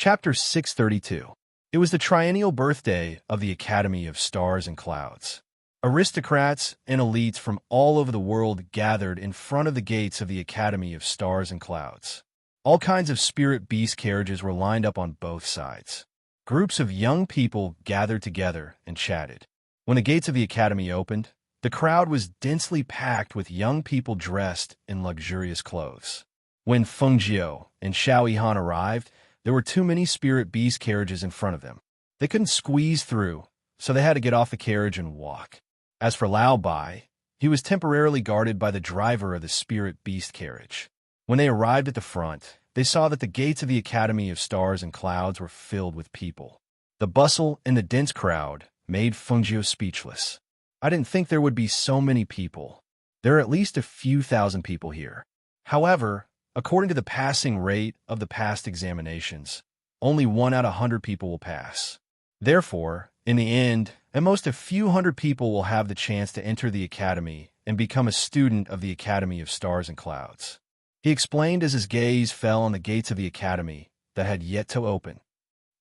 Chapter 632. It was the triennial birthday of the Academy of Stars and Clouds. Aristocrats and elites from all over the world gathered in front of the gates of the Academy of Stars and Clouds. All kinds of spirit beast carriages were lined up on both sides. Groups of young people gathered together and chatted. When the gates of the Academy opened, the crowd was densely packed with young people dressed in luxurious clothes. When Feng Jiao and Xiao Yihan arrived, there were too many spirit beast carriages in front of them. They couldn't squeeze through, so they had to get off the carriage and walk. As for Lao Bai, he was temporarily guarded by the driver of the spirit beast carriage. When they arrived at the front, they saw that the gates of the Academy of Stars and Clouds were filled with people. The bustle and the dense crowd made Feng Jiao speechless. I didn't think there would be so many people. There are at least a few thousand people here. However, according to the passing rate of the past examinations, only 1 out of 100 people will pass. Therefore, in the end, at most a few hundred people will have the chance to enter the Academy and become a student of the Academy of Stars and Clouds. He explained as his gaze fell on the gates of the Academy that had yet to open.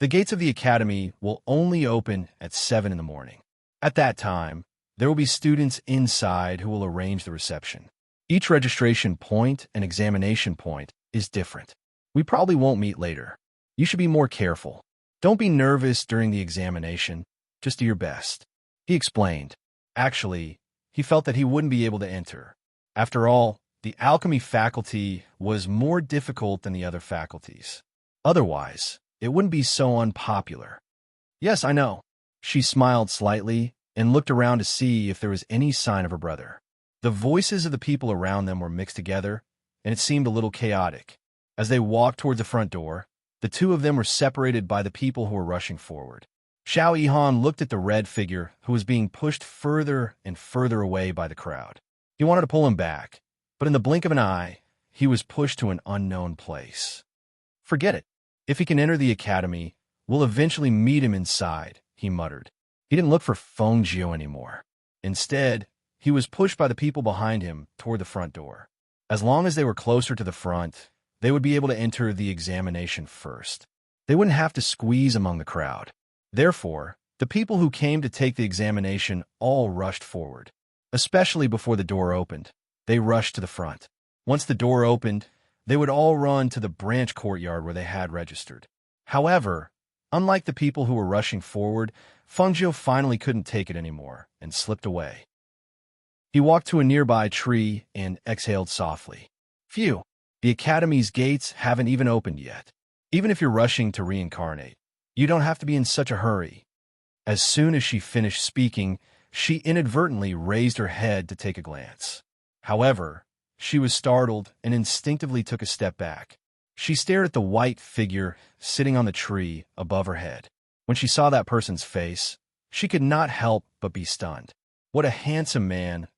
The gates of the Academy will only open at 7 in the morning. At that time, there will be students inside who will arrange the reception. Each registration point and examination point is different. We probably won't meet later. You should be more careful. Don't be nervous during the examination. Just do your best. He explained. Actually, he felt that he wouldn't be able to enter. After all, the alchemy faculty was more difficult than the other faculties. Otherwise, it wouldn't be so unpopular. Yes, I know. She smiled slightly and looked around to see if there was any sign of her brother. The voices of the people around them were mixed together, and it seemed a little chaotic. As they walked towards the front door, the two of them were separated by the people who were rushing forward. Xiao Yihan looked at the red figure who was being pushed further and further away by the crowd. He wanted to pull him back, but in the blink of an eye, he was pushed to an unknown place. Forget it. If he can enter the academy, we'll eventually meet him inside, he muttered. He didn't look for Feng Jiao anymore. Instead, he was pushed by the people behind him toward the front door. As long as they were closer to the front, they would be able to enter the examination first. They wouldn't have to squeeze among the crowd. Therefore, the people who came to take the examination all rushed forward. Especially before the door opened, they rushed to the front. Once the door opened, they would all run to the branch courtyard where they had registered. However, unlike the people who were rushing forward, Feng Jiao finally couldn't take it anymore and slipped away. He walked to a nearby tree and exhaled softly. Phew, the academy's gates haven't even opened yet. Even if you're rushing to reincarnate, you don't have to be in such a hurry. As soon as she finished speaking, she inadvertently raised her head to take a glance. However, she was startled and instinctively took a step back. She stared at the white figure sitting on the tree above her head. When she saw that person's face, she could not help but be stunned. What a handsome man.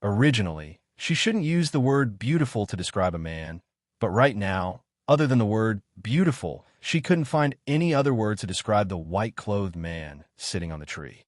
Originally, she shouldn't use the word beautiful to describe a man, but right now, other than the word beautiful, she couldn't find any other word to describe the white-clothed man sitting on the tree.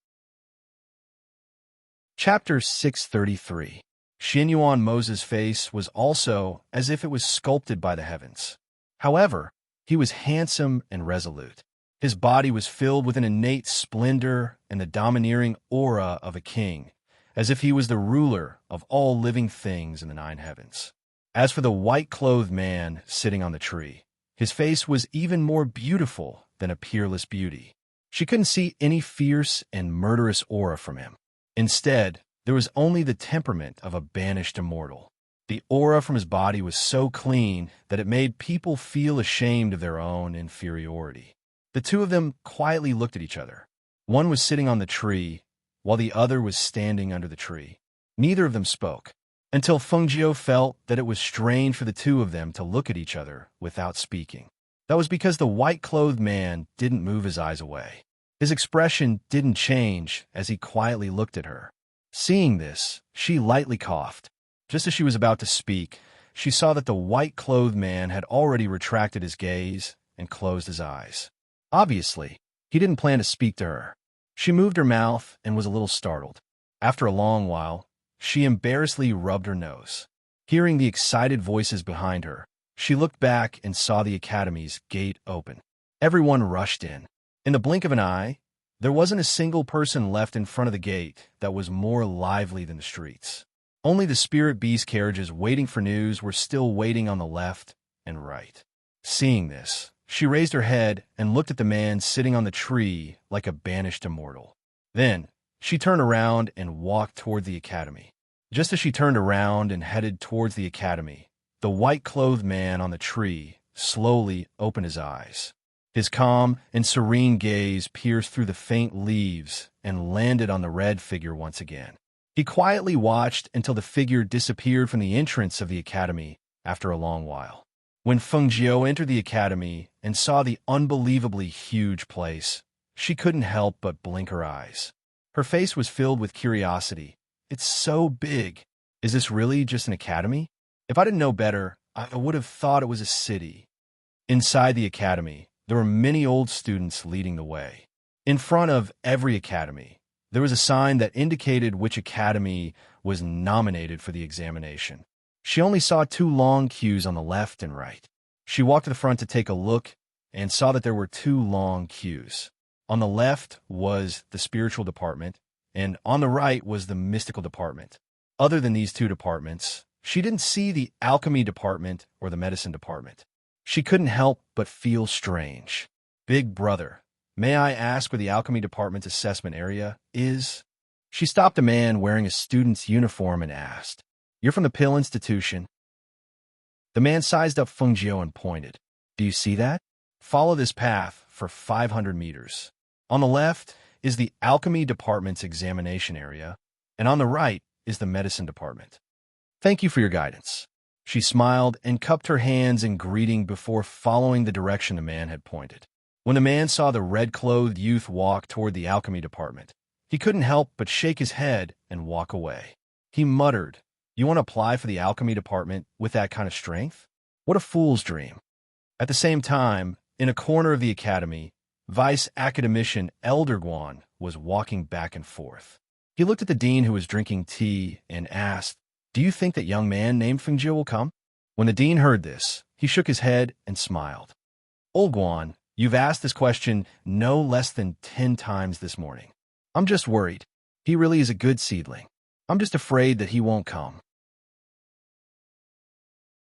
Chapter 633. Xinyuan Mo's face was also as if it was sculpted by the heavens. However, he was handsome and resolute. His body was filled with an innate splendor and the domineering aura of a king, as if he was the ruler of all living things in the 9 heavens. As for the white-clothed man sitting on the tree, his face was even more beautiful than a peerless beauty. She couldn't see any fierce and murderous aura from him. Instead, there was only the temperament of a banished immortal. The aura from his body was so clean that it made people feel ashamed of their own inferiority. The two of them quietly looked at each other. One was sitting on the tree, while the other was standing under the tree. Neither of them spoke, until Feng Jiao felt that it was strange for the two of them to look at each other without speaking. That was because the white-clothed man didn't move his eyes away. His expression didn't change as he quietly looked at her. Seeing this, she lightly coughed. Just as she was about to speak, she saw that the white-clothed man had already retracted his gaze and closed his eyes. Obviously, he didn't plan to speak to her. She moved her mouth and was a little startled. After a long while, she embarrassedly rubbed her nose. Hearing the excited voices behind her, she looked back and saw the academy's gate open. Everyone rushed in. In the blink of an eye, there wasn't a single person left in front of the gate that was more lively than the streets. Only the spirit beast carriages waiting for news were still waiting on the left and right. Seeing this, she raised her head and looked at the man sitting on the tree like a banished immortal. Then, she turned around and walked toward the academy. Just as she turned around and headed towards the academy, the white-clothed man on the tree slowly opened his eyes. His calm and serene gaze pierced through the faint leaves and landed on the red figure once again. He quietly watched until the figure disappeared from the entrance of the academy after a long while. When Feng Jiao entered the academy and saw the unbelievably huge place, she couldn't help but blink her eyes. Her face was filled with curiosity. It's so big. Is this really just an academy? If I didn't know better, I would have thought it was a city. Inside the academy, there were many old students leading the way. In front of every academy, there was a sign that indicated which academy was nominated for the examination. She only saw 2 long queues on the left and right. She walked to the front to take a look and saw that there were 2 long queues. On the left was the spiritual department, and on the right was the mystical department. Other than these 2 departments, she didn't see the alchemy department or the medicine department. She couldn't help but feel strange. Big brother, may I ask where the alchemy department's assessment area is? She stopped a man wearing a student's uniform and asked, "You're from the Pill Institution?" The man sized up Feng Jiao and pointed. "Do you see that? Follow this path for 500 meters. On the left is the alchemy department's examination area, and on the right is the medicine department. Thank you for your guidance." She smiled and cupped her hands in greeting before following the direction the man had pointed. When the man saw the red-clothed youth walk toward the alchemy department, he couldn't help but shake his head and walk away. He muttered, "You want to apply for the alchemy department with that kind of strength? What a fool's dream." At the same time, in a corner of the academy, Vice Academician Elder Guan was walking back and forth. He looked at the dean who was drinking tea and asked, "Do you think that young man named Feng Jiao will come?" When the dean heard this, he shook his head and smiled. "Old Guan, you've asked this question no less than 10 times this morning. I'm just worried. He really is a good seedling. I'm just afraid that he won't come."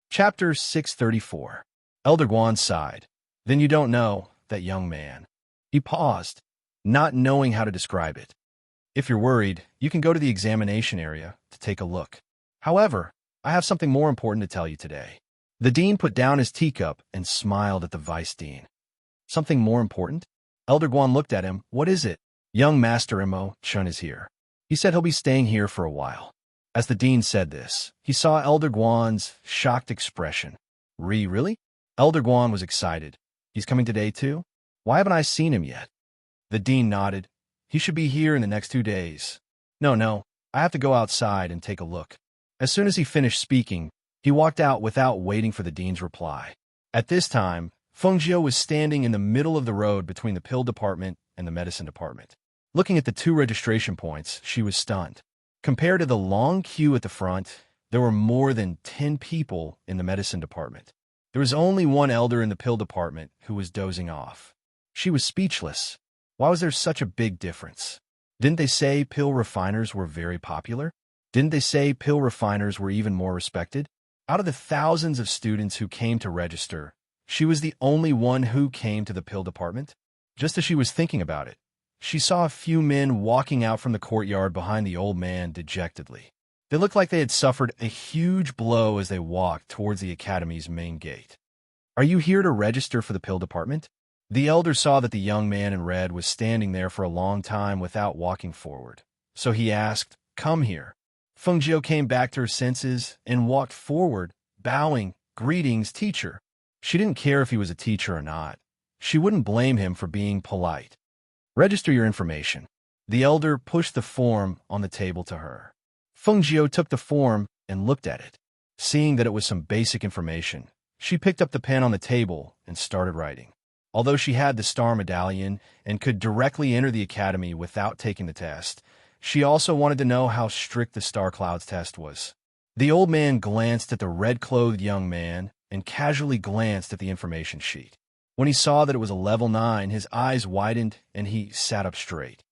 Chapter 634. Elder Guan sighed. "Then you don't know that young man." He paused, not knowing how to describe it. "If you're worried, you can go to the examination area to take a look. However, I have something more important to tell you today." The dean put down his teacup and smiled at the vice dean. "Something more important?" Elder Guan looked at him. "What is it?" "Young Master Imo Chun is here. He said he'll be staying here for a while." As the dean said this, he saw Elder Guan's shocked expression. Really? Elder Guan was excited. "He's coming today too? Why haven't I seen him yet?" The dean nodded. "He should be here in the next 2 days. No, I have to go outside and take a look." As soon as he finished speaking, he walked out without waiting for the dean's reply. At this time, Feng Jiao was standing in the middle of the road between the pill department and the medicine department. Looking at the 2 registration points, she was stunned. Compared to the long queue at the front, there were more than 10 people in the medicine department. There was only 1 elder in the pill department who was dozing off. She was speechless. Why was there such a big difference? Didn't they say pill refiners were very popular? Didn't they say pill refiners were even more respected? Out of the thousands of students who came to register, she was the only one who came to the pill department. Just as she was thinking about it, she saw a few men walking out from the courtyard behind the old man dejectedly. They looked like they had suffered a huge blow as they walked towards the academy's main gate. "Are you here to register for the pill department?" The elder saw that the young man in red was standing there for a long time without walking forward, so he asked, "Come here." Feng Jiao came back to her senses and walked forward, bowing, "Greetings, teacher." She didn't care if he was a teacher or not. She wouldn't blame him for being polite. "Register your information." The elder pushed the form on the table to her. Feng Jiao took the form and looked at it. Seeing that it was some basic information, she picked up the pen on the table and started writing. Although she had the star medallion and could directly enter the academy without taking the test, she also wanted to know how strict the Star Clouds test was. The old man glanced at the red-clothed young man and casually glanced at the information sheet. When he saw that it was a level 9, his eyes widened and he sat up straight.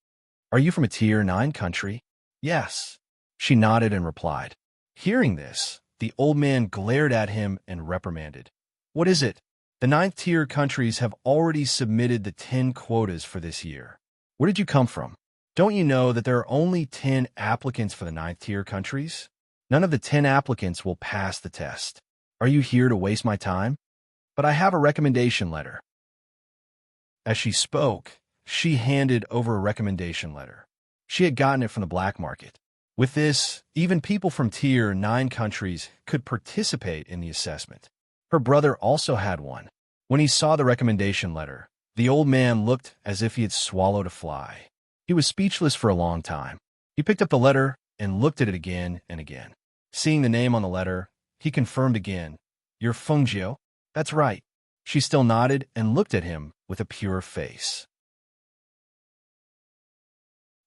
Are you from a tier 9 country? Yes. She nodded and replied. Hearing this, the old man glared at him and reprimanded. What is it? The 9th tier countries have already submitted the 10 quotas for this year. Where did you come from? Don't you know that there are only 10 applicants for the 9th tier countries? None of the 10 applicants will pass the test. Are you here to waste my time? But I have a recommendation letter. As she spoke, she handed over a recommendation letter. She had gotten it from the black market. With this, even people from tier 9 countries could participate in the assessment. Her brother also had one. When he saw the recommendation letter, the old man looked as if he had swallowed a fly. He was speechless for a long time. He picked up the letter and looked at it again and again. Seeing the name on the letter, he confirmed again, You're Fengjiu? That's right. She still nodded and looked at him with a pure face.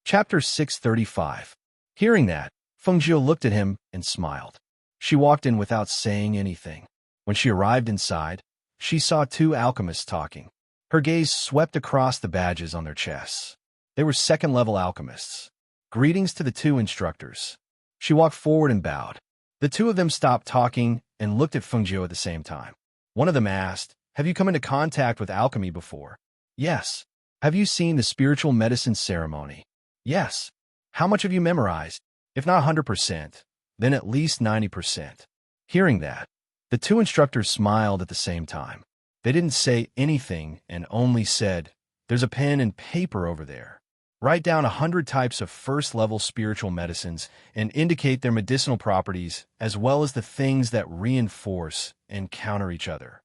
Chapter 635. Hearing that, Fengjiu looked at him and smiled. She walked in without saying anything. When she arrived inside, she saw 2 alchemists talking. Her gaze swept across the badges on their chests. They were 2nd-level alchemists. Greetings to the 2 instructors. She walked forward and bowed. The 2 of them stopped talking and looked at Fengjiu at the same time. One of them asked, Have you come into contact with alchemy before? Yes. Have you seen the spiritual medicine ceremony? Yes. How much have you memorized? If not 100%, then at least 90%. Hearing that, the 2 instructors smiled at the same time. They didn't say anything and only said, There's a pen and paper over there. Write down 100 types of 1st-level spiritual medicines and indicate their medicinal properties as well as the things that reinforce and counter each other.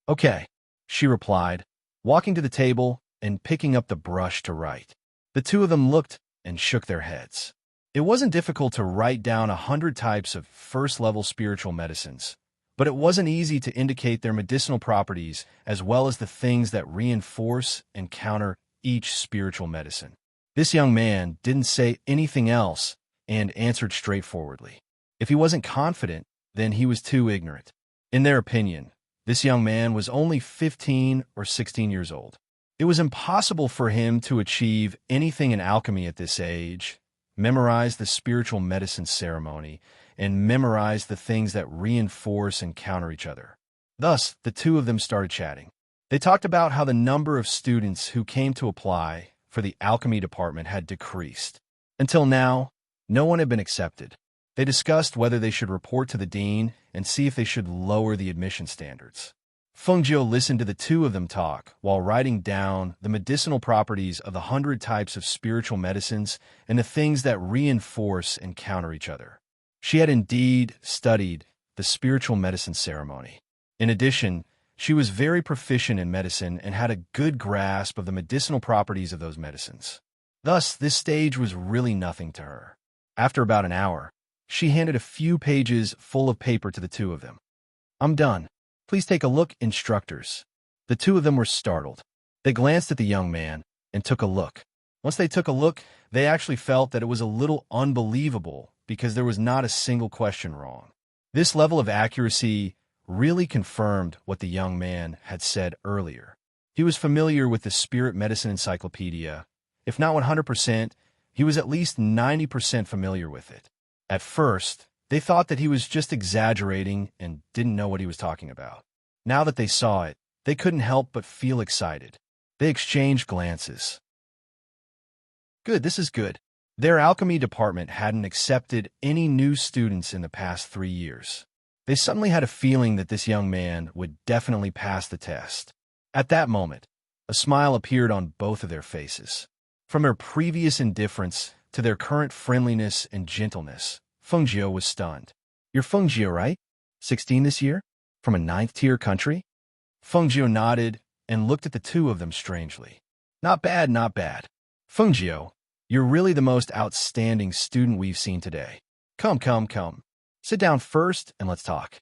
Okay, she replied, walking to the table and picking up the brush to write. The 2 of them looked and shook their heads. It wasn't difficult to write down 100 types of 1st-level spiritual medicines, but it wasn't easy to indicate their medicinal properties as well as the things that reinforce and counter each spiritual medicine. This young man didn't say anything else and answered straightforwardly. If he wasn't confident, then he was too ignorant. In their opinion, this young man was only 15 or 16 years old. It was impossible for him to achieve anything in alchemy at this age, memorize the spiritual medicine ceremony, and memorize the things that reinforce and counter each other. Thus, the 2 of them started chatting. They talked about how the number of students who came to apply for the alchemy department had decreased. Until now, no one had been accepted. They discussed whether they should report to the dean and see if they should lower the admission standards. Fengjiu listened to the 2 of them talk while writing down the medicinal properties of the 100 types of spiritual medicines and the things that reinforce and counter each other. She had indeed studied the spiritual medicine ceremony. In addition, she was very proficient in medicine and had a good grasp of the medicinal properties of those medicines. Thus, this stage was really nothing to her. After about an hour, she handed a few pages full of paper to the 2 of them. I'm done. Please take a look, instructors. The 2 of them were startled. They glanced at the young man and took a look. Once they took a look, they actually felt that it was a little unbelievable because there was not a single question wrong. This level of accuracy really confirmed what the young man had said earlier. He was familiar with the Spirit Medicine Encyclopedia. If not 100%, he was at least 90% familiar with it. At first, they thought that he was just exaggerating and didn't know what he was talking about. Now that they saw it, they couldn't help but feel excited. They exchanged glances. Good, this is good. Their alchemy department hadn't accepted any new students in the past 3 years. They suddenly had a feeling that this young man would definitely pass the test. At that moment, a smile appeared on both of their faces. From their previous indifference to their current friendliness and gentleness, Fengjiu was stunned. You're Fengjiu, right? 16 this year? From a 9th-tier country? Fengjiu nodded and looked at the 2 of them strangely. Not bad, not bad. Fengjiu, you're really the most outstanding student we've seen today. Come. Sit down first and let's talk.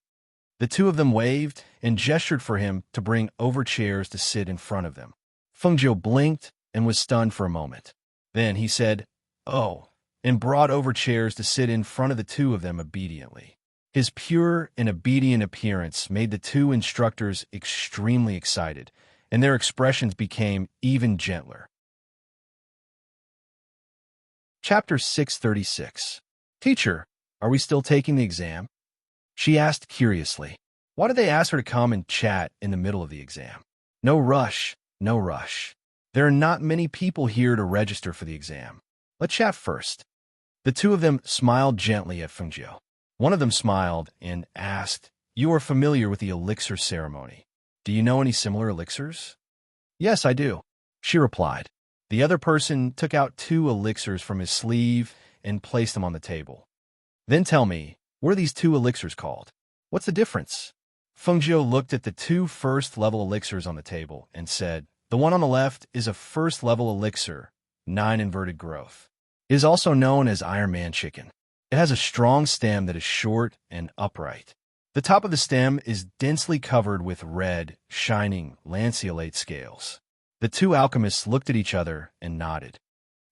The 2 of them waved and gestured for him to bring over chairs to sit in front of them. Fengjiu blinked and was stunned for a moment. Then he said, Oh, and brought over chairs to sit in front of the 2 of them obediently. His pure and obedient appearance made the 2 instructors extremely excited, and their expressions became even gentler. Chapter 636. Teacher, are we still taking the exam? She asked curiously. Why did they ask her to come and chat in the middle of the exam? No rush, no rush. There are not many people here to register for the exam. Let's chat first. The two of them smiled gently at Fengjiu. One of them smiled and asked, You are familiar with the elixir ceremony. Do you know any similar elixirs? Yes, I do, she replied. The other person took out 2 elixirs from his sleeve and placed them on the table. Then tell me, what are these 2 elixirs called? What's the difference? Fengjiu looked at the 2 first-level elixirs on the table and said, The one on the left is a first-level elixir, 9 inverted growth. It is also known as Iron Man chicken. It has a strong stem that is short and upright. The top of the stem is densely covered with red, shining, lanceolate scales. The 2 alchemists looked at each other and nodded.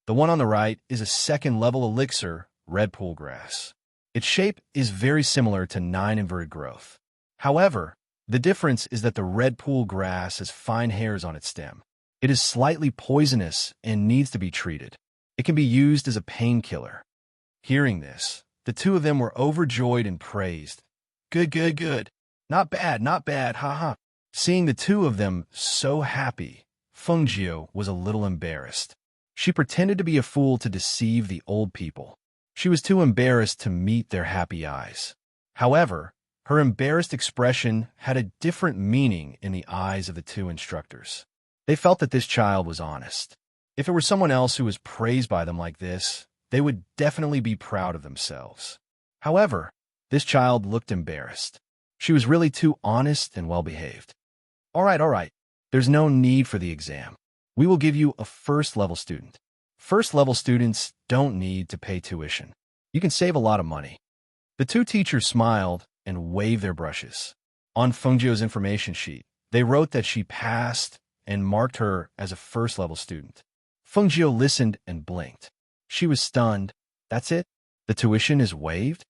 The one on the right is a second-level elixir, red pool grass. Its shape is very similar to 9 inverted growth. However, the difference is that the red pool grass has fine hairs on its stem. It is slightly poisonous and needs to be treated. It can be used as a painkiller. Hearing this, the 2 of them were overjoyed and praised. Good, good, good. Not bad, haha. Seeing the 2 of them so happy, Fengjiu was a little embarrassed. She pretended to be a fool to deceive the old people. She was too embarrassed to meet their happy eyes. However, her embarrassed expression had a different meaning in the eyes of the 2 instructors. They felt that this child was honest. If it were someone else who was praised by them like this, they would definitely be proud of themselves. However, this child looked embarrassed. She was really too honest and well-behaved. All right. There's no need for the exam. We will give you a first-level student. First-level students don't need to pay tuition. You can save a lot of money. The 2 teachers smiled and waved their brushes. On Fengjiu's information sheet, they wrote that she passed and marked her as a first-level student. Fengjiu listened and blinked. She was stunned. That's it? The tuition is waived?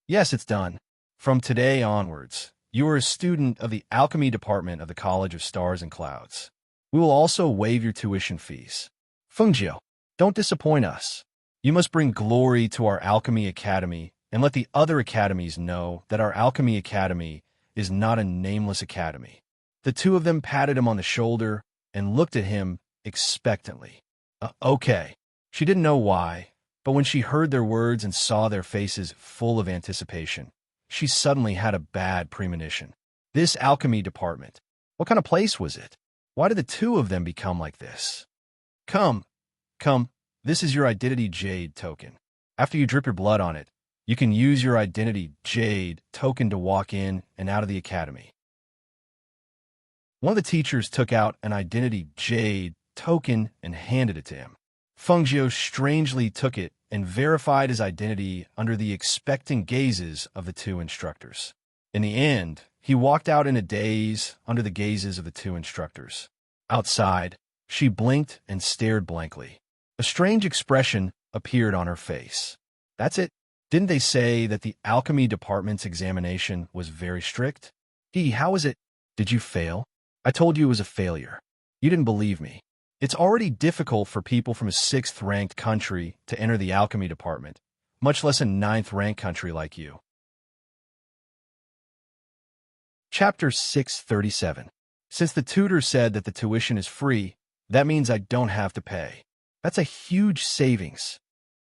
Yes, it's done. From today onwards, you are a student of the Alchemy Department of the College of Stars and Clouds. We will also waive your tuition fees. Fengjiu, don't disappoint us. You must bring glory to our Alchemy Academy and let the other academies know that our Alchemy Academy is not a nameless academy. The 2 of them patted him on the shoulder and looked at him expectantly. Okay. She didn't know why, but when she heard their words and saw their faces full of anticipation, she suddenly had a bad premonition. This alchemy department, what kind of place was it? Why did the 2 of them become like this? Come, this is your identity jade token. After you drip your blood on it, you can use your identity jade token to walk in and out of the academy. One of the teachers took out an identity jade token and handed it to him. Fengjiu strangely took it and verified his identity under the expectant gazes of the 2 instructors. In the end, he walked out in a daze under the gazes of the 2 instructors. Outside, she blinked and stared blankly. A strange expression appeared on her face. That's it. Didn't they say that the alchemy department's examination was very strict? How was it? Did you fail? I told you it was a failure. You didn't believe me. It's already difficult for people from a 6th-ranked country to enter the alchemy department, much less a 9th-ranked country like you. Chapter 637. Since the tutor said that the tuition is free, that means I don't have to pay. That's a huge savings.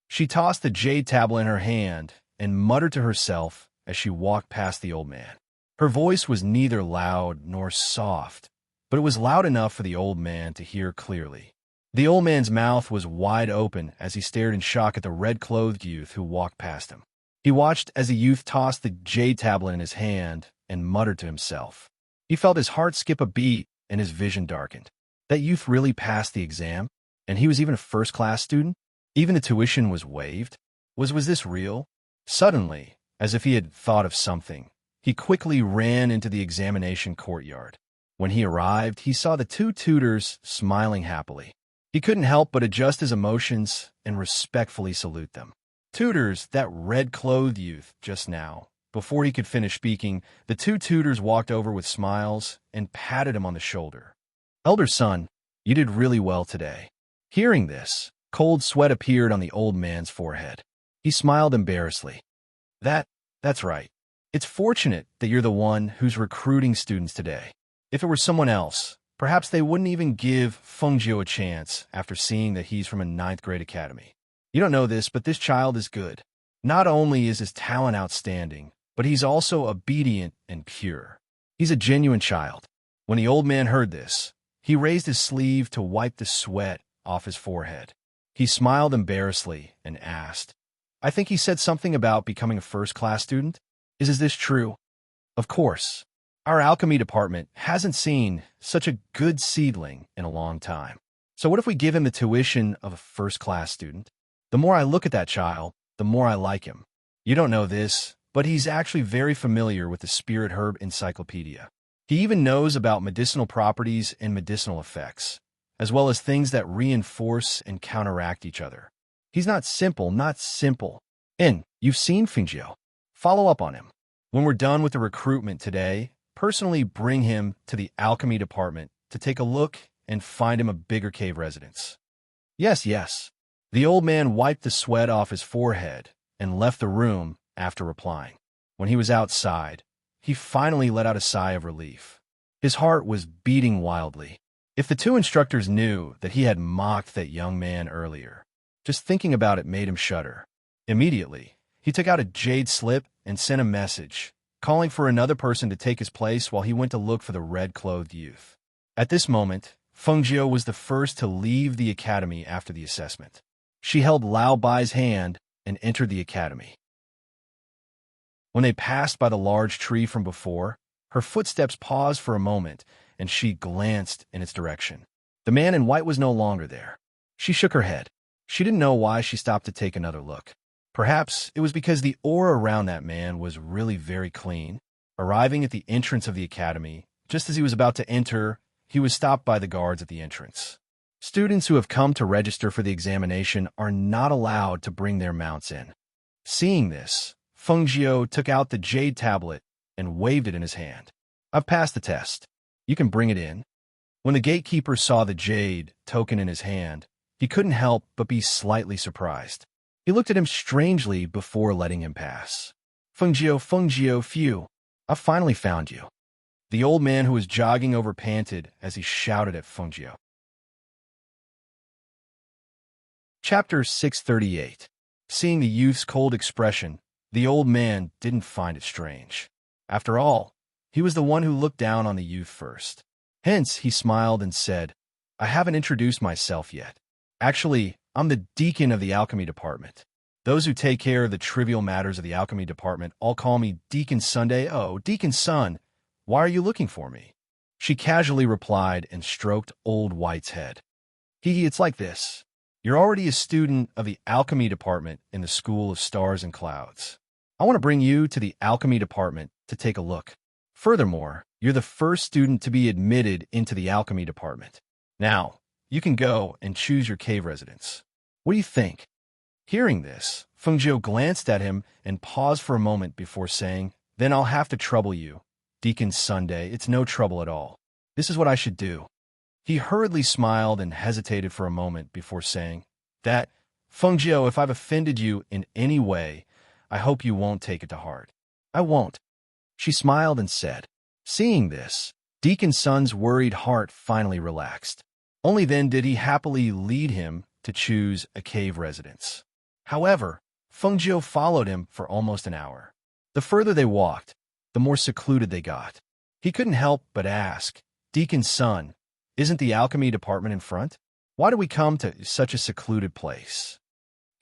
She tossed the jade tablet in her hand and muttered to herself as she walked past the old man. Her voice was neither loud nor soft, but it was loud enough for the old man to hear clearly. The old man's mouth was wide open as he stared in shock at the red-clothed youth who walked past him. He watched as the youth tossed the jade tablet in his hand and muttered to himself. He felt his heart skip a beat and his vision darkened. That youth really passed the exam, and he was even a first-class student? Even the tuition was waived? Was this real? Suddenly, as if he had thought of something, he quickly ran into the examination courtyard. When he arrived, he saw the 2 tutors smiling happily. He couldn't help but adjust his emotions and respectfully salute them. Tutors, that red-clothed youth just now. Before he could finish speaking, the 2 tutors walked over with smiles and patted him on the shoulder. Elder son, you did really well today. Hearing this, cold sweat appeared on the old man's forehead. He smiled embarrassedly. That's right. It's fortunate that you're the one who's recruiting students today. If it were someone else, perhaps they wouldn't even give Fengjiu a chance after seeing that he's from a ninth grade academy. You don't know this, but this child is good. Not only is his talent outstanding, but he's also obedient and pure. He's a genuine child. When the old man heard this, he raised his sleeve to wipe the sweat off his forehead. He smiled embarrassedly and asked, I think he said something about becoming a first-class student? Is this true? Of course. Our alchemy department hasn't seen such a good seedling in a long time. So what if we give him the tuition of a first-class student? The more I look at that child, the more I like him. You don't know this, but he's actually very familiar with the Spirit Herb Encyclopedia. He even knows about medicinal properties and medicinal effects, as well as things that reinforce and counteract each other. He's not simple. And you've seen Fengjiu. Follow up on him. When we're done with the recruitment today, personally bring him to the alchemy department to take a look and find him a bigger cave residence. Yes. The old man wiped the sweat off his forehead and left the room after replying. When he was outside, he finally let out a sigh of relief. His heart was beating wildly. If the two instructors knew that he had mocked that young man earlier, just thinking about it made him shudder. Immediately, he took out a jade slip and sent a message, calling for another person to take his place while he went to look for the red-clothed youth. At this moment, Fengjiu was the first to leave the academy after the assessment. She held Lao Bai's hand and entered the academy. When they passed by the large tree from before, her footsteps paused for a moment, and she glanced in its direction. The man in white was no longer there. She shook her head. She didn't know why she stopped to take another look. Perhaps it was because the aura around that man was really very clean. Arriving at the entrance of the academy, just as he was about to enter, he was stopped by the guards at the entrance. Students who have come to register for the examination are not allowed to bring their mounts in. Seeing this, Fengjiu took out the jade tablet and waved it in his hand. I've passed the test. You can bring it in. When the gatekeeper saw the jade token in his hand, he couldn't help but be slightly surprised. He looked at him strangely before letting him pass. Fengjiu, phew. I finally found you. The old man who was jogging over panted as he shouted at Fengjiu. Chapter 638. Seeing the youth's cold expression, the old man didn't find it strange. After all, he was the one who looked down on the youth first. Hence, he smiled and said, I haven't introduced myself yet. Actually, I'm the deacon of the alchemy department. Those who take care of the trivial matters of the alchemy department all call me Deacon Sunday. Oh, Deacon Sun, why are you looking for me? She casually replied and stroked old White's head. It's like this. You're already a student of the alchemy department in the School of Stars and Clouds. I want to bring you to the alchemy department to take a look. Furthermore, you're the first student to be admitted into the alchemy department. Now, you can go and choose your cave residence. What do you think? Hearing this, Fengjiu glanced at him and paused for a moment before saying, Then I'll have to trouble you. Deacon Sunday, it's no trouble at all. This is what I should do. He hurriedly smiled and hesitated for a moment before saying, Fengjiu, if I've offended you in any way, I hope you won't take it to heart. I won't. She smiled and said. Seeing this, Deacon Sun's worried heart finally relaxed. Only then did he happily lead him to choose a cave residence. However, Fengjiu followed him for almost an hour. The further they walked, the more secluded they got. He couldn't help but ask, Deacon Sun, isn't the alchemy department in front? Why do we come to such a secluded place?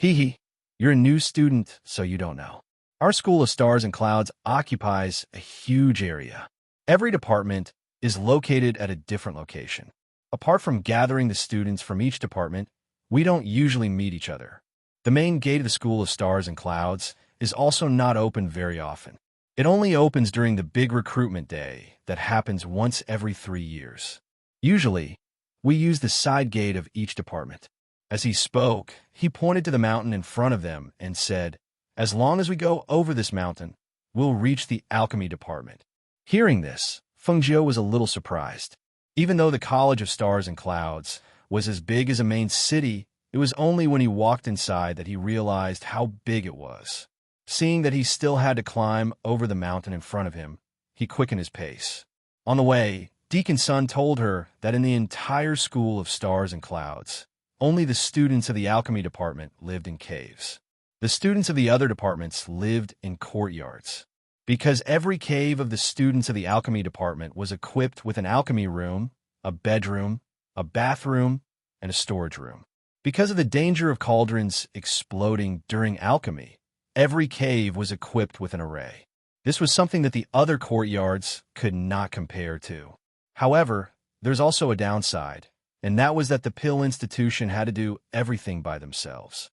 You're a new student, so you don't know. Our School of Stars and Clouds occupies a huge area. Every department is located at a different location. Apart from gathering the students from each department, we don't usually meet each other. The main gate of the School of Stars and Clouds is also not open very often. It only opens during the big recruitment day that happens once every 3 years. Usually, we use the side gate of each department. As he spoke, he pointed to the mountain in front of them and said, As long as we go over this mountain, we'll reach the alchemy department. Hearing this, Fengjiu was a little surprised. Even though the College of Stars and Clouds was as big as a main city, it was only when he walked inside that he realized how big it was. Seeing that he still had to climb over the mountain in front of him, he quickened his pace. On the way, Deacon Sun told her that in the entire School of Stars and Clouds, only the students of the alchemy department lived in caves. The students of the other departments lived in courtyards. Because every cave of the students of the alchemy department was equipped with an alchemy room, a bedroom, a bathroom, and a storage room. Because of the danger of cauldrons exploding during alchemy, every cave was equipped with an array. This was something that the other courtyards could not compare to. However, there's also a downside, and that was that the Pill Institution had to do everything by themselves.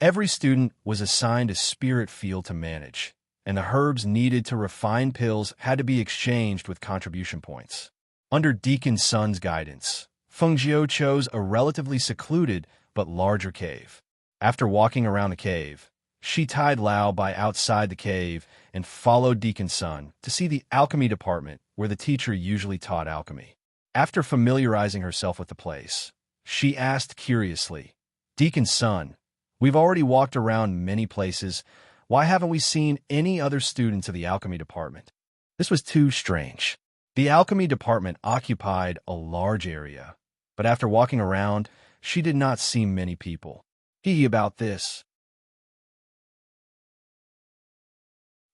Every student was assigned a spirit field to manage, and the herbs needed to refine pills had to be exchanged with contribution points. Under Deacon Sun's guidance, Fengjiu chose a relatively secluded but larger cave. After walking around the cave, she tied Lao by outside the cave and followed Deacon Sun to see the alchemy department where the teacher usually taught alchemy. After familiarizing herself with the place, she asked curiously, "Deacon Sun, we've already walked around many places. Why haven't we seen any other students of the alchemy department?" This was too strange. The alchemy department occupied a large area, but after walking around, she did not see many people. About this.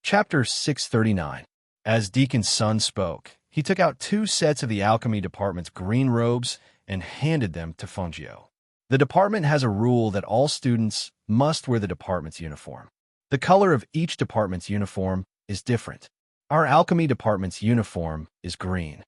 Chapter 639. As Deacon Sun spoke, he took out 2 sets of the alchemy department's green robes and handed them to Fengjiu. The department has a rule that all students must wear the department's uniform. The color of each department's uniform is different. Our alchemy department's uniform is green.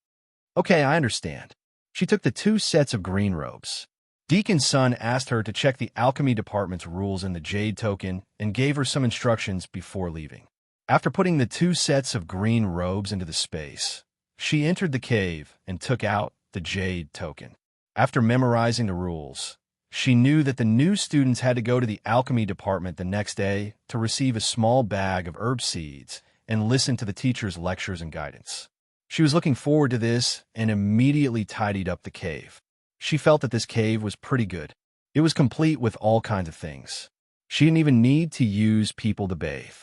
Okay, I understand. She took the 2 sets of green robes. Deacon Sun asked her to check the alchemy department's rules in the Jade token and gave her some instructions before leaving. After putting the 2 sets of green robes into the space, she entered the cave and took out the Jade token. After memorizing the rules, she knew that the new students had to go to the alchemy department the next day to receive a small bag of herb seeds and listen to the teacher's lectures and guidance. She was looking forward to this and immediately tidied up the cave. She felt that this cave was pretty good. It was complete with all kinds of things. She didn't even need to use people to bathe.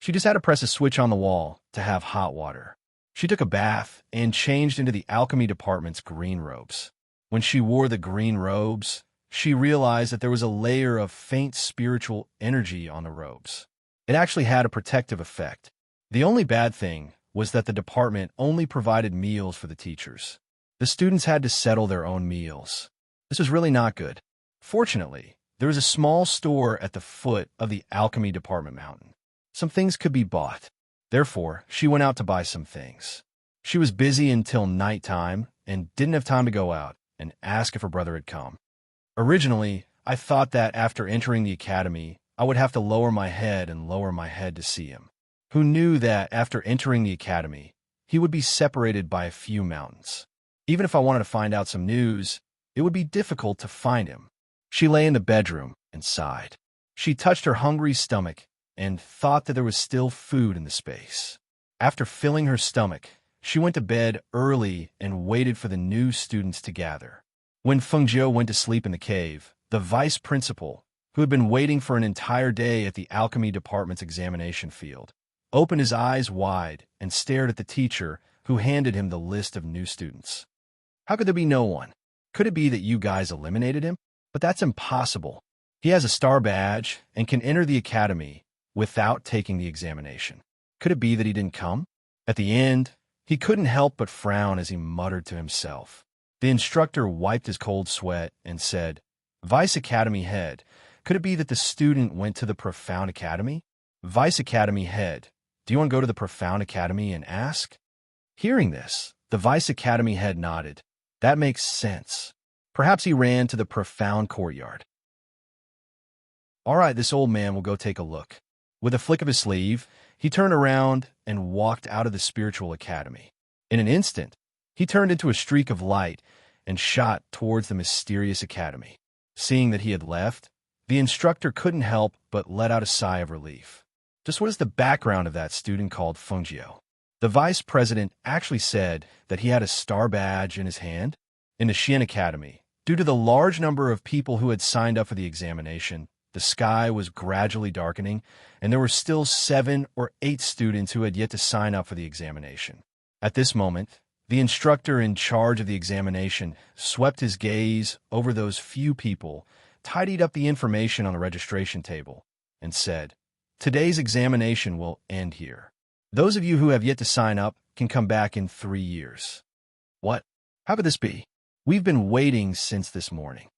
She just had to press a switch on the wall to have hot water. She took a bath and changed into the alchemy department's green robes. When she wore the green robes, she realized that there was a layer of faint spiritual energy on the robes. It actually had a protective effect. The only bad thing was that the department only provided meals for the teachers. The students had to settle their own meals. This was really not good. Fortunately, there was a small store at the foot of the alchemy department mountain. Some things could be bought. Therefore, she went out to buy some things. She was busy until nighttime and didn't have time to go out and ask if her brother had come. Originally, I thought that after entering the academy, I would have to lower my head and lower my head to see him. Who knew that after entering the academy, he would be separated by a few mountains? Even if I wanted to find out some news, it would be difficult to find him. She lay in the bedroom and sighed. She touched her hungry stomach and thought that there was still food in the space. After filling her stomach, she went to bed early and waited for the new students to gather. When Fengjiu went to sleep in the cave, the vice principal, who had been waiting for an entire day at the alchemy department's examination field, opened his eyes wide and stared at the teacher who handed him the list of new students. How could there be no one? Could it be that you guys eliminated him? But that's impossible. He has a star badge and can enter the academy without taking the examination. Could it be that he didn't come? At the end, he couldn't help but frown as he muttered to himself. The instructor wiped his cold sweat and said, "Vice Academy Head, could it be that the student went to the Profound Academy?" "Vice Academy Head, do you want to go to the Profound Academy and ask?" Hearing this, the Vice Academy Head nodded. That makes sense. Perhaps he ran to the Profound courtyard. All right, this old man will go take a look. With a flick of his sleeve, he turned around and walked out of the spiritual academy. In an instant, he turned into a streak of light and shot towards the mysterious academy. Seeing that he had left, the instructor couldn't help but let out a sigh of relief. Just what is the background of that student called Fengjiu? The vice president actually said that he had a star badge in his hand. In the Xian Academy, due to the large number of people who had signed up for the examination, the sky was gradually darkening, and there were still 7 or 8 students who had yet to sign up for the examination. At this moment, the instructor in charge of the examination swept his gaze over those few people, tidied up the information on the registration table, and said, "Today's examination will end here. Those of you who have yet to sign up can come back in 3 years." What? How could this be? We've been waiting since this morning.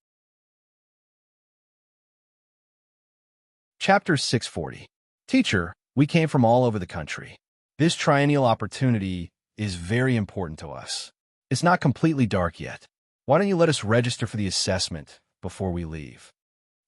Chapter 640. Teacher, we came from all over the country. This triennial opportunity is very important to us. It's not completely dark yet. Why don't you let us register for the assessment before we leave?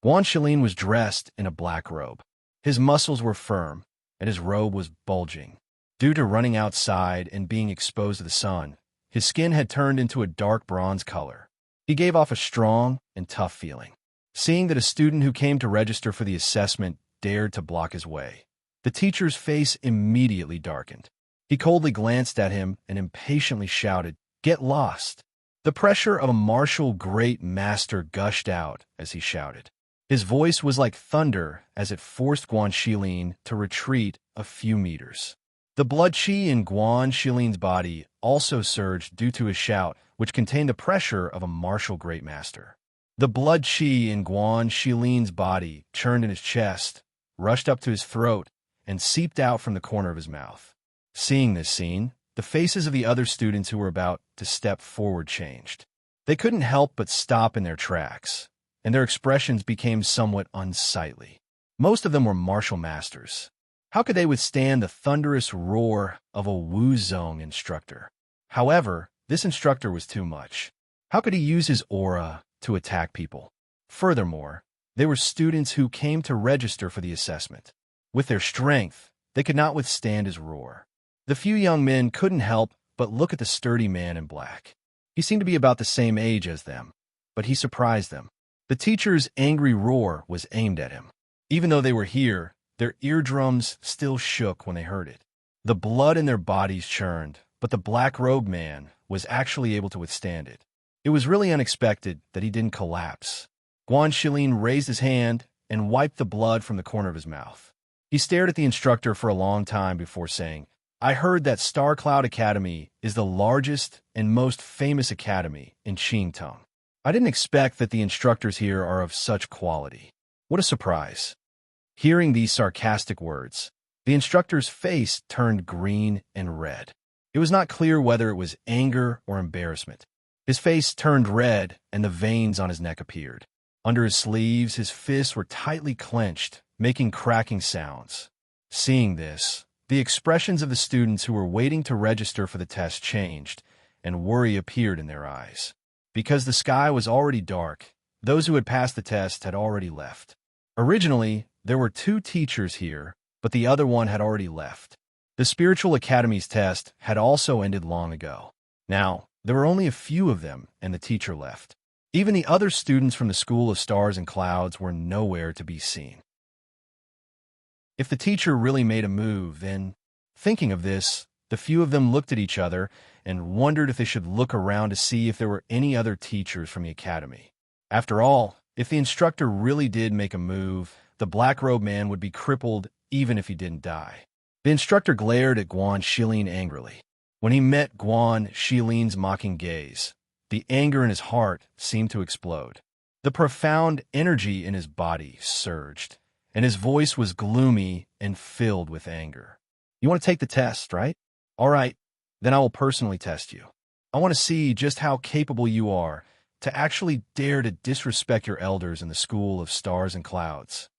Guan Shilin was dressed in a black robe. His muscles were firm, and his robe was bulging. Due to running outside and being exposed to the sun, his skin had turned into a dark bronze color. He gave off a strong and tough feeling. Seeing that a student who came to register for the assessment dared to block his way, the teacher's face immediately darkened. He coldly glanced at him and impatiently shouted, "Get lost!" The pressure of a martial great master gushed out as he shouted. His voice was like thunder as it forced Guan Shilin to retreat a few meters. The blood qi in Guan Shilin's body also surged due to his shout, which contained the pressure of a martial great master. The blood qi in Guan Shilin's body churned in his chest, rushed up to his throat, and seeped out from the corner of his mouth. Seeing this scene, the faces of the other students who were about to step forward changed. They couldn't help but stop in their tracks, and their expressions became somewhat unsightly. Most of them were martial masters. How could they withstand the thunderous roar of a Wuzong instructor? However, this instructor was too much. How could he use his aura to attack people? Furthermore, they were students who came to register for the assessment. With their strength, they could not withstand his roar. The few young men couldn't help but look at the sturdy man in black. He seemed to be about the same age as them, but he surprised them. The teacher's angry roar was aimed at him. Even though they were here, their eardrums still shook when they heard it. The blood in their bodies churned, but the black-robed man was actually able to withstand it. It was really unexpected that he didn't collapse. Guan Shilin raised his hand and wiped the blood from the corner of his mouth. He stared at the instructor for a long time before saying, "I heard that Star Cloud Academy is the largest and most famous academy in Qingtong. I didn't expect that the instructors here are of such quality. What a surprise." Hearing these sarcastic words, the instructor's face turned green and red. It was not clear whether it was anger or embarrassment. His face turned red and the veins on his neck appeared. Under his sleeves, his fists were tightly clenched, making cracking sounds. Seeing this, the expressions of the students who were waiting to register for the test changed, and worry appeared in their eyes. Because the sky was already dark, those who had passed the test had already left. Originally, there were 2 teachers here, but the other one had already left. The Spiritual Academy's test had also ended long ago. Now, there were only a few of them, and the teacher left. Even the other students from the School of Stars and Clouds were nowhere to be seen. If the teacher really made a move, then, thinking of this, the few of them looked at each other and wondered if they should look around to see if there were any other teachers from the academy. After all, if the instructor really did make a move, the black-robed man would be crippled even if he didn't die. The instructor glared at Guan Shilin angrily. When he met Guan Shilin's mocking gaze, the anger in his heart seemed to explode. The profound energy in his body surged, and his voice was gloomy and filled with anger. "You want to take the test, right? All right, then I will personally test you. I want to see just how capable you are to actually dare to disrespect your elders in the School of Stars and Clouds."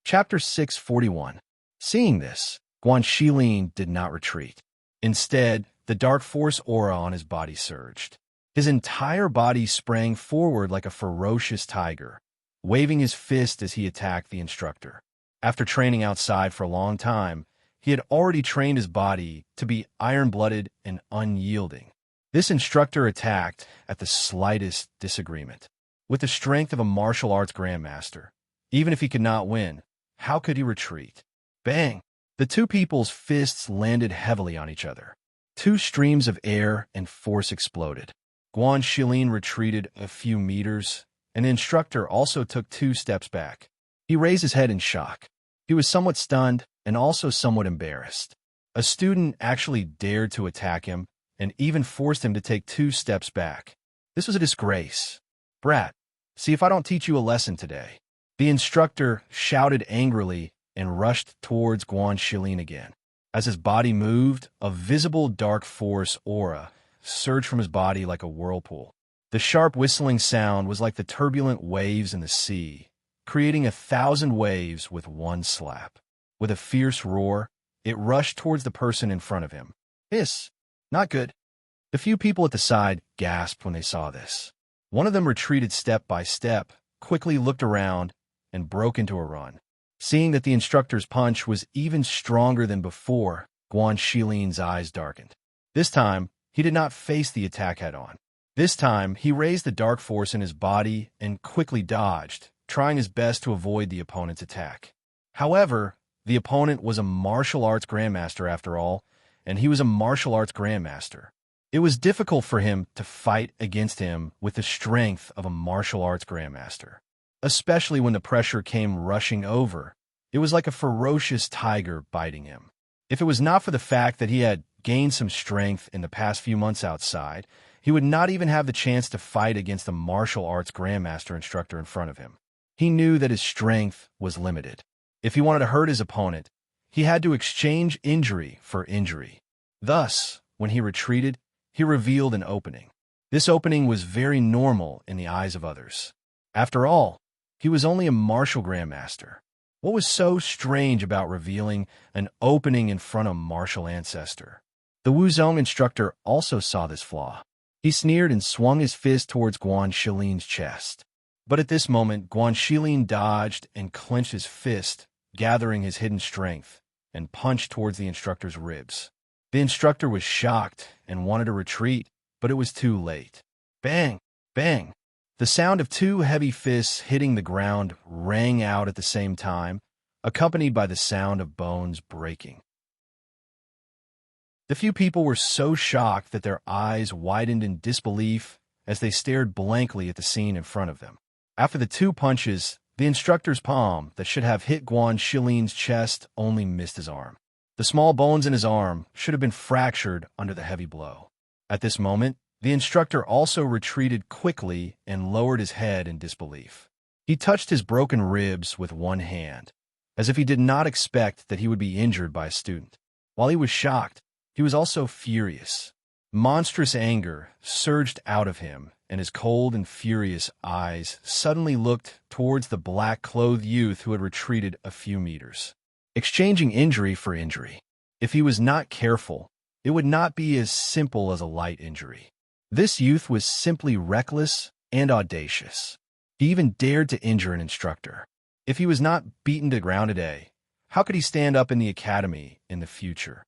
Chapter 641. Seeing this, Guan Shilin did not retreat. Instead, the dark force aura on his body surged. His entire body sprang forward like a ferocious tiger, waving his fist as he attacked the instructor. After training outside for a long time, he had already trained his body to be iron-blooded and unyielding. This instructor attacked at the slightest disagreement. With the strength of a martial arts grandmaster, even if he could not win, how could he retreat? Bang! The two people's fists landed heavily on each other. Two streams of air and force exploded. Guan Shilin retreated a few meters. An instructor also took 2 steps back. He raised his head in shock. He was somewhat stunned and also somewhat embarrassed. A student actually dared to attack him and even forced him to take 2 steps back. This was a disgrace. Brat, see if I don't teach you a lesson today. The instructor shouted angrily and rushed towards Guan Shilin again. As his body moved, a visible dark force aura surged from his body like a whirlpool. The sharp whistling sound was like the turbulent waves in the sea, creating 1,000 waves with one slap. With a fierce roar, it rushed towards the person in front of him. Hiss! Not good. The few people at the side gasped when they saw this. One of them retreated step by step, quickly looked around, and broke into a run. Seeing that the instructor's punch was even stronger than before, Guan Shilin's eyes darkened. This time, he did not face the attack head-on. This time, he raised the dark force in his body and quickly dodged, trying his best to avoid the opponent's attack. However, the opponent was a martial arts grandmaster after all, and he was a martial arts grandmaster. It was difficult for him to fight against him with the strength of a martial arts grandmaster, especially when the pressure came rushing over. It was like a ferocious tiger biting him. If it was not for the fact that he had gained some strength in the past few months outside, he would not even have the chance to fight against the martial arts grandmaster instructor in front of him. He knew that his strength was limited. If he wanted to hurt his opponent, he had to exchange injury for injury. Thus, when he retreated, he revealed an opening. This opening was very normal in the eyes of others. After all, he was only a martial grandmaster. What was so strange about revealing an opening in front of a martial ancestor? The Wuzong instructor also saw this flaw. He sneered and swung his fist towards Guan Shilin's chest. But at this moment, Guan Shilin dodged and clenched his fist, gathering his hidden strength, and punched towards the instructor's ribs. The instructor was shocked and wanted to retreat, but it was too late. Bang! Bang! The sound of 2 heavy fists hitting the ground rang out at the same time, accompanied by the sound of bones breaking. The few people were so shocked that their eyes widened in disbelief as they stared blankly at the scene in front of them. After the 2 punches, the instructor's palm that should have hit Guan Shilin's chest only missed his arm. The small bones in his arm should have been fractured under the heavy blow. At this moment, the instructor also retreated quickly and lowered his head in disbelief. He touched his broken ribs with one hand, as if he did not expect that he would be injured by a student. While he was shocked, he was also furious. Monstrous anger surged out of him, and his cold and furious eyes suddenly looked towards the black-clothed youth who had retreated a few meters. Exchanging injury for injury. If he was not careful, it would not be as simple as a light injury. This youth was simply reckless and audacious. He even dared to injure an instructor. If he was not beaten to the ground today, how could he stand up in the academy in the future?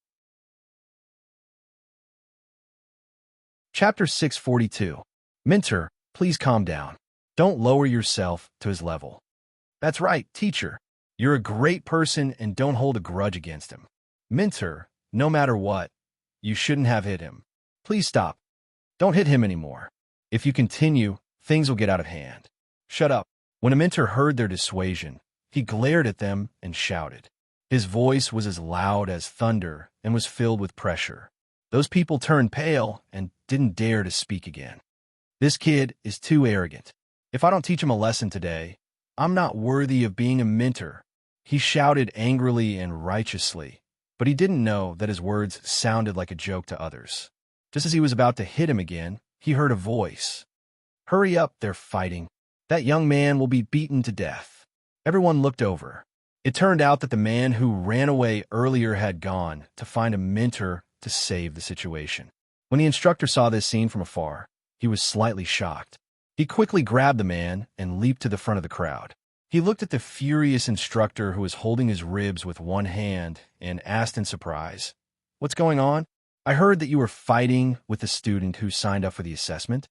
Chapter 642. Mentor, please calm down. Don't lower yourself to his level. That's right, teacher. You're a great person and don't hold a grudge against him. Mentor, no matter what, you shouldn't have hit him. Please stop. Don't hit him anymore. If you continue, things will get out of hand. Shut up. When a mentor heard their dissuasion, he glared at them and shouted. His voice was as loud as thunder and was filled with pressure. Those people turned pale and didn't dare to speak again. This kid is too arrogant. If I don't teach him a lesson today, I'm not worthy of being a mentor. He shouted angrily and righteously, but he didn't know that his words sounded like a joke to others. Just as he was about to hit him again, he heard a voice. Hurry up, they're fighting. That young man will be beaten to death. Everyone looked over. It turned out that the man who ran away earlier had gone to find a mentor to save the situation. When the instructor saw this scene from afar, he was slightly shocked. He quickly grabbed the man and leaped to the front of the crowd. He looked at the furious instructor who was holding his ribs with one hand and asked in surprise, "What's going on? I heard that you were fighting with the student who signed up for the assessment."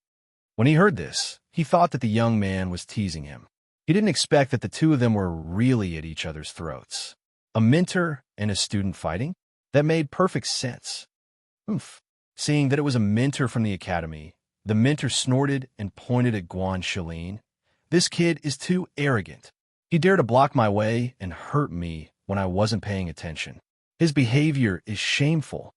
When he heard this, he thought that the young man was teasing him. He didn't expect that the two of them were really at each other's throats. A mentor and a student fighting? That made perfect sense. Oof. Seeing that it was a mentor from the academy, the mentor snorted and pointed at Guan Shilin. This kid is too arrogant. He dared to block my way and hurt me when I wasn't paying attention. His behavior is shameful.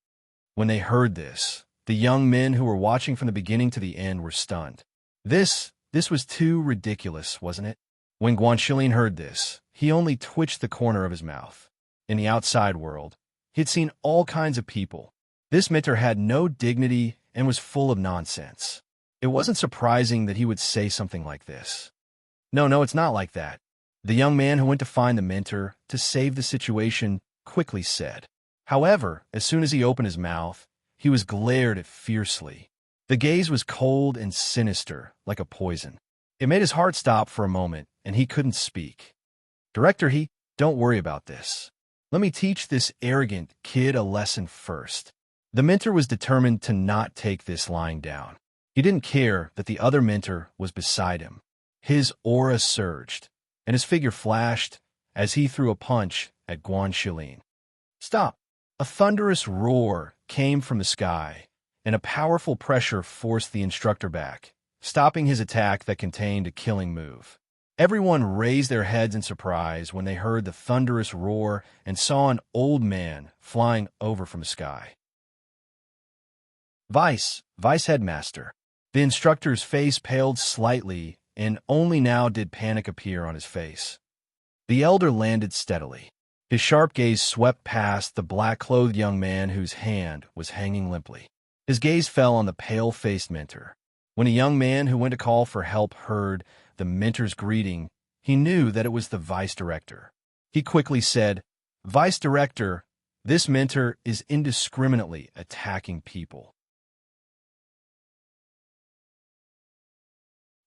When they heard this, the young men who were watching from the beginning to the end were stunned. This was too ridiculous, wasn't it? When Guan Shilin heard this, he only twitched the corner of his mouth. In the outside world, he had seen all kinds of people. This mentor had no dignity and was full of nonsense. It wasn't surprising that he would say something like this. No, it's not like that. The young man who went to find the mentor to save the situation quickly said. However, as soon as he opened his mouth, he was glared at fiercely. The gaze was cold and sinister, like a poison. It made his heart stop for a moment, and he couldn't speak. Director, don't worry about this. Let me teach this arrogant kid a lesson first. The mentor was determined to not take this lying down. He didn't care that the other mentor was beside him. His aura surged, and his figure flashed as he threw a punch at Guan Shilin. Stop! A thunderous roar came from the sky, and a powerful pressure forced the instructor back, stopping his attack that contained a killing move. Everyone raised their heads in surprise when they heard the thunderous roar and saw an old man flying over from the sky. Vice headmaster. The instructor's face paled slightly, and only now did panic appear on his face. The elder landed steadily. His sharp gaze swept past the black-clothed young man whose hand was hanging limply. His gaze fell on the pale-faced mentor. When a young man who went to call for help heard the mentor's greeting, he knew that it was the vice director. He quickly said, "Vice director, this mentor is indiscriminately attacking people."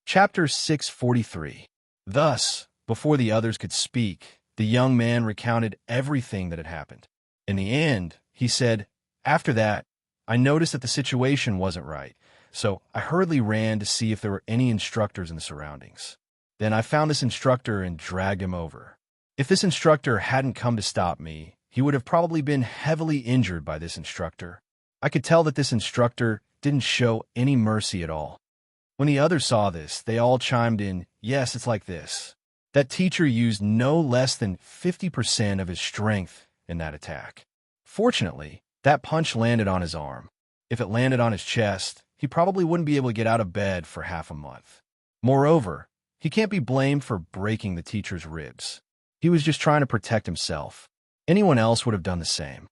Chapter 643. Thus, before the others could speak, the young man recounted everything that had happened. In the end, he said, "After that, I noticed that the situation wasn't right, so I hurriedly ran to see if there were any instructors in the surroundings. Then I found this instructor and dragged him over. If this instructor hadn't come to stop me, he would have probably been heavily injured by this instructor. I could tell that this instructor didn't show any mercy at all." When the others saw this, they all chimed in, "Yes, it's like this." That teacher used no less than 50% of his strength in that attack. Fortunately, that punch landed on his arm. If it landed on his chest, he probably wouldn't be able to get out of bed for half a month. Moreover, he can't be blamed for breaking the teacher's ribs. He was just trying to protect himself. Anyone else would have done the same.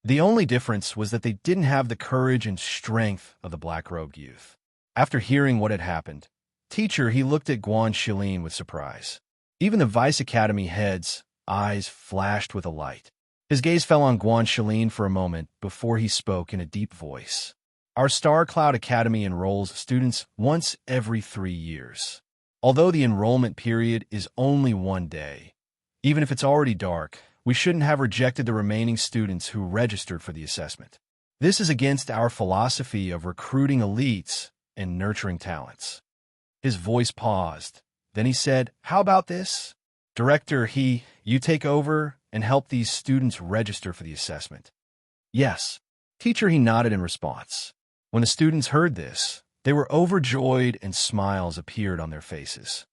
The only difference was that they didn't have the courage and strength of the black-robed youth. After hearing what had happened, he looked at Guan Shilin with surprise. Even the Vice Academy head's eyes flashed with a light. His gaze fell on Guan Shilin for a moment before he spoke in a deep voice. "Our Star Cloud Academy enrolls students once every 3 years. Although the enrollment period is only 1 day, even if it's already dark, we shouldn't have rejected the remaining students who registered for the assessment. This is against our philosophy of recruiting elites and nurturing talents." His voice paused. Then he said, "How about this? Director, you take over and help these students register for the assessment." "Yes." Teacher, he nodded in response. When the students heard this, they were overjoyed and smiles appeared on their faces.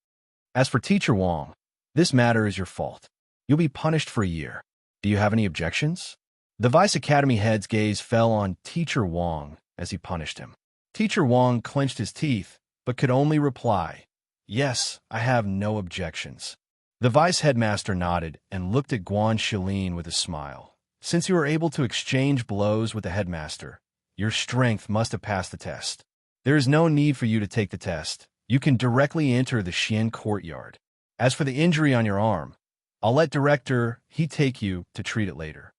"As for Teacher Wang, this matter is your fault. You'll be punished for a year. Do you have any objections?" The Vice Academy head's gaze fell on Teacher Wang as he punished him. Teacher Wang clenched his teeth, but could only reply, "Yes, I have no objections." The vice headmaster nodded and looked at Guan Shilin with a smile. "Since you were able to exchange blows with the headmaster, your strength must have passed the test. There is no need for you to take the test. You can directly enter the Xian courtyard. As for the injury on your arm, I'll let Director take you to treat it later."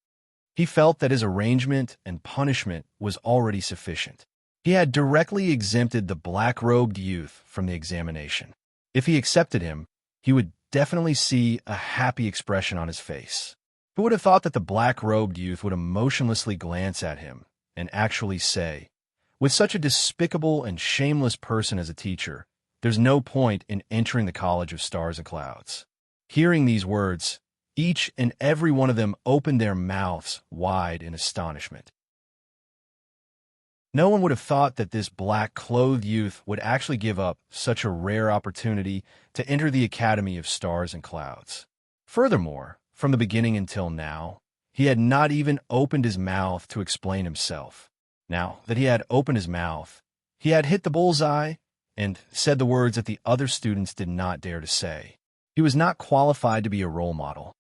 He felt that his arrangement and punishment was already sufficient. He had directly exempted the black-robed youth from the examination. If he accepted him, he would definitely see a happy expression on his face. Who would have thought that the black-robed youth would emotionlessly glance at him and actually say, "With such a despicable and shameless person as a teacher, there's no point in entering the College of Stars and Clouds." Hearing these words, Each and every one of them opened their mouths wide in astonishment. No one would have thought that this black-clothed youth would actually give up such a rare opportunity to enter the Academy of Stars and Clouds. Furthermore, from the beginning until now, he had not even opened his mouth to explain himself. Now that he had opened his mouth, he had hit the bullseye and said the words that the other students did not dare to say. He was not qualified to be a role model.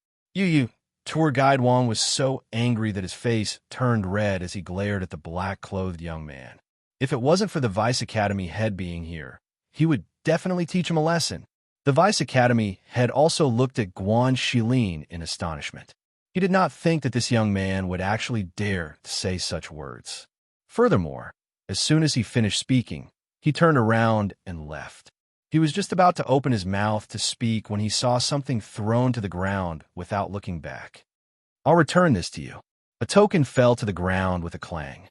Tour guide Wang was so angry that his face turned red as he glared at the black-clothed young man. If it wasn't for the Vice Academy head being here, he would definitely teach him a lesson. The Vice Academy head also looked at Guan Shilin in astonishment. He did not think that this young man would actually dare to say such words. Furthermore, as soon as he finished speaking, he turned around and left. He was just about to open his mouth to speak when he saw something thrown to the ground without looking back. "I'll return this to you." A token fell to the ground with a clang.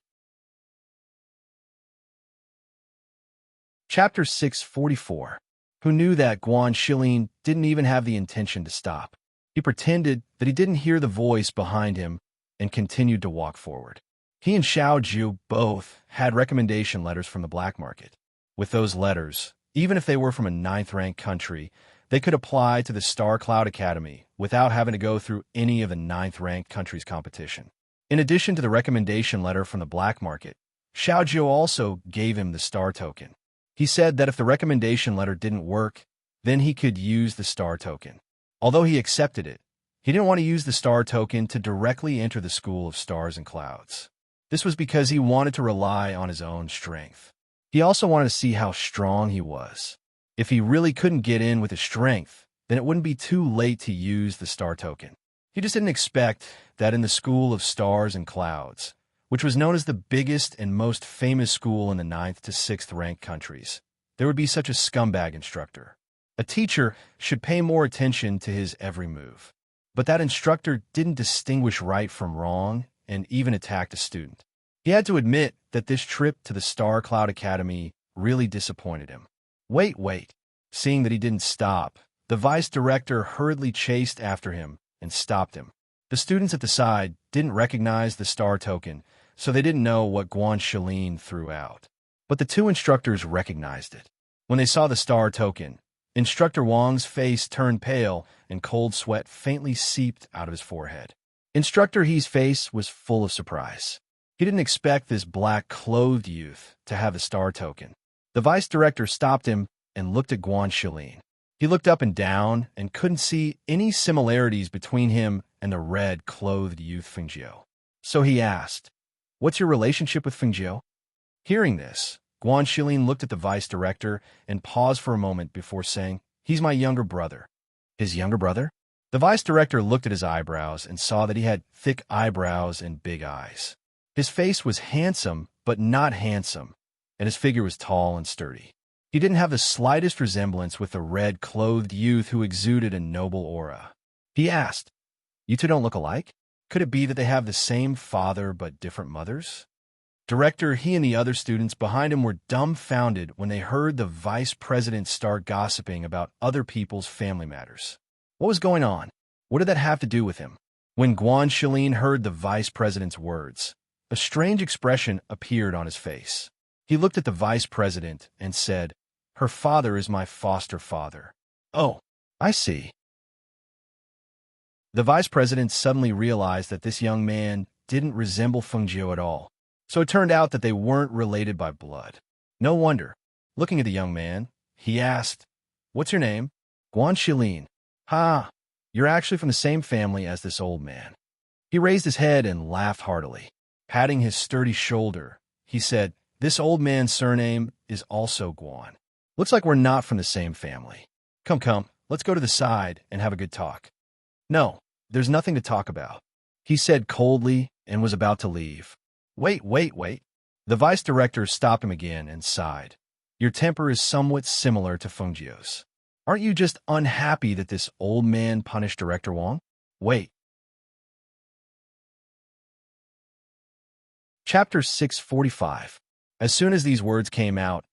Chapter 644. Who knew that Guan Shilin didn't even have the intention to stop. He pretended that he didn't hear the voice behind him and continued to walk forward. He and Xiao Jiu both had recommendation letters from the black market. With those letters, even if they were from a 9th-ranked country, they could apply to the Star Cloud Academy without having to go through any of the 9th-ranked countries' competition. In addition to the recommendation letter from the black market, Xiao Jiu also gave him the star token. He said that if the recommendation letter didn't work, then he could use the star token. Although he accepted it, he didn't want to use the star token to directly enter the School of Stars and Clouds. This was because he wanted to rely on his own strength. He also wanted to see how strong he was. If he really couldn't get in with his strength, then it wouldn't be too late to use the star token. He just didn't expect that in the School of Stars and Clouds, which was known as the biggest and most famous school in the 9th to 6th ranked countries, there would be such a scumbag instructor. A teacher should pay more attention to his every move. But that instructor didn't distinguish right from wrong and even attacked a student. He had to admit that this trip to the Star Cloud Academy really disappointed him. Wait. Seeing that he didn't stop, the vice director hurriedly chased after him and stopped him. The students at the side didn't recognize the star token, so they didn't know what Guan Shilin threw out. But the two instructors recognized it. When they saw the star token, Instructor Wang's face turned pale and cold sweat faintly seeped out of his forehead. Instructor He's face was full of surprise. He didn't expect this black-clothed youth to have the star token. The vice director stopped him and looked at Guan Shilin. He looked up and down and couldn't see any similarities between him and the red-clothed youth Fengjiu. So he asked, "What's your relationship with Fengjiu?" Hearing this, Guan Shilin looked at the vice director and paused for a moment before saying, "He's my younger brother." His younger brother? The vice director looked at his eyebrows and saw that he had thick eyebrows and big eyes. His face was handsome, but not handsome, and his figure was tall and sturdy. He didn't have the slightest resemblance with the red-clothed youth who exuded a noble aura. He asked, "You two don't look alike? Could it be that they have the same father but different mothers?" Director, he and the other students behind him were dumbfounded when they heard the vice president start gossiping about other people's family matters. What was going on? What did that have to do with him? When Guan Shilin heard the vice president's words, a strange expression appeared on his face. He looked at the vice president and said, "Her father is my foster father." "Oh, I see." The vice president suddenly realized that this young man didn't resemble Fengjiu at all. So it turned out that they weren't related by blood. No wonder. Looking at the young man, he asked, "What's your name?" "Guan Shilin." "Ha, you're actually from the same family as this old man." He raised his head and laughed heartily. Patting his sturdy shoulder, he said, "This old man's surname is also Guan. Looks like we're not from the same family. Come, let's go to the side and have a good talk." "No, there's nothing to talk about," he said coldly and was about to leave. Wait. The vice director stopped him again and sighed. "Your temper is somewhat similar to Fengjiu's. Aren't you just unhappy that this old man punished Director Wang?" "Wait." Chapter 645. As soon as these words came out,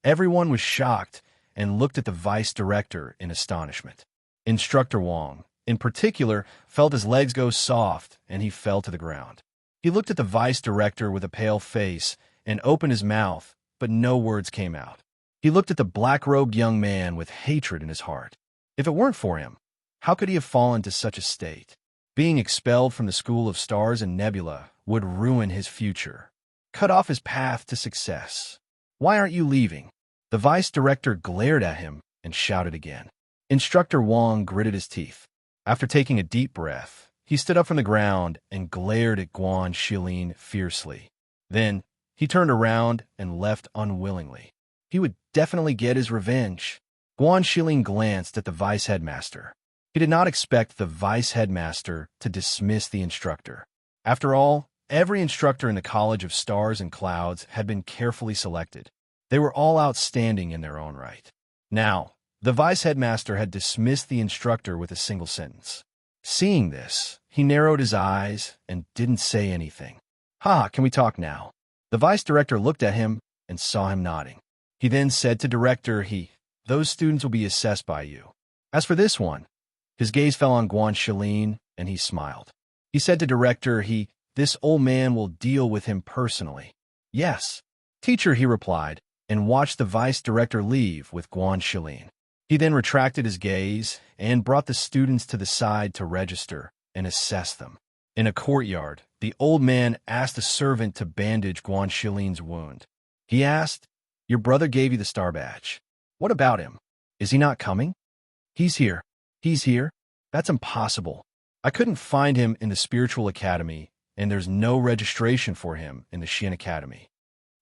everyone was shocked and looked at the vice director in astonishment. Instructor Wang, in particular, felt his legs go soft, and he fell to the ground. He looked at the vice director with a pale face and opened his mouth, but no words came out. He looked at the black-robed young man with hatred in his heart. If it weren't for him, how could he have fallen to such a state? Being expelled from the School of Stars and Nebula would ruin his future, cut off his path to success. Why aren't you leaving? The vice director glared at him and shouted again. Instructor Wong gritted his teeth. After taking a deep breath, he stood up from the ground and glared at Guan Shilin fiercely. Then, he turned around and left unwillingly. He would definitely get his revenge. Guan Shilin glanced at the vice headmaster. He did not expect the vice headmaster to dismiss the instructor. After all, every instructor in the College of Stars and Clouds had been carefully selected. They were all outstanding in their own right. Now, the vice headmaster had dismissed the instructor with a single sentence. Seeing this, he narrowed his eyes and didn't say anything. "Ha, can we talk now?" The vice director looked at him and saw him nodding. He then said to director, "Those students will be assessed by you. As for this one," his gaze fell on Guan Shilin, and he smiled. He said to director, "This old man will deal with him personally." "Yes, teacher," he replied, and watched the vice director leave with Guan Shilin. He then retracted his gaze and brought the students to the side to register and assess them. In a courtyard, the old man asked a servant to bandage Guan Shilin's wound. He asked, "Your brother gave you the star badge. What about him? Is he not coming?" "He's here." "He's here? That's impossible. I couldn't find him in the Spiritual Academy, and there's no registration for him in the Shin Academy."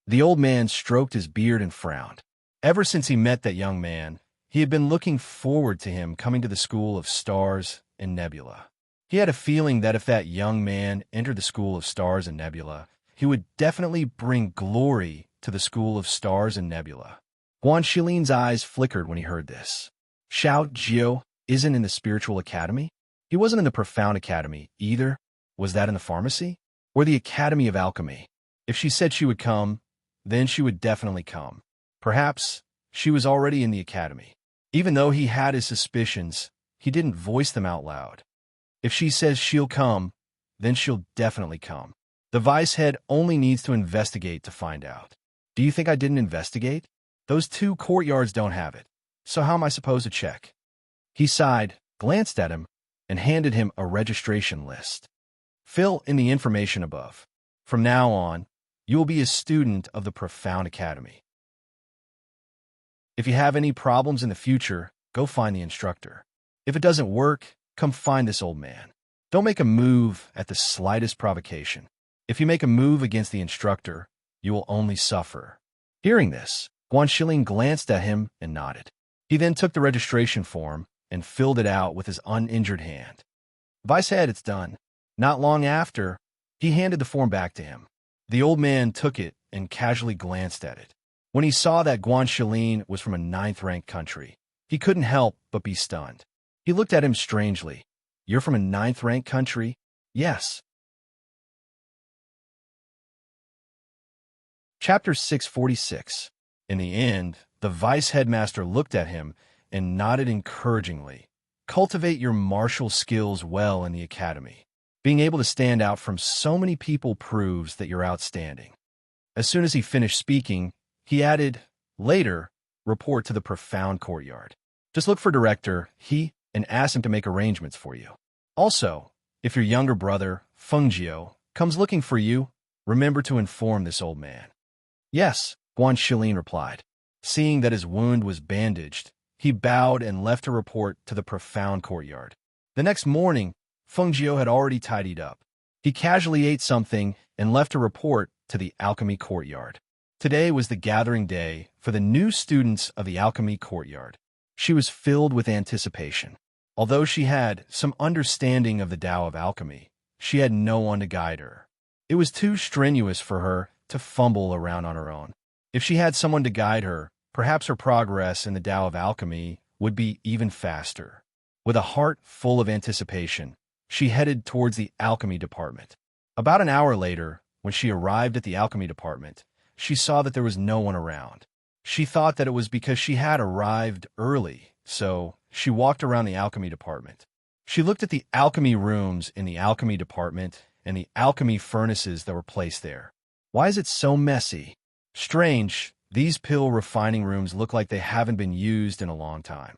The old man stroked his beard and frowned. Ever since he met that young man, he had been looking forward to him coming to the School of Stars and Nebula. He had a feeling that if that young man entered the School of Stars and Nebula, he would definitely bring glory to the School of Stars and Nebula. Guan Shilin's eyes flickered when he heard this. Xiao Jiu isn't in the Spiritual Academy? He wasn't in the Profound Academy either. Was that in the pharmacy? Or the Academy of Alchemy? If she said she would come, then she would definitely come. Perhaps she was already in the academy. Even though he had his suspicions, he didn't voice them out loud. If she says she'll come, then she'll definitely come. The vice head only needs to investigate to find out. Do you think I didn't investigate? Those 2 courtyards don't have it. So how am I supposed to check? He sighed, glanced at him, and handed him a registration list. Fill in the information above. From now on, you will be a student of the Profound Academy. If you have any problems in the future, go find the instructor. If it doesn't work, come find this old man. Don't make a move at the slightest provocation. If you make a move against the instructor, you will only suffer. Hearing this, Guan Shilin glanced at him and nodded. He then took the registration form and filled it out with his uninjured hand. Vice head, it's done. Not long after, he handed the form back to him. The old man took it and casually glanced at it. When he saw that Guan Shilin was from a 9th-ranked country, he couldn't help but be stunned. He looked at him strangely. "You're from a 9th-ranked country?" "Yes." Chapter 646. In the end, the vice headmaster looked at him and nodded encouragingly. Cultivate your martial skills well in the academy. Being able to stand out from so many people proves that you're outstanding. As soon as he finished speaking, he added, "Later, report to the Profound Courtyard. Just look for Director He and ask him to make arrangements for you. Also, if your younger brother, Fengjio, comes looking for you, remember to inform this old man." "Yes," Guan Shilin replied. Seeing that his wound was bandaged, he bowed and left a report to the Profound Courtyard. The next morning, Fengjio had already tidied up. He casually ate something and left a report to the Alchemy Courtyard. Today was the gathering day for the new students of the Alchemy Courtyard. She was filled with anticipation. Although she had some understanding of the Tao of Alchemy, she had no one to guide her. It was too strenuous for her to fumble around on her own. If she had someone to guide her, perhaps her progress in the Tao of Alchemy would be even faster. With a heart full of anticipation, she headed towards the Alchemy Department. About an hour later, when she arrived at the Alchemy Department, she saw that there was no one around. She thought that it was because she had arrived early, so she walked around the Alchemy Department. She looked at the alchemy rooms in the alchemy department and the alchemy furnaces that were placed there. Why is it so messy? Strange, these pill refining rooms look like they haven't been used in a long time.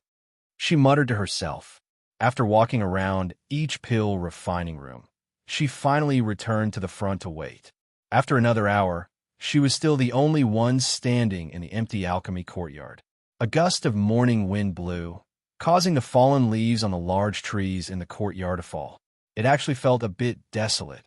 She muttered to herself. After walking around each pill refining room, she finally returned to the front to wait. After another hour, she was still the only one standing in the empty alchemy courtyard. A gust of morning wind blew, causing the fallen leaves on the large trees in the courtyard to fall. It actually felt a bit desolate.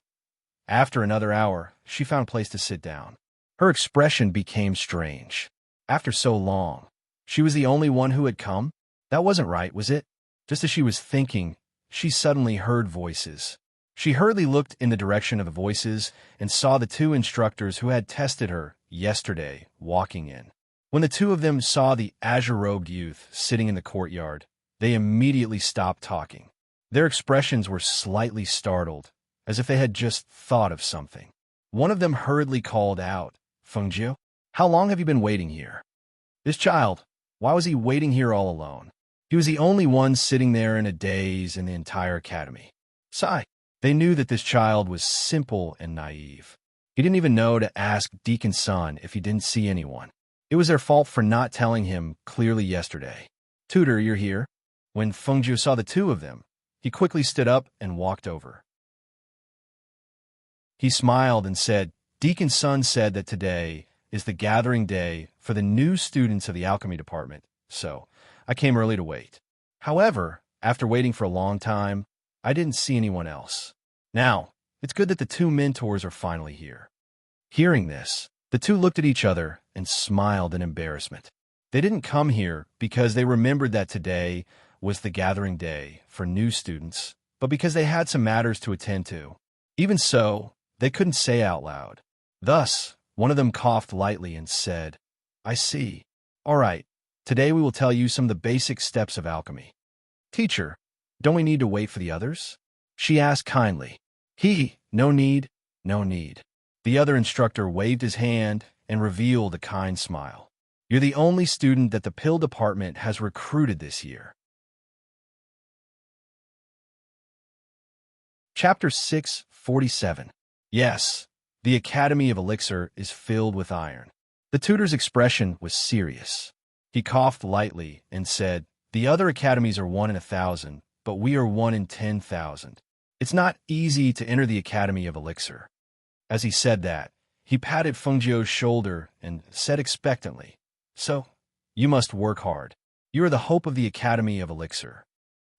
After another hour, she found a place to sit down. Her expression became strange. After so long, she was the only one who had come? That wasn't right, was it? Just as she was thinking, she suddenly heard voices. She hurriedly looked in the direction of the voices and saw the two instructors who had tested her yesterday walking in. When the two of them saw the azure-robed youth sitting in the courtyard, they immediately stopped talking. Their expressions were slightly startled, as if they had just thought of something. One of them hurriedly called out, "Fengjiu, how long have you been waiting here?" This child, why was he waiting here all alone? He was the only one sitting there in a daze in the entire academy. Sigh. They knew that this child was simple and naive. He didn't even know to ask Deacon Sun if he didn't see anyone. It was their fault for not telling him clearly yesterday. "Tutor, you're here." When Fengjiu saw the two of them, he quickly stood up and walked over. He smiled and said, "Deacon Sun said that today is the gathering day for the new students of the alchemy department, so I came early to wait. However, after waiting for a long time, I didn't see anyone else. Now, it's good that the two mentors are finally here." Hearing this, the two looked at each other and smiled in embarrassment. They didn't come here because they remembered that today was the gathering day for new students, but because they had some matters to attend to. Even so, they couldn't say out loud. Thus, one of them coughed lightly and said, "I see. All right, today we will tell you some of the basic steps of alchemy." "Teacher, don't we need to wait for the others?" she asked kindly. No need, no need." The other instructor waved his hand and revealed a kind smile. "You're the only student that the pill department has recruited this year." Chapter 647. Yes, the Academy of Elixir is filled with iron. The tutor's expression was serious. He coughed lightly and said, "The other academies are 1 in 1,000, but we are 1 in 10,000. It's not easy to enter the Academy of Elixir." As he said that, he patted Fengjiu's shoulder and said expectantly, "So, you must work hard. You are the hope of the Academy of Elixir."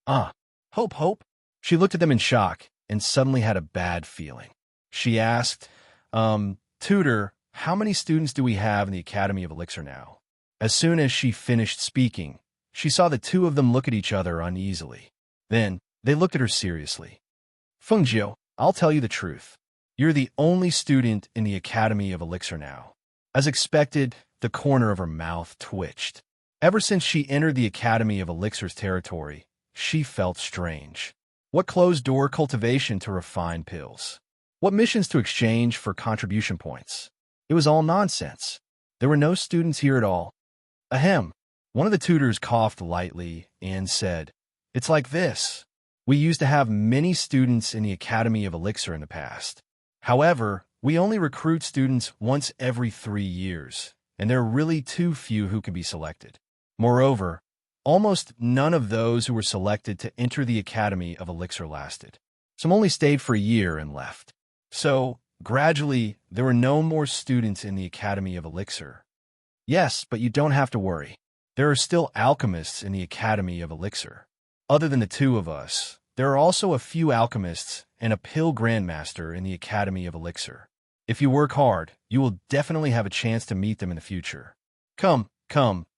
Hope? She looked at them in shock and suddenly had a bad feeling. She asked, "Tutor, how many students do we have in the Academy of Elixir now?" As soon as she finished speaking, she saw the two of them look at each other uneasily. Then, they looked at her seriously. "Fengjiu, I'll tell you the truth. You're the only student in the Academy of Elixir now." As expected, the corner of her mouth twitched. Ever since she entered the Academy of Elixir's territory, she felt strange. What closed-door cultivation to refine pills? What missions to exchange for contribution points? It was all nonsense. There were no students here at all. Ahem. One of the tutors coughed lightly and said, "It's like this. We used to have many students in the Academy of Elixir in the past. However, we only recruit students once every 3 years, and there are really too few who can be selected. Moreover, almost none of those who were selected to enter the Academy of Elixir lasted. Some only stayed for a year and left. So, gradually, there were no more students in the Academy of Elixir. Yes, but you don't have to worry. There are still alchemists in the Academy of Elixir. Other than the two of us, there are also a few alchemists and a pill grandmaster in the Academy of Elixir. If you work hard, you will definitely have a chance to meet them in the future. Come,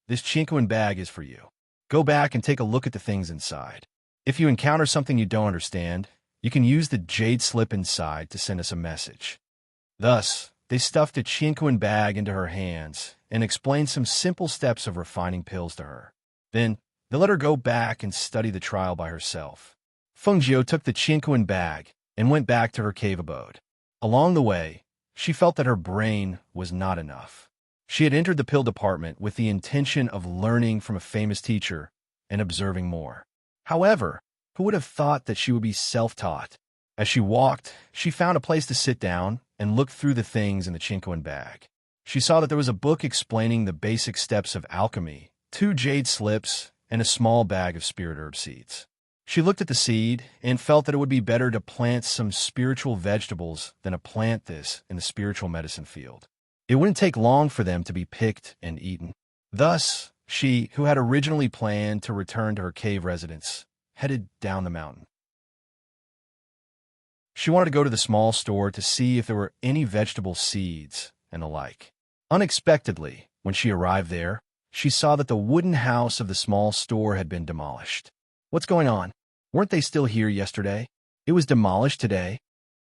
this Chinquin bag is for you. Go back and take a look at the things inside. If you encounter something you don't understand, you can use the jade slip inside to send us a message." Thus, they stuffed a Chinquin bag into her hands and explained some simple steps of refining pills to her. Then, they let her go back and study the trial by herself. Fengjiu took the Chinquin bag and went back to her cave abode. Along the way, she felt that her brain was not enough. She had entered the pill department with the intention of learning from a famous teacher and observing more. However, Who would have thought that she would be self-taught? As she walked, she found a place to sit down and looked through the things in the Chincoin bag. She saw that there was a book explaining the basic steps of alchemy, 2 jade slips, and a small bag of spirit herb seeds. She looked at the seed and felt that it would be better to plant some spiritual vegetables than to plant this in the spiritual medicine field. It wouldn't take long for them to be picked and eaten. Thus, she, who had originally planned to return to her cave residence, headed down the mountain. She wanted to go to the small store to see if there were any vegetable seeds and the like. Unexpectedly, when she arrived there, she saw that the wooden house of the small store had been demolished. What's going on? Weren't they still here yesterday? It was demolished today?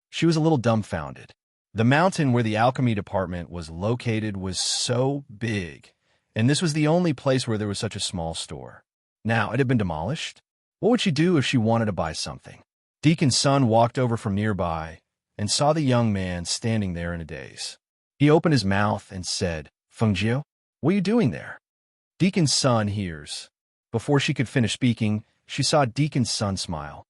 She was a little dumbfounded. The mountain where the alchemy department was located was so big, and this was the only place where there was such a small store. Now, it had been demolished? What would she do if she wanted to buy something? Deacon's son walked over from nearby and saw the young man standing there in a daze. He opened his mouth and said, "Fengjiu, what are you doing there?" Deacon's son hears. Before she could finish speaking, she saw Deacon's son smile.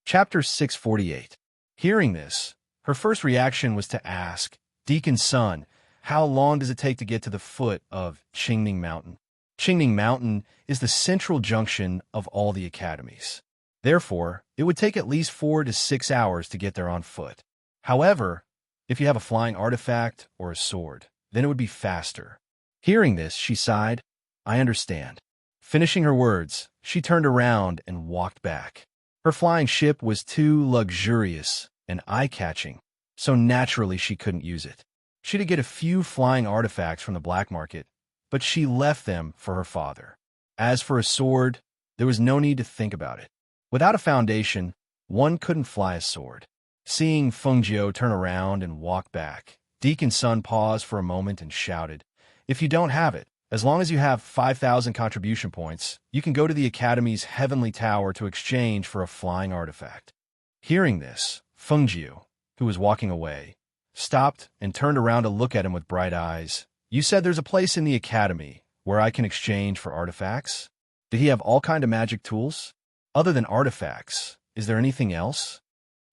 Chapter 648. Hearing this, her first reaction was to ask, "Deacon's son, how long does it take to get to the foot of Qingning Mountain?" Qingning Mountain is the central junction of all the academies. Therefore, it would take at least 4 to 6 hours to get there on foot. However, if you have a flying artifact or a sword, then it would be faster. Hearing this, she sighed, "I understand." Finishing her words, she turned around and walked back. Her flying ship was too luxurious and eye-catching, so naturally she couldn't use it. She did get a few flying artifacts from the black market, but she left them for her father. As for a sword, there was no need to think about it. Without a foundation, one couldn't fly a sword. Seeing Fengjiu turn around and walk back, Deacon's son paused for a moment and shouted, "If you don't have it, as long as you have 5,000 contribution points, you can go to the Academy's Heavenly Tower to exchange for a flying artifact." Hearing this, Fengjiu, who was walking away, stopped and turned around to look at him with bright eyes. "You said there's a place in the Academy where I can exchange for artifacts? Did he have all kind of magic tools? Other than artifacts, is there anything else?"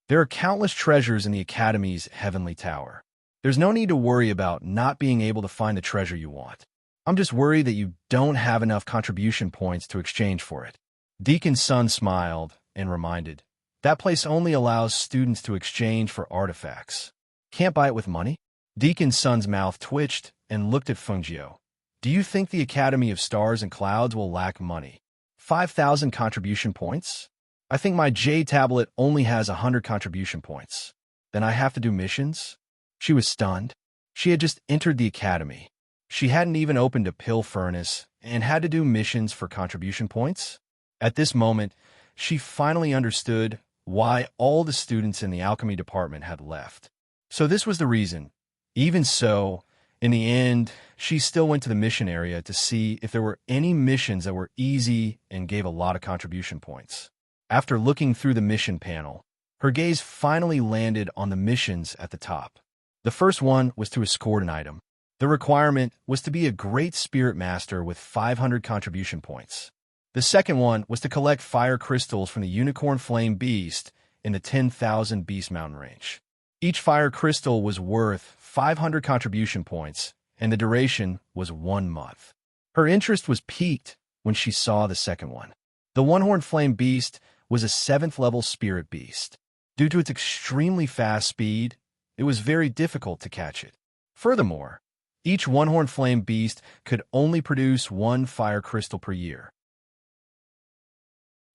"There are countless treasures in the Academy's Heavenly Tower. There's no need to worry about not being able to find the treasure you want. I'm just worried that you don't have enough contribution points to exchange for it." Deacon's son smiled and reminded, "That place only allows students to exchange for artifacts. Can't buy it with money?" Deacon's son's mouth twitched and looked at Fengjiu. "Do you think the Academy of Stars and Clouds will lack money? 5,000 contribution points? I think my J tablet only has 100 contribution points. Then I have to do missions?" She was stunned. She had just entered the Academy. She hadn't even opened a pill furnace and had to do missions for contribution points. At this moment, she finally understood why all the students in the alchemy department had left. So this was the reason. Even so, in the end, she still went to the mission area to see if there were any missions that were easy and gave a lot of contribution points. After looking through the mission panel, her gaze finally landed on the missions at the top. The first one was to escort an item. The requirement was to be a great spirit master with 500 contribution points. The second one was to collect fire crystals from the unicorn flame beast in the 10,000 Beast Mountain range. Each fire crystal was worth 500 contribution points, and the duration was 1 month. Her interest was piqued when she saw the second one. The one-horned flame beast was a 7th-level spirit beast. Due to its extremely fast speed, it was very difficult to catch it. Furthermore, each one-horned flame beast could only produce 1 fire crystal per year.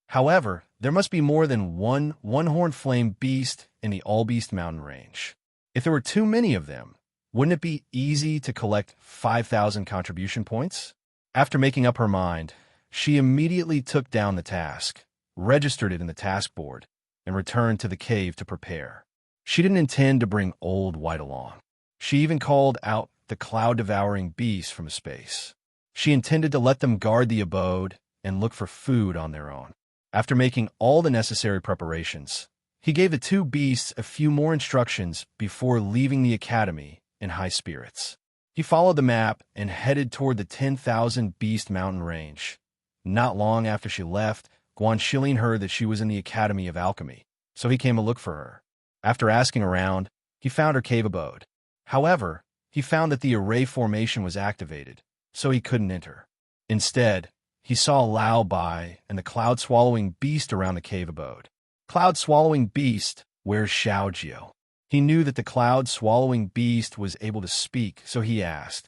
However, there must be more than one-horned flame beast in the All-Beast Mountain range. If there were too many of them, wouldn't it be easy to collect 5,000 contribution points? After making up her mind, she immediately took down the task, registered it in the task board, and returned to the cave to prepare. She didn't intend to bring Old White along. She even called out the cloud-devouring beasts from space. She intended to let them guard the abode and look for food on their own. After making all the necessary preparations, he gave the 2 beasts a few more instructions before leaving the academy in high spirits. He followed the map and headed toward the 10,000 Beast Mountain range. Not long after she left, Guanxilin heard that she was in the Academy of Alchemy, so he came to look for her. After asking around, he found her cave abode. However, he found that the array formation was activated, so he couldn't enter. Instead, he saw Lao Bai and the cloud-swallowing beast around the cave abode. Cloud-swallowing beast, where's Xiaojiu? He knew that the cloud-swallowing beast was able to speak, so he asked.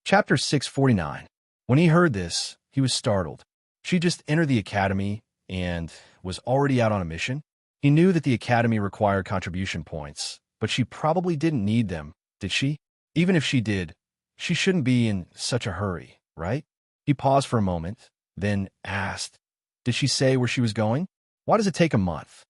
Chapter 649. When he heard this, he was startled. She just entered the academy and was already out on a mission? He knew that the academy required contribution points, but she probably didn't need them, did she? Even if she did, she shouldn't be in such a hurry, right? He paused for a moment, then asked, did she say where she was going? Why does it take a month?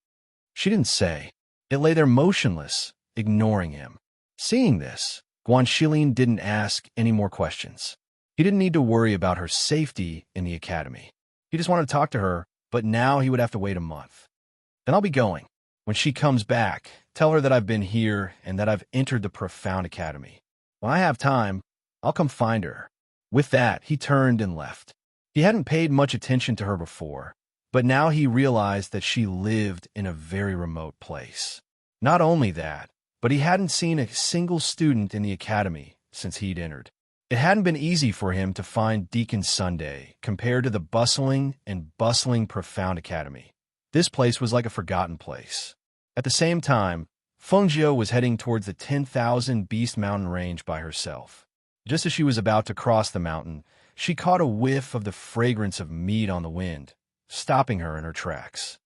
She didn't say. It lay there motionless, ignoring him. Seeing this, Guanxilin didn't ask any more questions. He didn't need to worry about her safety in the academy. He just wanted to talk to her, but now he would have to wait a month. Then I'll be going. When she comes back, tell her that I've been here and that I've entered the Profound Academy. When I have time, I'll come find her. With that, he turned and left. He hadn't paid much attention to her before, but now he realized that she lived in a very remote place. Not only that, but he hadn't seen a single student in the academy since he'd entered. It hadn't been easy for him to find Deacon Sunday compared to the bustling Profound Academy. This place was like a forgotten place. At the same time, Fengjiu was heading towards the 10,000 Beast Mountain range by herself. Just as she was about to cross the mountain, she caught a whiff of the fragrance of meat on the wind, stopping her in her tracks.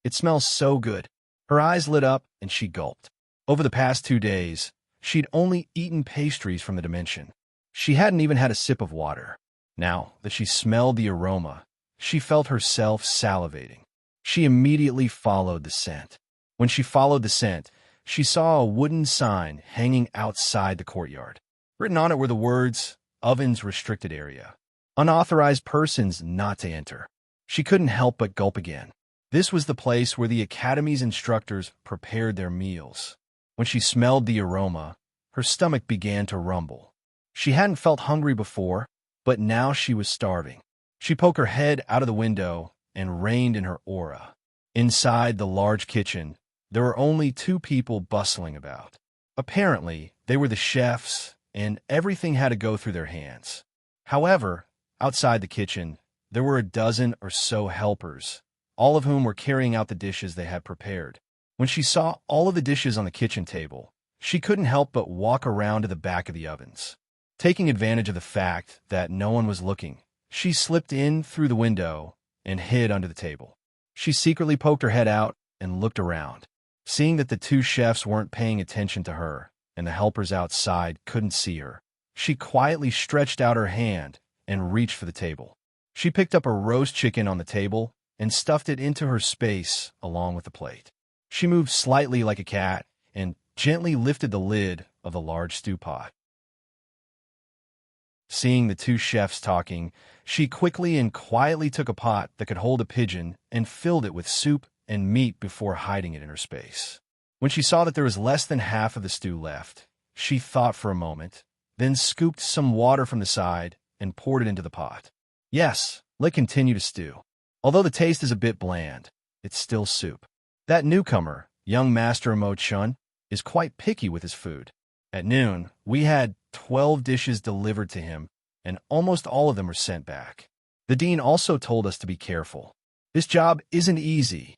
It smells so good. Her eyes lit up and she gulped. Over the past 2 days, she'd only eaten pastries from the dimension. She hadn't even had a sip of water. Now that she smelled the aroma, she felt herself salivating. She immediately followed the scent. When she followed the scent, she saw a wooden sign hanging outside the courtyard. Written on it were the words, Ovens Restricted Area. Unauthorized persons not to enter. She couldn't help but gulp again. This was the place where the academy's instructors prepared their meals. When she smelled the aroma, her stomach began to rumble. She hadn't felt hungry before, but now she was starving. She poked her head out of the window and reined in her aura. Inside the large kitchen, there were only 2 people bustling about. Apparently, they were the chefs, and everything had to go through their hands. However, outside the kitchen, there were a dozen or so helpers, all of whom were carrying out the dishes they had prepared. When she saw all of the dishes on the kitchen table, she couldn't help but walk around to the back of the ovens. Taking advantage of the fact that no one was looking, she slipped in through the window and hid under the table. She secretly poked her head out and looked around. Seeing that the 2 chefs weren't paying attention to her and the helpers outside couldn't see her, she quietly stretched out her hand and reached for the table. She picked up a roast chicken on the table and stuffed it into her space along with the plate. She moved slightly like a cat and gently lifted the lid of the large stew pot. Seeing the 2 chefs talking, she quickly and quietly took a pot that could hold a pigeon and filled it with soup and meat before hiding it in her space. When she saw that there was less than half of the stew left, she thought for a moment, then scooped some water from the side and poured it into the pot. Yes, let it continue to stew. Although the taste is a bit bland, it's still soup. That newcomer, young Master Mo Chun, is quite picky with his food. At noon, we had 12 dishes delivered to him, and almost all of them were sent back. The dean also told us to be careful. This job isn't easy.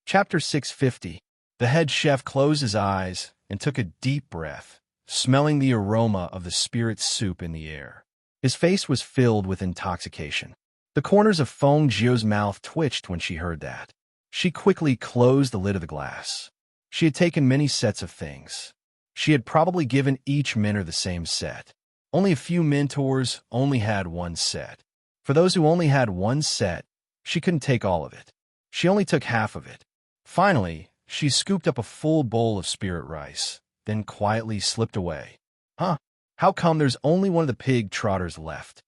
Chapter 650. The head chef closed his eyes and took a deep breath, smelling the aroma of the spirit soup in the air. His face was filled with intoxication. The corners of Feng Jiu's mouth twitched when she heard that. She quickly closed the lid of the glass. She had taken many sets of things. She had probably given each mentor the same set. Only a few mentors only had 1 set. For those who only had 1 set, she couldn't take all of it. She only took half of it. Finally, she scooped up a full bowl of spirit rice, then quietly slipped away. How come there's only one of the pig trotters left?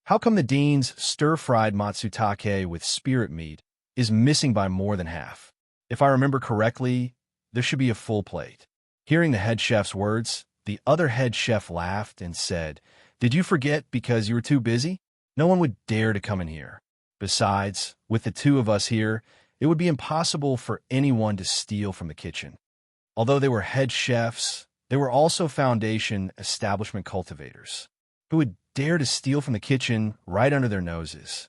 How come the dean's stir-fried matsutake with spirit meat is missing by more than half. If I remember correctly, there should be a full plate." Hearing the head chef's words, the other head chef laughed and said, "Did you forget because you were too busy? No one would dare to come in here. Besides, with the two of us here, it would be impossible for anyone to steal from the kitchen." Although they were head chefs, they were also foundation establishment cultivators, who would dare to steal from the kitchen right under their noses.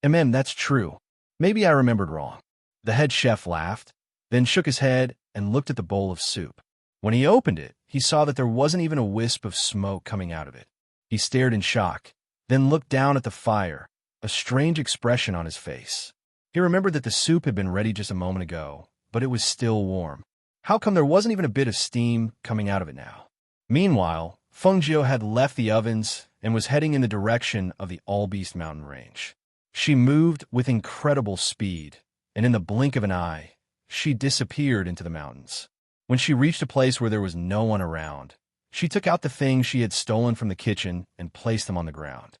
That's true. Maybe I remembered wrong." The head chef laughed, then shook his head and looked at the bowl of soup. When he opened it, he saw that there wasn't even a wisp of smoke coming out of it. He stared in shock, then looked down at the fire, a strange expression on his face. He remembered that the soup had been ready just a moment ago, but it was still warm. How come there wasn't even a bit of steam coming out of it now? Meanwhile, Fengjiu had left the ovens and was heading in the direction of the All-Beast mountain range. She moved with incredible speed, and in the blink of an eye, she disappeared into the mountains. When she reached a place where there was no one around, she took out the things she had stolen from the kitchen and placed them on the ground.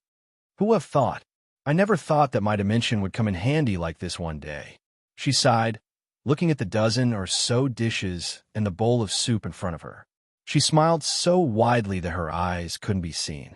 Who would have thought? I never thought that my dimension would come in handy like this one day. She sighed, looking at the dozen or so dishes and the bowl of soup in front of her. She smiled so widely that her eyes couldn't be seen.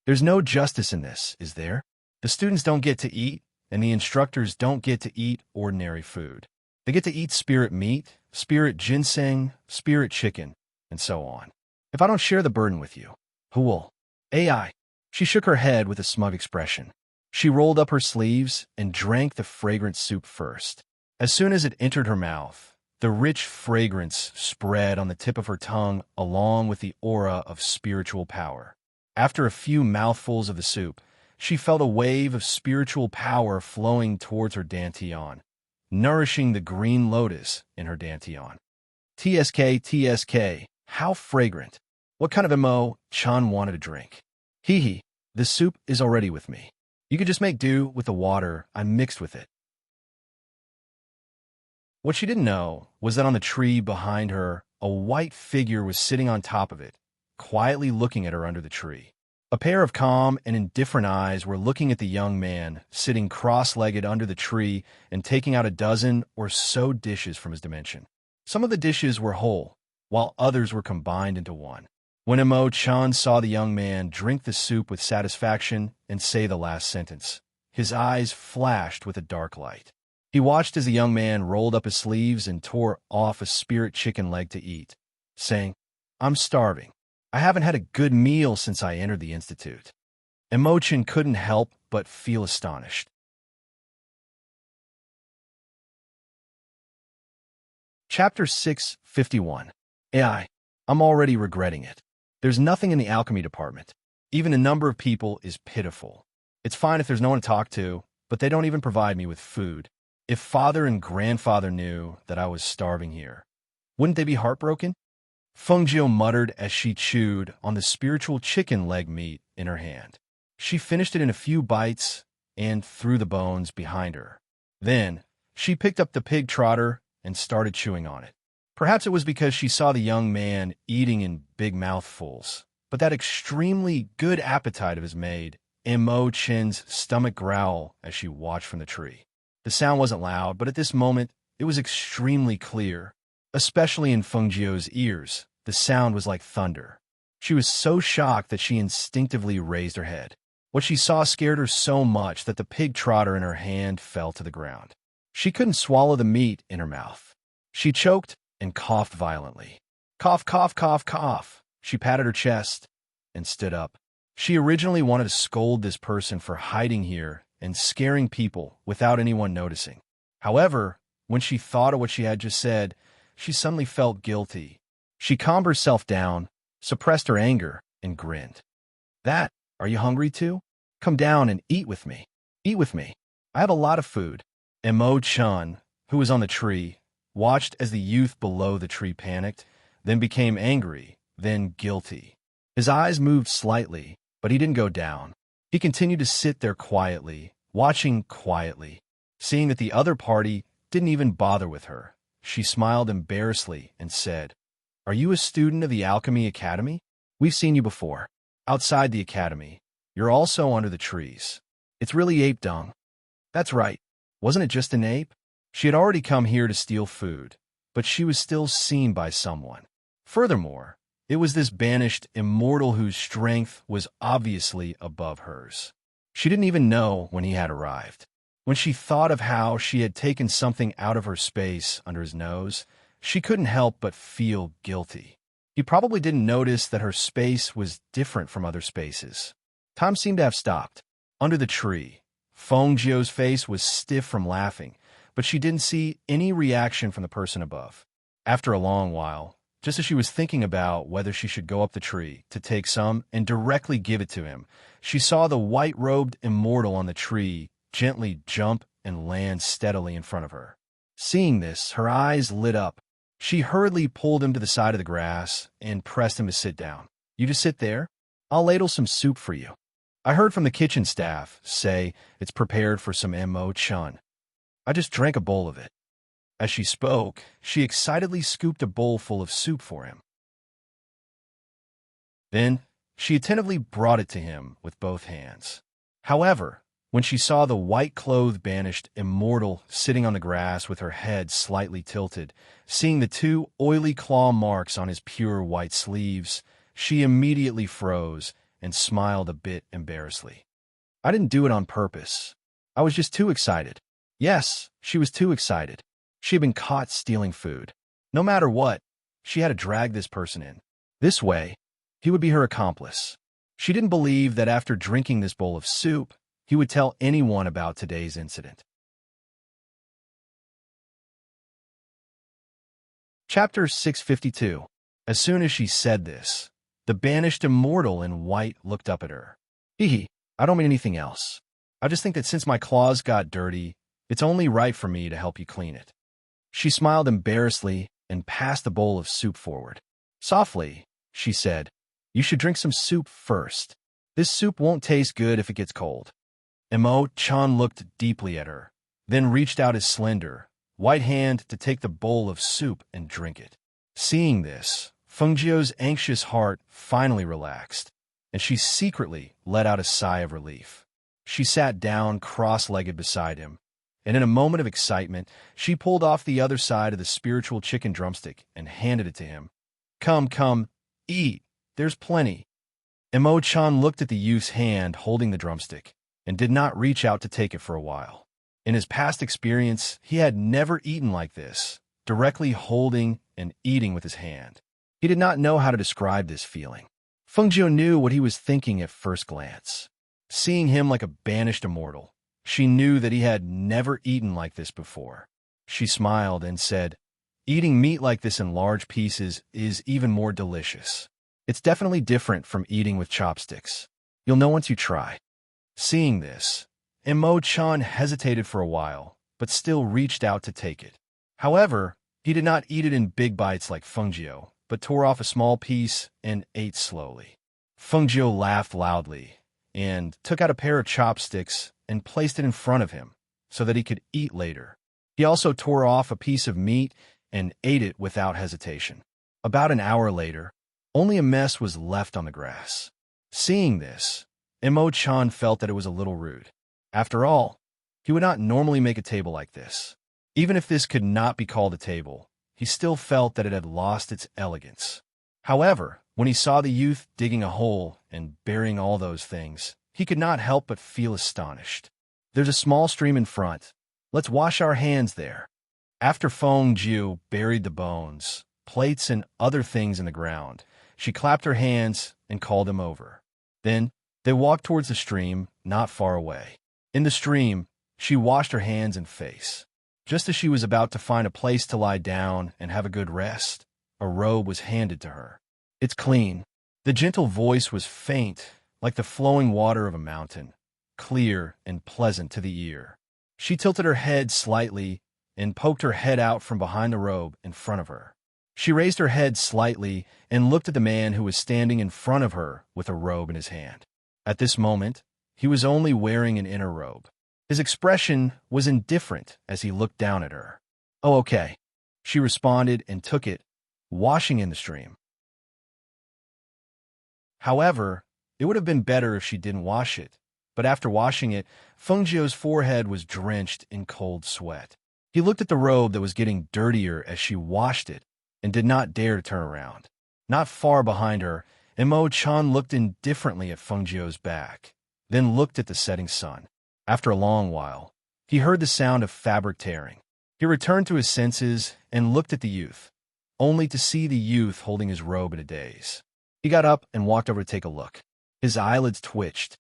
There's no justice in this, is there? The students don't get to eat, and the instructors don't get to eat ordinary food. They get to eat spirit meat, spirit ginseng, spirit chicken, and so on. If I don't share the burden with you, who will? AI. She shook her head with a smug expression. She rolled up her sleeves and drank the fragrant soup first. As soon as it entered her mouth, the rich fragrance spread on the tip of her tongue along with the aura of spiritual power. After a few mouthfuls of the soup, she felt a wave of spiritual power flowing towards her dantian, nourishing the green lotus in her dantian. TSK, how fragrant. What kind of MO Chan wanted to drink? Hee, the soup is already with me. You could just make do with the water I mixed with it. What she didn't know was that on the tree behind her, a white figure was sitting on top of it, quietly looking at her under the tree. A pair of calm and indifferent eyes were looking at the young man, sitting cross-legged under the tree and taking out a dozen or so dishes from his dimension. Some of the dishes were whole, while others were combined into one. When Mo Chan saw the young man drink the soup with satisfaction and say the last sentence, his eyes flashed with a dark light. He watched as the young man rolled up his sleeves and tore off a spirit chicken leg to eat, saying, "I'm starving. I haven't had a good meal since I entered the institute." Emochin couldn't help but feel astonished. Chapter 651. I'm already regretting it. There's nothing in the alchemy department. Even the number of people is pitiful. It's fine if there's no one to talk to, but they don't even provide me with food. If father and grandfather knew that I was starving here, wouldn't they be heartbroken? Fengjiu muttered as she chewed on the spiritual chicken leg meat in her hand. She finished it in a few bites and threw the bones behind her. Then, she picked up the pig trotter and started chewing on it. Perhaps it was because she saw the young man eating in big mouthfuls, but that extremely good appetite of his made Mo Chin's stomach growl as she watched from the tree. The sound wasn't loud, but at this moment, it was extremely clear. Especially in Fengjiu's ears, the sound was like thunder. She was so shocked that she instinctively raised her head. What she saw scared her so much that the pig trotter in her hand fell to the ground. She couldn't swallow the meat in her mouth. She choked and coughed violently. Cough, cough, cough, cough. She patted her chest and stood up. She originally wanted to scold this person for hiding here and scaring people without anyone noticing. However, when she thought of what she had just said, she suddenly felt guilty. She calmed herself down, suppressed her anger, and grinned. Are you hungry too? Come down and eat with me. Eat with me. I have a lot of food. Mo Chun, who was on the tree, watched as the youth below the tree panicked, then became angry, then guilty. His eyes moved slightly, but he didn't go down. He continued to sit there quietly, watching quietly. Seeing that the other party didn't even bother with her, she smiled embarrassedly and said, "Are you a student of the Alchemy Academy? We've seen you before. Outside the academy. You're also under the trees. It's really ape dung." "That's right. Wasn't it just an ape? She had already come here to steal food, but she was still seen by someone. Furthermore, it was this banished immortal whose strength was obviously above hers. She didn't even know when he had arrived. When she thought of how she had taken something out of her space under his nose, she couldn't help but feel guilty. He probably didn't notice that her space was different from other spaces. Time seemed to have stopped. Under the tree, Feng Jiu's face was stiff from laughing, but she didn't see any reaction from the person above. After a long while, just as she was thinking about whether she should go up the tree to take some and directly give it to him, she saw the white-robed immortal on the tree gently jump and land steadily in front of her. Seeing this, her eyes lit up. She hurriedly pulled him to the side of the grass and pressed him to sit down. "You just sit there. I'll ladle some soup for you. I heard from the kitchen staff say it's prepared for some Mo-chan. I just drank a bowl of it." As she spoke, she excitedly scooped a bowl full of soup for him. Then, she attentively brought it to him with both hands. However, when she saw the white-clothed banished immortal sitting on the grass with her head slightly tilted, seeing the two oily claw marks on his pure white sleeves, she immediately froze and smiled a bit embarrassedly. "I didn't do it on purpose. I was just too excited." Yes, she was too excited. She had been caught stealing food. No matter what, she had to drag this person in. This way, he would be her accomplice. She didn't believe that after drinking this bowl of soup, he would tell anyone about today's incident. Chapter 652. As soon as she said this, the banished immortal in white looked up at her. "Hee, I don't mean anything else. I just think that since my claws got dirty, it's only right for me to help you clean it." She smiled embarrassedly and passed the bowl of soup forward. Softly, she said, "You should drink some soup first. This soup won't taste good if it gets cold." Mo-chan looked deeply at her, then reached out his slender, white hand to take the bowl of soup and drink it. Seeing this, Feng Jiu's anxious heart finally relaxed, and she secretly let out a sigh of relief. She sat down cross-legged beside him, and in a moment of excitement, she pulled off the other side of the spiritual chicken drumstick and handed it to him. Come, eat. There's plenty." Mo-chan looked at the youth's hand holding the drumstick and did not reach out to take it for a while. In his past experience, he had never eaten like this, directly holding and eating with his hand. He did not know how to describe this feeling. Feng Jiu knew what he was thinking at first glance. Seeing him like a banished immortal, she knew that he had never eaten like this before. She smiled and said, "Eating meat like this in large pieces is even more delicious. It's definitely different from eating with chopsticks. You'll know once you try." Seeing this, Mo-chan hesitated for a while, but still reached out to take it. However, he did not eat it in big bites like Feng Jiu, but tore off a small piece and ate slowly. Feng Jiu laughed loudly and took out a pair of chopsticks and placed it in front of him so that he could eat later. He also tore off a piece of meat and ate it without hesitation. About an hour later, only a mess was left on the grass. Seeing this, Mo-chan felt that it was a little rude. After all, he would not normally make a table like this. Even if this could not be called a table, he still felt that it had lost its elegance. However, when he saw the youth digging a hole and burying all those things, he could not help but feel astonished. "There's a small stream in front. Let's wash our hands there." After Feng Jiu buried the bones, plates, and other things in the ground, she clapped her hands and called him over. Then, they walked towards the stream, not far away. In the stream, she washed her hands and face. Just as she was about to find a place to lie down and have a good rest, a robe was handed to her. "It's clean." The gentle voice was faint, like the flowing water of a mountain, clear and pleasant to the ear. She tilted her head slightly and poked her head out from behind the robe in front of her. She raised her head slightly and looked at the man who was standing in front of her with a robe in his hand. At this moment, he was only wearing an inner robe. His expression was indifferent as he looked down at her. "Oh, okay," she responded and took it, washing in the stream. However, it would have been better if she didn't wash it, But after washing it, Fengjiu's forehead was drenched in cold sweat. He looked at the robe that was getting dirtier as she washed it and did not dare to turn around. Not far behind her, Imo-chan looked indifferently at Fengjiu's back, then looked at the setting sun. After a long while, he heard the sound of fabric tearing. He returned to his senses and looked at the youth, only to see the youth holding his robe in a daze. He got up and walked over to take a look. His eyelids twitched.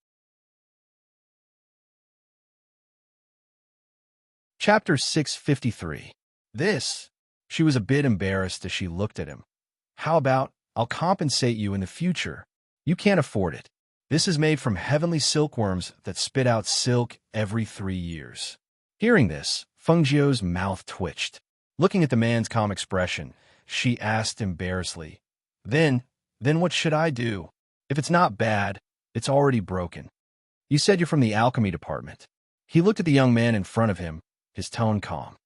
Chapter 653. She was a bit embarrassed as she looked at him. How about, I'll compensate you in the future. You can't afford it. This is made from heavenly silkworms that spit out silk every 3 years. Hearing this, Fengjiu's mouth twitched. Looking at the man's calm expression, she asked embarrassedly, Then what should I do? If it's not bad, it's already broken. You said you're from the alchemy department. He looked at the young man in front of him, his tone calm.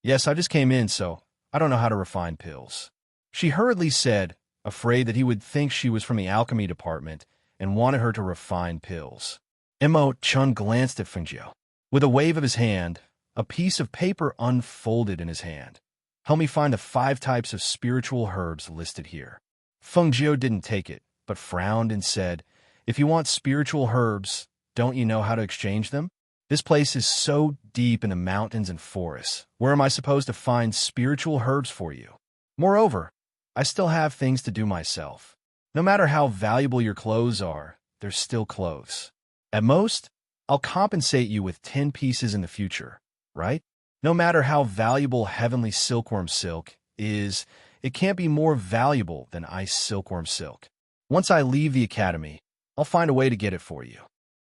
Yes, I just came in, so I don't know how to refine pills. She hurriedly said, afraid that he would think she was from the alchemy department and wanted her to refine pills. Imo-chan glanced at Fengjiu. With a wave of his hand, a piece of paper unfolded in his hand. Help me find the 5 types of spiritual herbs listed here. Fengjiu didn't take it, but frowned and said, If you want spiritual herbs, don't you know how to exchange them? This place is so deep in the mountains and forests. Where am I supposed to find spiritual herbs for you? Moreover, I still have things to do myself. No matter how valuable your clothes are, they're still clothes. At most, I'll compensate you with 10 pieces in the future, right? No matter how valuable heavenly silkworm silk is, it can't be more valuable than ice silkworm silk. Once I leave the academy, I'll find a way to get it for you.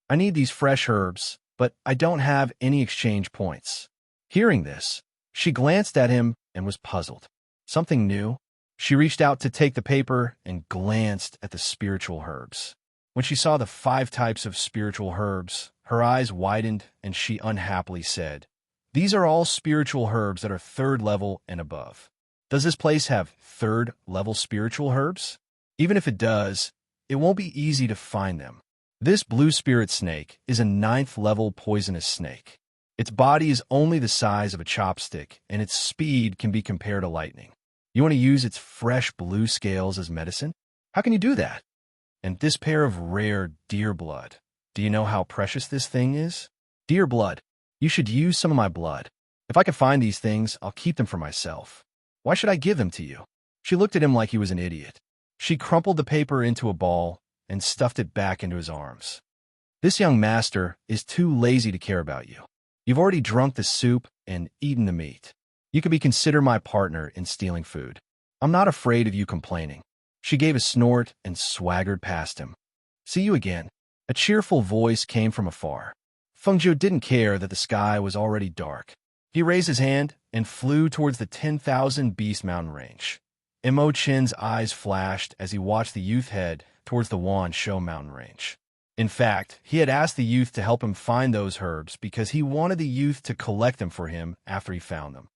I need these fresh herbs, but I don't have any exchange points. Hearing this, she glanced at him and was puzzled. Something new? She reached out to take the paper and glanced at the spiritual herbs. When she saw the 5 types of spiritual herbs, her eyes widened and she unhappily said, These are all spiritual herbs that are 3rd level and above. Does this place have 3rd level spiritual herbs? Even if it does, it won't be easy to find them. This blue spirit snake is a 9th level poisonous snake. Its body is only the size of a chopstick, and its speed can be compared to lightning. You want to use its fresh blue scales as medicine? How can you do that? And this pair of rare deer blood. Do you know how precious this thing is? Deer blood. You should use some of my blood. If I can find these things, I'll keep them for myself. Why should I give them to you? She looked at him like he was an idiot. She crumpled the paper into a ball and stuffed it back into his arms. This young master is too lazy to care about you. You've already drunk the soup and eaten the meat. You can be considered my partner in stealing food. I'm not afraid of you complaining. She gave a snort and swaggered past him. See you again. A cheerful voice came from afar. Fengjiu didn't care that the sky was already dark. He raised his hand and flew towards the 10,000 Beast Mountain range. Imo-chin's eyes flashed as he watched the youth head towards the Wan Shou mountain range. In fact, he had asked the youth to help him find those herbs because he wanted the youth to collect them for him after he found them.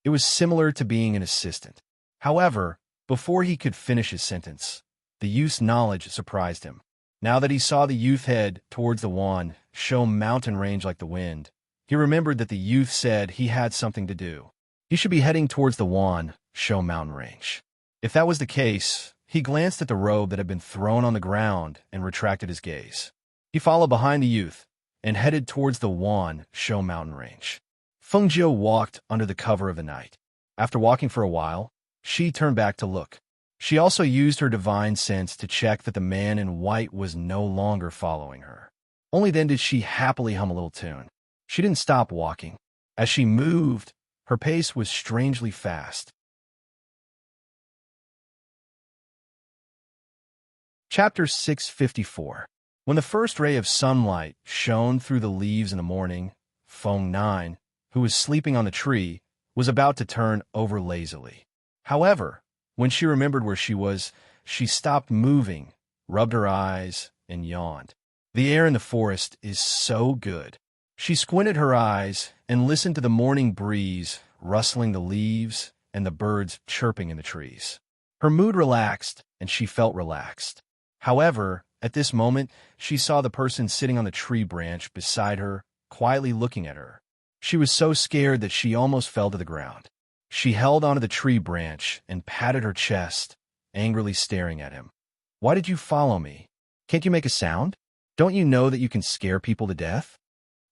It was similar to being an assistant. However, before he could finish his sentence, the youth's knowledge surprised him. Now that he saw the youth head towards the Wan Shou mountain range like the wind, he remembered that the youth said he had something to do. He should be heading towards the Wan Shou mountain range. If that was the case, he glanced at the robe that had been thrown on the ground and retracted his gaze. He followed behind the youth and headed towards the Wan Shou mountain range. Fengjiu walked under the cover of the night. After walking for a while, she turned back to look. She also used her divine sense to check that the man in white was no longer following her. Only then did she happily hum a little tune. She didn't stop walking. As she moved, her pace was strangely fast. Chapter 654. When the first ray of sunlight shone through the leaves in the morning, Feng 9, who was sleeping on the tree, was about to turn over lazily. However, when she remembered where she was, she stopped moving, rubbed her eyes, and yawned. The air in the forest is so good. She squinted her eyes and listened to the morning breeze rustling the leaves and the birds chirping in the trees. Her mood relaxed, and she felt relaxed. However, At this moment, she saw the person sitting on the tree branch beside her, quietly looking at her. She was so scared that she almost fell to the ground. She held onto the tree branch and patted her chest, angrily staring at him. "Why did you follow me? Can't you make a sound? Don't you know that you can scare people to death?"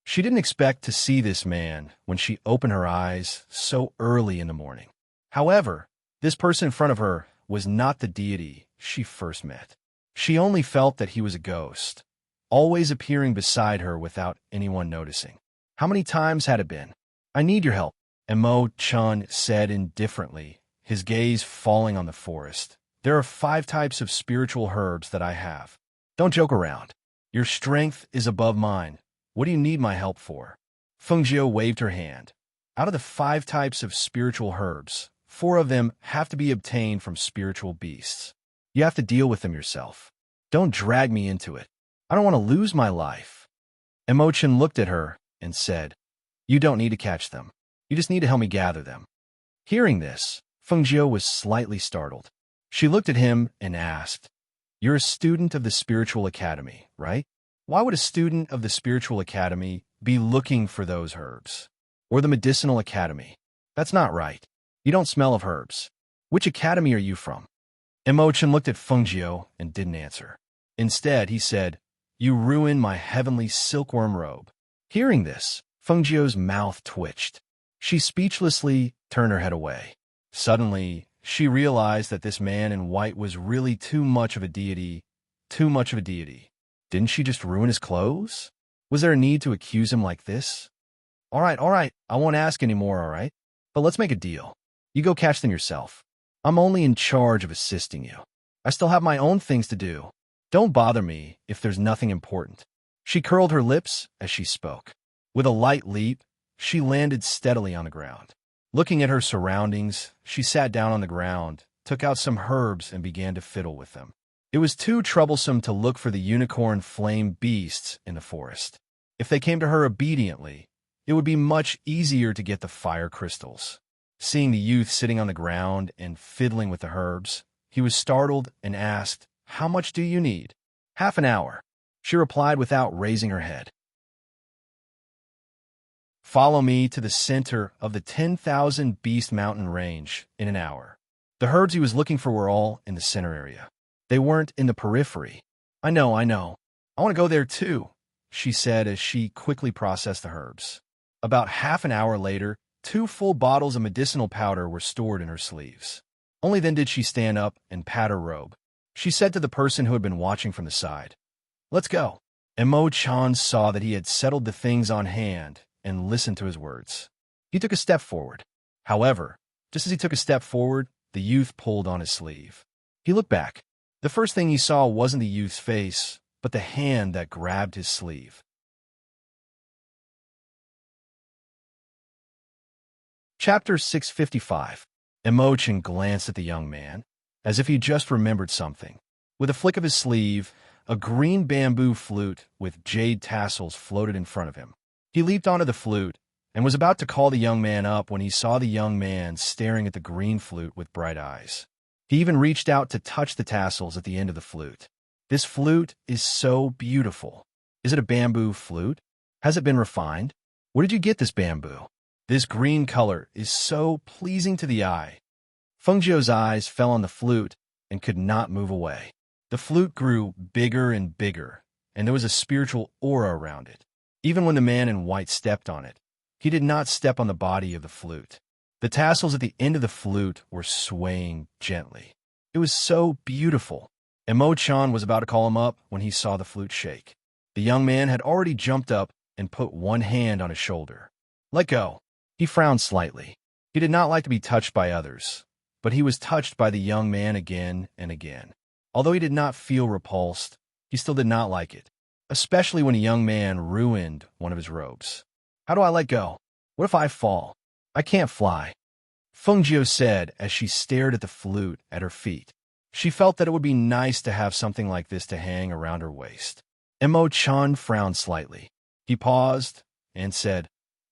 She didn't expect to see this man when she opened her eyes so early in the morning. However, this person in front of her was not the deity she first met. She only felt that he was a ghost, always appearing beside her without anyone noticing. How many times had it been? "I need your help," Emo-chan said indifferently, his gaze falling on the forest. "There are 5 types of spiritual herbs that I have. Don't joke around. Your strength is above mine. What do you need my help for?" Fengjiu waved her hand. "Out of the 5 types of spiritual herbs, 4 of them have to be obtained from spiritual beasts. You have to deal with them yourself. Don't drag me into it. I don't want to lose my life." Emo-chan looked at her and said, "You don't need to catch them. You just need to help me gather them." Hearing this, Fengjiu was slightly startled. She looked at him and asked, "You're a student of the Spiritual Academy, right? Why would a student of the Spiritual Academy be looking for those herbs? Or the Medicinal Academy? That's not right. You don't smell of herbs. Which academy are you from?" Emo-chan looked at Fengjiu and didn't answer. Instead, he said, "You ruined my heavenly silkworm robe." Hearing this, Fengjiu's mouth twitched. She speechlessly turned her head away. Suddenly, she realized that this man in white was really too much of a deity. Too much of a deity. Didn't she just ruin his clothes? Was there a need to accuse him like this? All right, I won't ask anymore, all right? But let's make a deal. You go catch them yourself. I'm only in charge of assisting you. I still have my own things to do. Don't bother me if there's nothing important." She curled her lips as she spoke. With a light leap, she landed steadily on the ground. Looking at her surroundings, she sat down on the ground, took out some herbs, and began to fiddle with them. It was too troublesome to look for the unicorn flame beasts in the forest. If they came to her obediently, it would be much easier to get the fire crystals. Seeing the youth sitting on the ground and fiddling with the herbs, he was startled and asked, "How much do you need?" "Half an hour," she replied without raising her head. "Follow me to the center of the 10,000 Beast Mountain range in an hour." The herbs he was looking for were all in the center area. They weren't in the periphery. I know. I want to go there too," she said as she quickly processed the herbs. About half an hour later, 2 full bottles of medicinal powder were stored in her sleeves. Only then did she stand up and pat her robe. She said to the person who had been watching from the side, "Let's go." Emo-chan saw that he had settled the things on hand and listened to his words. He took a step forward. However, just as he took a step forward, the youth pulled on his sleeve. He looked back. The first thing he saw wasn't the youth's face, but the hand that grabbed his sleeve. Chapter 655. Emo-chan glanced at the young man, as if he just remembered something. With a flick of his sleeve, a green bamboo flute with jade tassels floated in front of him. He leaped onto the flute and was about to call the young man up when he saw the young man staring at the green flute with bright eyes. He even reached out to touch the tassels at the end of the flute. "This flute is so beautiful. Is it a bamboo flute? Has it been refined? Where did you get this bamboo? This green color is so pleasing to the eye." Fengjiu's eyes fell on the flute and could not move away. The flute grew bigger and bigger, and there was a spiritual aura around it. Even when the man in white stepped on it, he did not step on the body of the flute. The tassels at the end of the flute were swaying gently. It was so beautiful. Emo-chan was about to call him up when he saw the flute shake. The young man had already jumped up and put one hand on his shoulder. "Let go." He frowned slightly. He did not like to be touched by others, but he was touched by the young man again and again. Although he did not feel repulsed, he still did not like it, especially when a young man ruined one of his robes. "How do I let go? What if I fall? I can't fly," Fengjiu said as she stared at the flute at her feet. She felt that it would be nice to have something like this to hang around her waist. Emo-chan frowned slightly. He paused and said,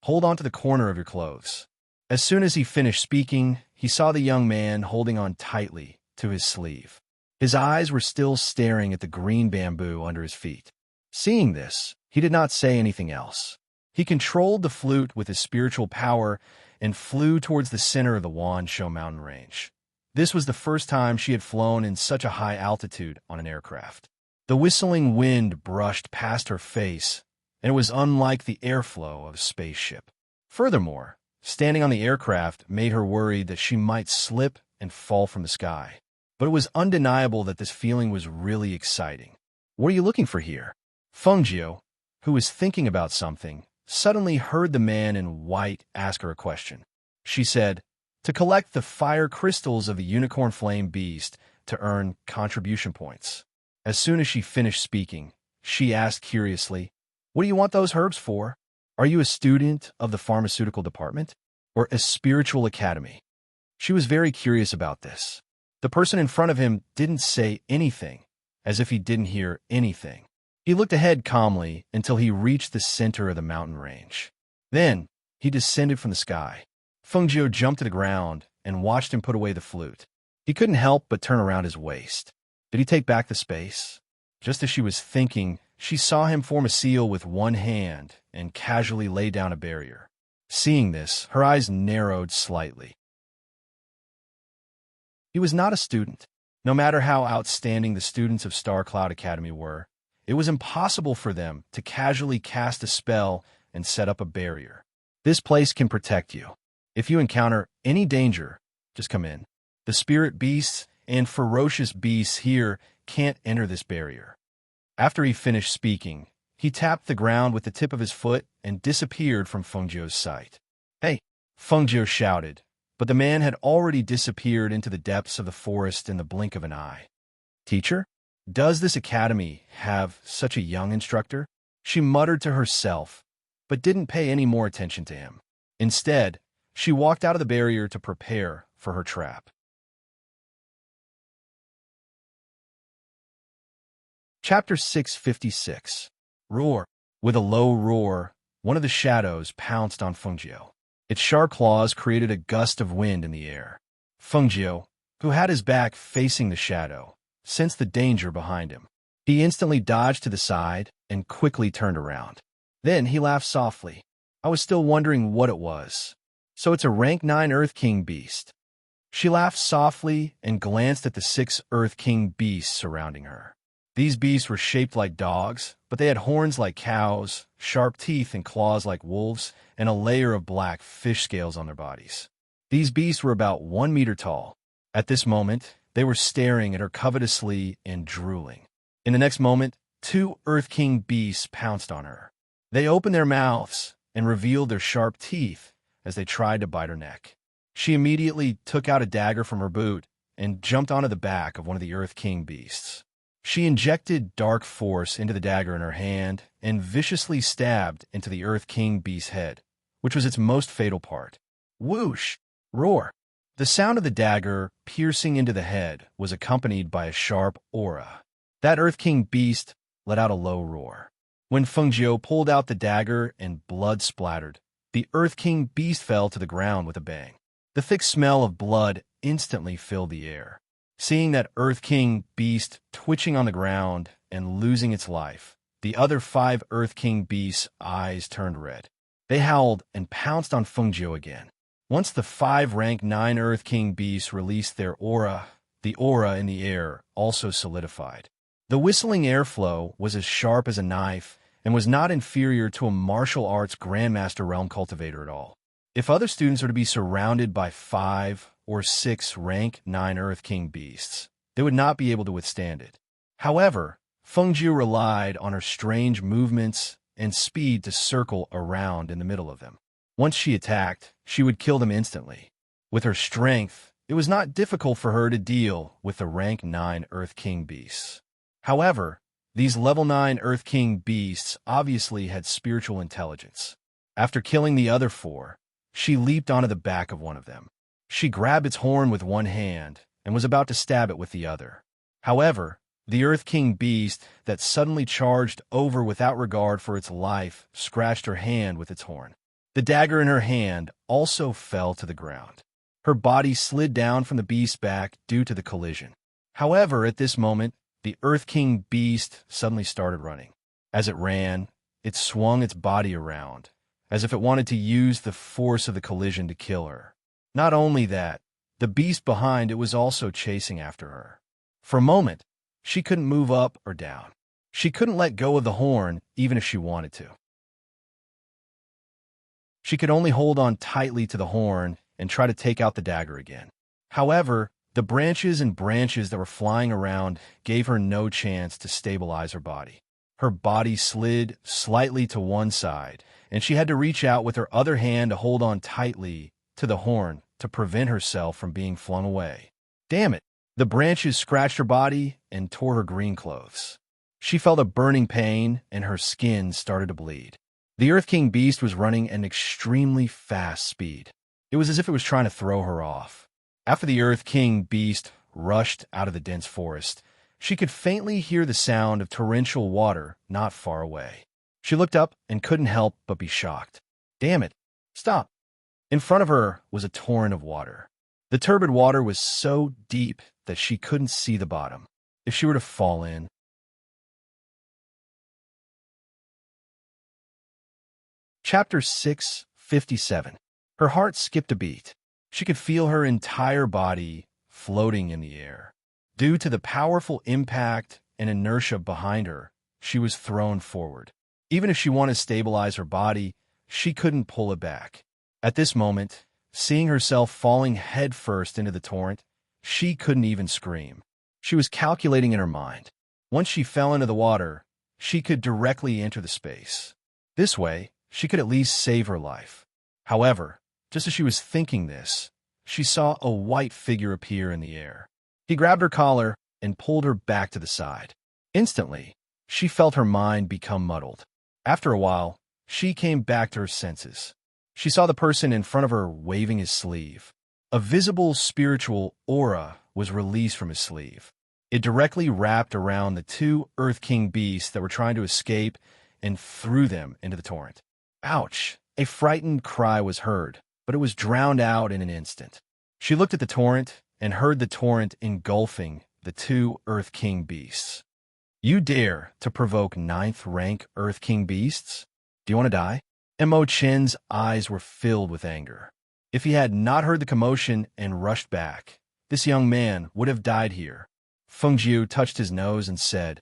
"Hold on to the corner of your clothes." As soon as he finished speaking, he saw the young man holding on tightly to his sleeve. His eyes were still staring at the green bamboo under his feet. Seeing this, he did not say anything else. He controlled the flute with his spiritual power and flew towards the center of the Wansho mountain range. This was the first time she had flown in such a high altitude on an aircraft. The whistling wind brushed past her face, and it was unlike the airflow of a spaceship. Furthermore, standing on the aircraft made her worried that she might slip and fall from the sky. But it was undeniable that this feeling was really exciting. "What are you looking for here?" Fengjiu, who was thinking about something, suddenly heard the man in white ask her a question. She said, "To collect the fire crystals of the unicorn flame beast to earn contribution points." As soon as she finished speaking, she asked curiously, "What do you want those herbs for? Are you a student of the pharmaceutical department or a spiritual academy?" She was very curious about this. The person in front of him didn't say anything, as if he didn't hear anything. He looked ahead calmly until he reached the center of the mountain range. Then, he descended from the sky. Fengjiu jumped to the ground and watched him put away the flute. He couldn't help but turn around his waist. Did he take back the space? Just as she was thinking, she saw him form a seal with one hand and casually lay down a barrier. Seeing this, her eyes narrowed slightly. He was not a student. No matter how outstanding the students of Star Cloud Academy were, it was impossible for them to casually cast a spell and set up a barrier. This place can protect you. If you encounter any danger, just come in. The spirit beasts and ferocious beasts here can't enter this barrier. After he finished speaking, he tapped the ground with the tip of his foot and disappeared from Fengjiu's sight. "Hey!" Fengjiu shouted, but the man had already disappeared into the depths of the forest in the blink of an eye. "Teacher? Does this academy have such a young instructor?" She muttered to herself, but didn't pay any more attention to him. Instead, she walked out of the barrier to prepare for her trap. Chapter 656. Roar. With a low roar, one of the shadows pounced on Fengjiu. Its sharp claws created a gust of wind in the air. Fengjiu, who had his back facing the shadow, sensed the danger behind him. He instantly dodged to the side and quickly turned around. Then he laughed softly. "I was still wondering what it was. So it's a rank 9 Earth King beast." She laughed softly and glanced at the 6 Earth King beasts surrounding her. These beasts were shaped like dogs, but they had horns like cows, sharp teeth and claws like wolves, and a layer of black fish scales on their bodies. These beasts were about 1 meter tall. At this moment, they were staring at her covetously and drooling. In the next moment, 2 Earth King beasts pounced on her. They opened their mouths and revealed their sharp teeth as they tried to bite her neck. She immediately took out a dagger from her boot and jumped onto the back of one of the Earth King beasts. She injected dark force into the dagger in her hand and viciously stabbed into the Earth King beast's head, which was its most fatal part. Whoosh! Roar! The sound of the dagger piercing into the head was accompanied by a sharp aura. That Earth King beast let out a low roar. When Fengjiu pulled out the dagger and blood splattered, the Earth King beast fell to the ground with a bang. The thick smell of blood instantly filled the air. Seeing that Earth King beast twitching on the ground and losing its life, the other 5 Earth King beasts' eyes turned red. They howled and pounced on Fengjiu again. Once the 5 rank 9 Earth King beasts released their aura, the aura in the air also solidified. The whistling airflow was as sharp as a knife and was not inferior to a martial arts grandmaster realm cultivator at all. If other students are to be surrounded by 5 or 6 rank 9 Earth King beasts, they would not be able to withstand it. However, Fengjiu relied on her strange movements and speed to circle around in the middle of them. Once she attacked, she would kill them instantly. With her strength, it was not difficult for her to deal with the rank 9 Earth King beasts. However, these level 9 Earth King beasts obviously had spiritual intelligence. After killing the other 4, she leaped onto the back of one of them. She grabbed its horn with one hand and was about to stab it with the other. However, the Earth King beast that suddenly charged over without regard for its life scratched her hand with its horn. The dagger in her hand also fell to the ground. Her body slid down from the beast's back due to the collision. However, at this moment, the Earth King beast suddenly started running. As it ran, it swung its body around, as if it wanted to use the force of the collision to kill her. Not only that, the beast behind it was also chasing after her. For a moment, she couldn't move up or down. She couldn't let go of the horn, even if she wanted to. She could only hold on tightly to the horn and try to take out the dagger again. However, the branches and branches that were flying around gave her no chance to stabilize her body. Her body slid slightly to one side, and she had to reach out with her other hand to hold on tightly to the horn to prevent herself from being flung away. Damn it! The branches scratched her body and tore her green clothes. She felt a burning pain, and her skin started to bleed. The Earth King beast was running at an extremely fast speed. It was as if it was trying to throw her off. After the Earth King beast rushed out of the dense forest, she could faintly hear the sound of torrential water not far away. She looked up and couldn't help but be shocked. Damn it! Stop! In front of her was a torrent of water. The turbid water was so deep that she couldn't see the bottom. If she were to fall in. Chapter 657. Her heart skipped a beat. She could feel her entire body floating in the air. Due to the powerful impact and inertia behind her, she was thrown forward. Even if she wanted to stabilize her body, she couldn't pull it back. At this moment, seeing herself falling headfirst into the torrent, she couldn't even scream. She was calculating in her mind. Once she fell into the water, she could directly enter the space. This way, she could at least save her life. However, just as she was thinking this, she saw a white figure appear in the air. He grabbed her collar and pulled her back to the side. Instantly, she felt her mind become muddled. After a while, she came back to her senses. She saw the person in front of her waving his sleeve. A visible spiritual aura was released from his sleeve. It directly wrapped around the two Earth King beasts that were trying to escape and threw them into the torrent. Ouch! A frightened cry was heard, but it was drowned out in an instant. She looked at the torrent and heard the torrent engulfing the two Earth King beasts. You dare to provoke 9th rank Earth King beasts? Do you want to die? Mo Chen's eyes were filled with anger. If he had not heard the commotion and rushed back, this young man would have died here. Feng Jiu touched his nose and said,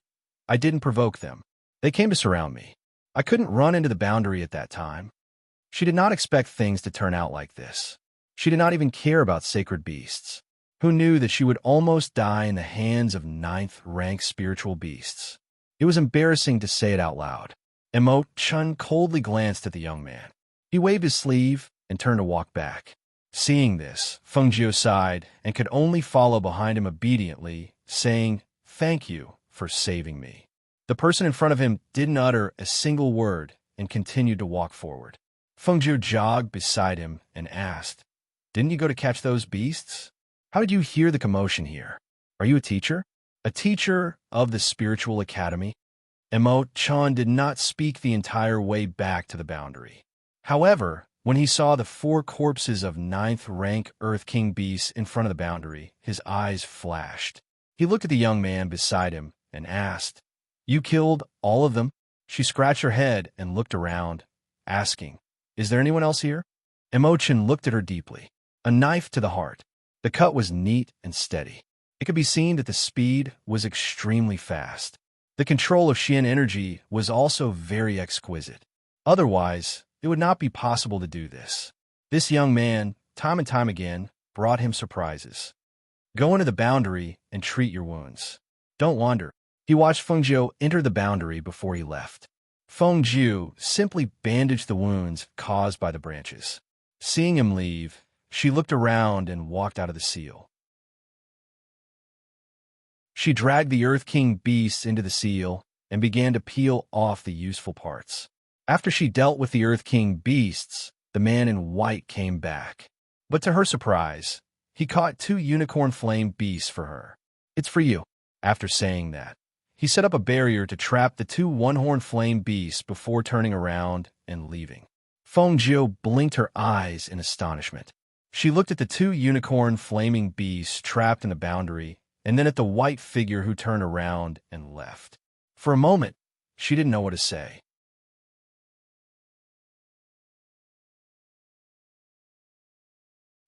I didn't provoke them. They came to surround me. I couldn't run into the boundary at that time. She did not expect things to turn out like this. She did not even care about sacred beasts. Who knew that she would almost die in the hands of 9th rank spiritual beasts? It was embarrassing to say it out loud. Mo Chen coldly glanced at the young man. He waved his sleeve and turned to walk back. Seeing this, Feng Jiu sighed and could only follow behind him obediently, saying, Thank you for saving me. The person in front of him didn't utter a single word and continued to walk forward. Feng Jiu jogged beside him and asked, Didn't you go to catch those beasts? How did you hear the commotion here? Are you a teacher? A teacher of the spiritual academy? Mo Chan did not speak the entire way back to the boundary. However, when he saw the 4 corpses of 9th rank Earth King beasts in front of the boundary, his eyes flashed. He looked at the young man beside him and asked, You killed all of them? She scratched her head and looked around, asking, Is there anyone else here? Mo Chen looked at her deeply. A knife to the heart. The cut was neat and steady. It could be seen that the speed was extremely fast. The control of Xian energy was also very exquisite. Otherwise, it would not be possible to do this. This young man, time and time again, brought him surprises. Go into the boundary and treat your wounds. Don't wander. He watched Feng Jiu enter the boundary before he left. Feng Jiu simply bandaged the wounds caused by the branches. Seeing him leave, she looked around and walked out of the seal. She dragged the Earth King beasts into the seal and began to peel off the useful parts. After she dealt with the Earth King beasts, the man in white came back. But to her surprise, he caught 2 unicorn flame beasts for her. It's for you. After saying that, he set up a barrier to trap the 2 one-horn flame beasts before turning around and leaving. Feng Jiu blinked her eyes in astonishment. She looked at the 2 unicorn flaming beasts trapped in the boundary and then at the white figure who turned around and left. For a moment, she didn't know what to say.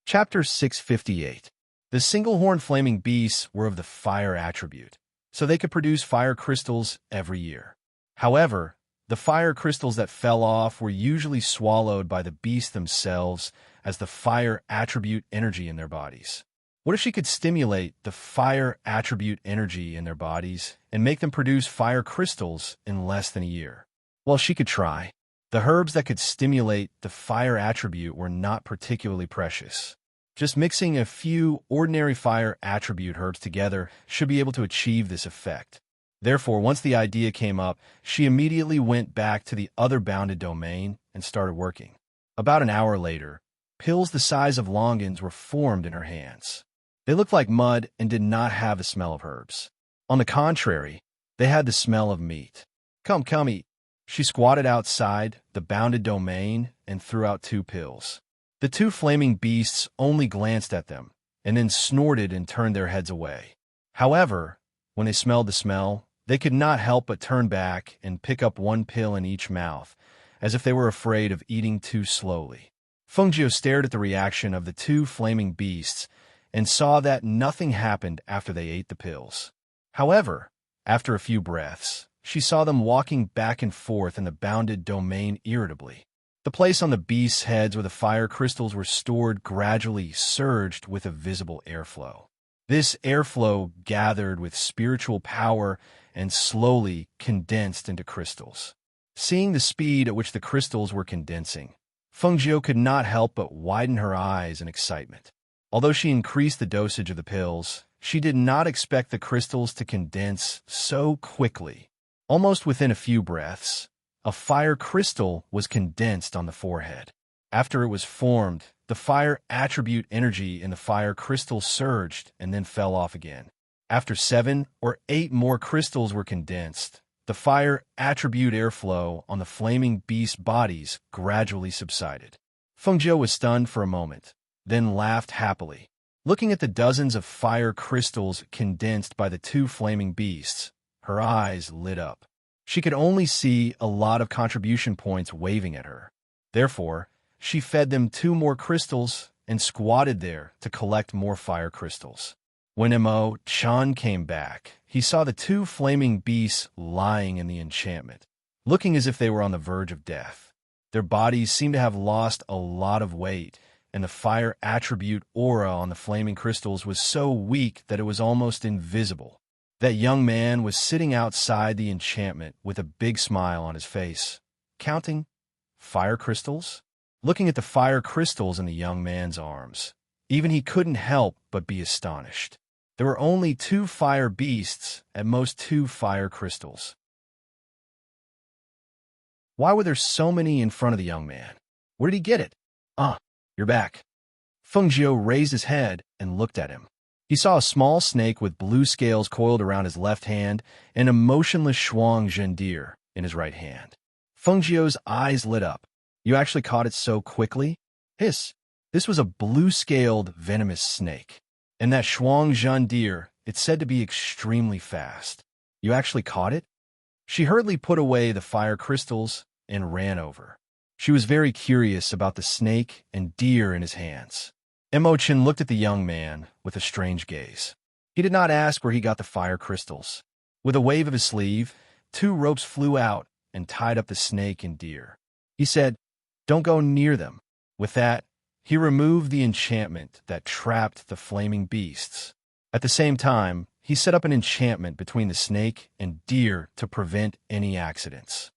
Chapter 658. The single-horned flaming beasts were of the fire attribute, so they could produce fire crystals every year. However, the fire crystals that fell off were usually swallowed by the beasts themselves as the fire attribute energy in their bodies. What if she could stimulate the fire attribute energy in their bodies and make them produce fire crystals in less than a year? Well, she could try. The herbs that could stimulate the fire attribute were not particularly precious. Just mixing a few ordinary fire attribute herbs together should be able to achieve this effect. Therefore, once the idea came up, she immediately went back to the other bounded domain and started working. About an hour later, pills the size of longans were formed in her hands. They looked like mud and did not have the smell of herbs. On the contrary, they had the smell of meat. Come, eat. She squatted outside the bounded domain and threw out 2 pills. The 2 flaming beasts only glanced at them and then snorted and turned their heads away. However, when they smelled the smell, they could not help but turn back and pick up 1 pill in each mouth, as if they were afraid of eating too slowly. Fengjiu stared at the reaction of the 2 flaming beasts and saw that nothing happened after they ate the pills. However, after a few breaths, she saw them walking back and forth in the bounded domain irritably. The place on the beasts' heads where the fire crystals were stored gradually surged with a visible airflow. This airflow gathered with spiritual power and slowly condensed into crystals. Seeing the speed at which the crystals were condensing, Fengjiu could not help but widen her eyes in excitement. Although she increased the dosage of the pills, she did not expect the crystals to condense so quickly. Almost within a few breaths, a fire crystal was condensed on the forehead. After it was formed, the fire attribute energy in the fire crystal surged and then fell off again. After 7 or 8 more crystals were condensed, the fire attribute airflow on the flaming beast bodies gradually subsided. Fengjiu was stunned for a moment, then laughed happily. Looking at the dozens of fire crystals condensed by the 2 flaming beasts, her eyes lit up. She could only see a lot of contribution points waving at her. Therefore, she fed them 2 more crystals and squatted there to collect more fire crystals. When Mo Chan came back, he saw the 2 flaming beasts lying in the enchantment, looking as if they were on the verge of death. Their bodies seemed to have lost a lot of weight, and the fire attribute aura on the flaming crystals was so weak that it was almost invisible. That young man was sitting outside the enchantment with a big smile on his face, counting fire crystals. Looking at the fire crystals in the young man's arms, even he couldn't help but be astonished. There were only 2 fire beasts, at most 2 fire crystals. Why were there so many in front of the young man? Where did he get it? You're back. Fengjiu raised his head and looked at him. He saw a small snake with blue scales coiled around his left hand and a motionless shuang zhendir in his right hand. Fengjiu's eyes lit up. You actually caught it so quickly? Hiss. This was a blue-scaled, venomous snake. And that shuang zhendir, it's said to be extremely fast. You actually caught it? She hurriedly put away the fire crystals and ran over. She was very curious about the snake and deer in his hands. Imochen looked at the young man with a strange gaze. He did not ask where he got the fire crystals. With a wave of his sleeve, 2 ropes flew out and tied up the snake and deer. He said, "Don't go near them." With that, he removed the enchantment that trapped the flaming beasts. At the same time, he set up an enchantment between the snake and deer to prevent any accidents.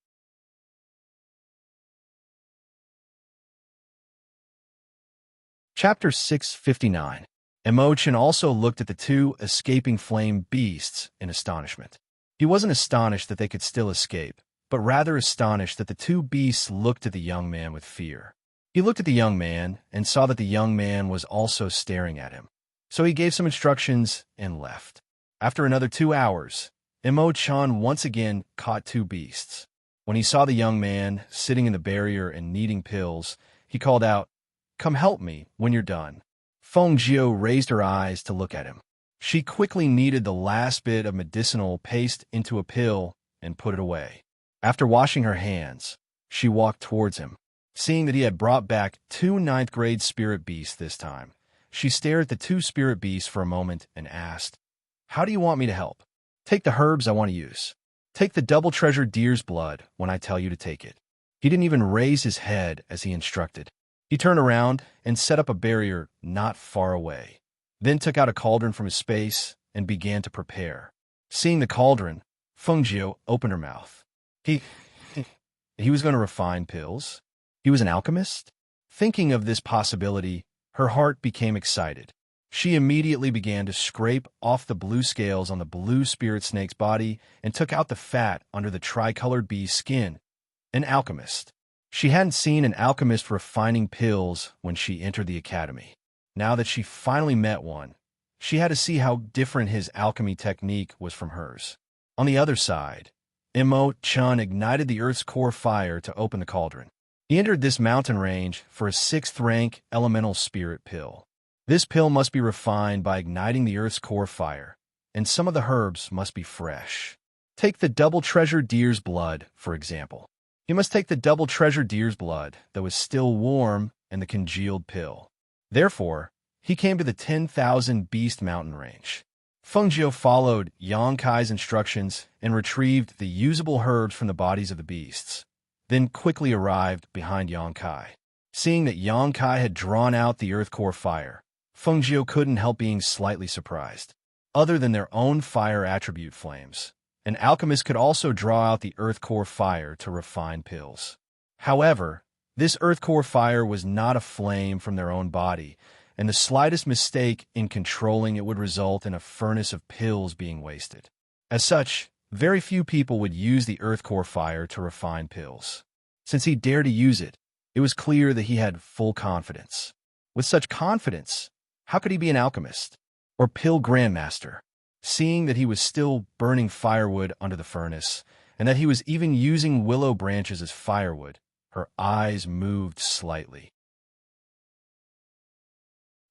Chapter 659. Imochen also looked at the 2 escaping flame beasts in astonishment. He wasn't astonished that they could still escape, but rather astonished that the 2 beasts looked at the young man with fear. He looked at the young man and saw that the young man was also staring at him. So he gave some instructions and left. After another 2 hours, Imo-chan once again caught 2 beasts. When he saw the young man sitting in the barrier and needing pills, he called out, "Come help me when you're done." Fengjiu raised her eyes to look at him. She quickly kneaded the last bit of medicinal paste into a pill and put it away. After washing her hands, she walked towards him. Seeing that he had brought back 2 ninth-grade spirit beasts this time, she stared at the 2 spirit beasts for a moment and asked, "How do you want me to help?" "Take the herbs I want to use. Take the double-treasured deer's blood when I tell you to take it." He didn't even raise his head as he instructed. He turned around and set up a barrier not far away, then took out a cauldron from his space and began to prepare. Seeing the cauldron, Fengjiu opened her mouth. He was going to refine pills? He was an alchemist? Thinking of this possibility, her heart became excited. She immediately began to scrape off the blue scales on the blue spirit snake's body and took out the fat under the tricolored bee's skin. An alchemist. She hadn't seen an alchemist refining pills when she entered the academy. Now that she finally met one, she had to see how different his alchemy technique was from hers. On the other side, Imo Chun ignited the Earth's core fire to open the cauldron. He entered this mountain range for a 6th-rank elemental spirit pill. This pill must be refined by igniting the Earth's core fire, and some of the herbs must be fresh. Take the double-treasured deer's blood, for example. You must take the double-treasured deer's blood that was still warm and the congealed pill. Therefore, he came to the 10,000 Beast Mountain range. Fengjiu followed Yang Kai's instructions and retrieved the usable herbs from the bodies of the beasts, then quickly arrived behind Yang Kai. Seeing that Yang Kai had drawn out the Earth core fire, Fengjiu couldn't help being slightly surprised. Other than their own fire attribute flames, an alchemist could also draw out the Earth core fire to refine pills. However, this Earth core fire was not a flame from their own body, and the slightest mistake in controlling it would result in a furnace of pills being wasted. As such, very few people would use the Earth core fire to refine pills. Since he dared to use it, it was clear that he had full confidence. With such confidence, how could he be an alchemist or pill grandmaster? Seeing that he was still burning firewood under the furnace, and that he was even using willow branches as firewood, her eyes moved slightly.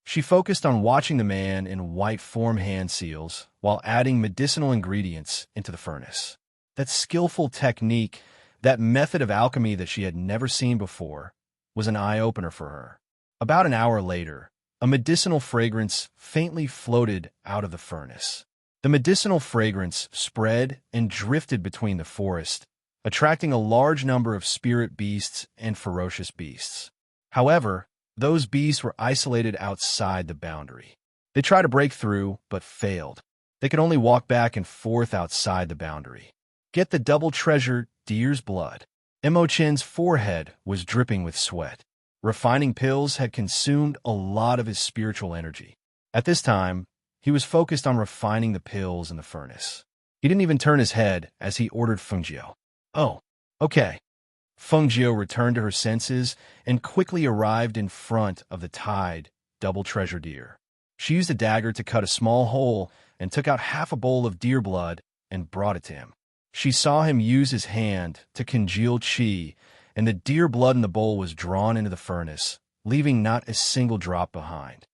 She focused on watching the man in white form hand seals while adding medicinal ingredients into the furnace. That skillful technique, that method of alchemy that she had never seen before, was an eye-opener for her. About an hour later, a medicinal fragrance faintly floated out of the furnace. The medicinal fragrance spread and drifted between the forest, attracting a large number of spirit beasts and ferocious beasts. However, those beasts were isolated outside the boundary. They tried to break through, but failed. They could only walk back and forth outside the boundary. Get the double-treasured deer's blood. Imo Chen's forehead was dripping with sweat. Refining pills had consumed a lot of his spiritual energy. At this time, he was focused on refining the pills in the furnace. He didn't even turn his head as he ordered Fengjiu. "Oh, okay." Fengjiu returned to her senses and quickly arrived in front of the tied, double-treasure deer. She used a dagger to cut a small hole and took out half a bowl of deer blood and brought it to him. She saw him use his hand to congeal qi, and the deer blood in the bowl was drawn into the furnace, leaving not a single drop behind.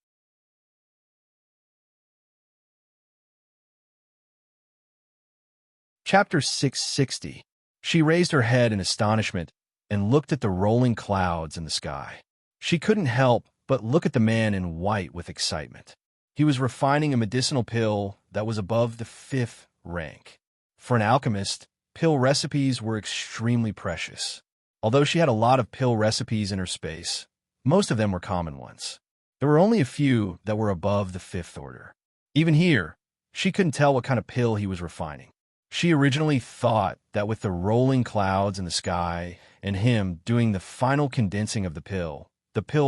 Chapter 660. She raised her head in astonishment and looked at the rolling clouds in the sky. She couldn't help but look at the man in white with excitement. He was refining a medicinal pill that was above the 5th rank. For an alchemist, pill recipes were extremely precious. Although she had a lot of pill recipes in her space, most of them were common ones. There were only a few that were above the 5th order. Even here, she couldn't tell what kind of pill he was refining. She originally thought that with the rolling clouds in the sky and him doing the final condensing of the pill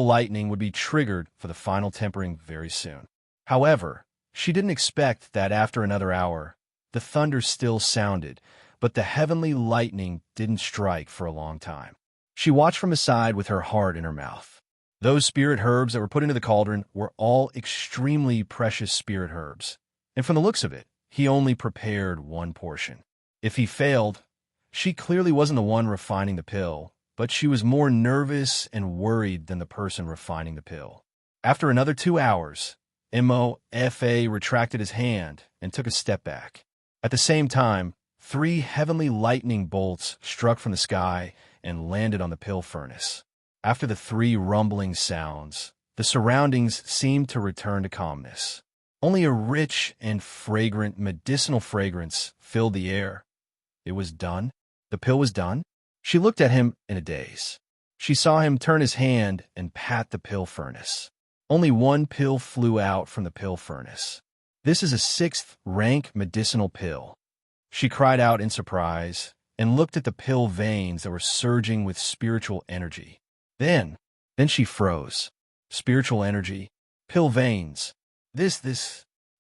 lightning would be triggered for the final tempering very soon. However, she didn't expect that after another hour, the thunder still sounded, but the heavenly lightning didn't strike for a long time. She watched from the side with her heart in her mouth. Those spirit herbs that were put into the cauldron were all extremely precious spirit herbs, and from the looks of it, he only prepared one portion. If he failed, she clearly wasn't the one refining the pill, but she was more nervous and worried than the person refining the pill. After another 2 hours, Mofa retracted his hand and took a step back. At the same time, 3 heavenly lightning bolts struck from the sky and landed on the pill furnace. After the 3 rumbling sounds, the surroundings seemed to return to calmness. Only a rich and fragrant medicinal fragrance filled the air. It was done. The pill was done. She looked at him in a daze. She saw him turn his hand and pat the pill furnace. Only 1 pill flew out from the pill furnace. This is a 6th rank medicinal pill. She cried out in surprise and looked at the pill veins that were surging with spiritual energy. Then she froze. Spiritual energy, pill veins.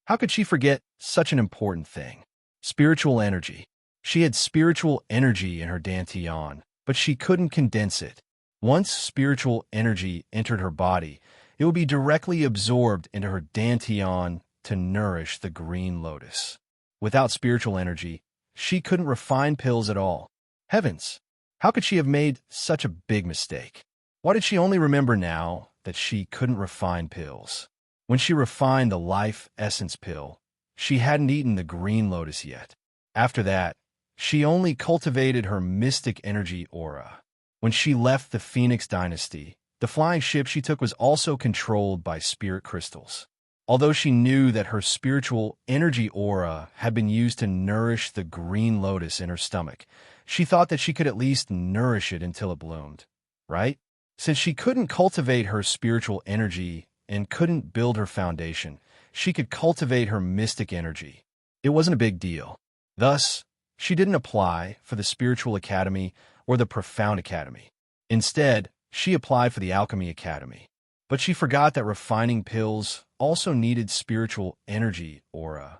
How could she forget such an important thing? Spiritual energy. She had spiritual energy in her dantian, but she couldn't condense it. Once spiritual energy entered her body, it would be directly absorbed into her dantian to nourish the green lotus. Without spiritual energy, she couldn't refine pills at all. Heavens! How could she have made such a big mistake? Why did she only remember now that she couldn't refine pills? When she refined the life essence pill, she hadn't eaten the green lotus yet. After that, she only cultivated her mystic energy aura. When she left the Phoenix Dynasty, the flying ship she took was also controlled by spirit crystals. Although she knew that her spiritual energy aura had been used to nourish the green lotus in her stomach, she thought that she could at least nourish it until it bloomed, right? Since she couldn't cultivate her spiritual energy and couldn't build her foundation, she could cultivate her mystic energy. It wasn't a big deal. Thus, she didn't apply for the Spiritual Academy or the Profound Academy. Instead, she applied for the Alchemy Academy. But she forgot that refining pills also needed spiritual energy aura.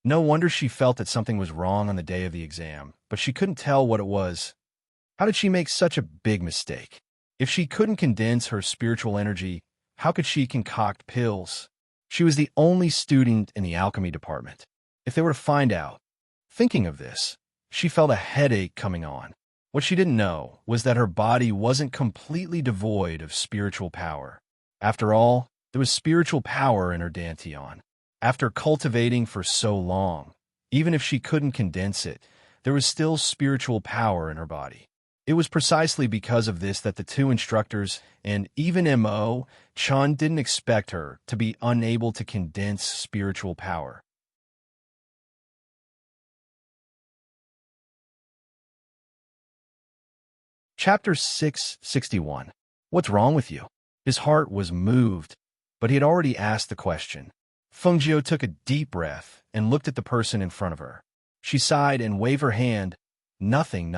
No wonder she felt that something was wrong on the day of the exam, but she couldn't tell what it was. How did she make such a big mistake? If she couldn't condense her spiritual energy, how could she concoct pills? She was the only student in the alchemy department. If they were to find out. Thinking of this, she felt a headache coming on. What she didn't know was that her body wasn't completely devoid of spiritual power. After all, there was spiritual power in her dantian. After cultivating for so long, even if she couldn't condense it, there was still spiritual power in her body. It was precisely because of this that the 2 instructors and even Mo Chun didn't expect her to be unable to condense spiritual power. Chapter 661. What's wrong with you? His heart was moved, but he had already asked the question. Fengjiu took a deep breath and looked at the person in front of her. She sighed and waved her hand. Nothing.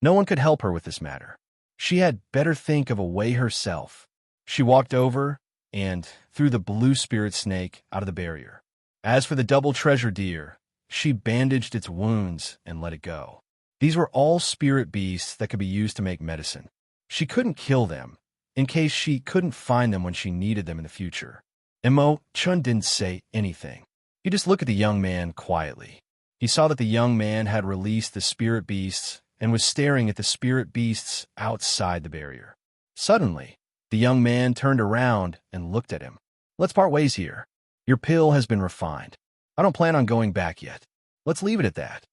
No one could help her with this matter. She had better think of a way herself. She walked over and threw the blue spirit snake out of the barrier. As for the double treasure deer, she bandaged its wounds and let it go. These were all spirit beasts that could be used to make medicine. She couldn't kill them, in case she couldn't find them when she needed them in the future. Mo Chun didn't say anything. He just looked at the young man quietly. He saw that the young man had released the spirit beasts and was staring at the spirit beasts outside the barrier. Suddenly, the young man turned around and looked at him. Let's part ways here. Your pill has been refined. I don't plan on going back yet. Let's leave it at that.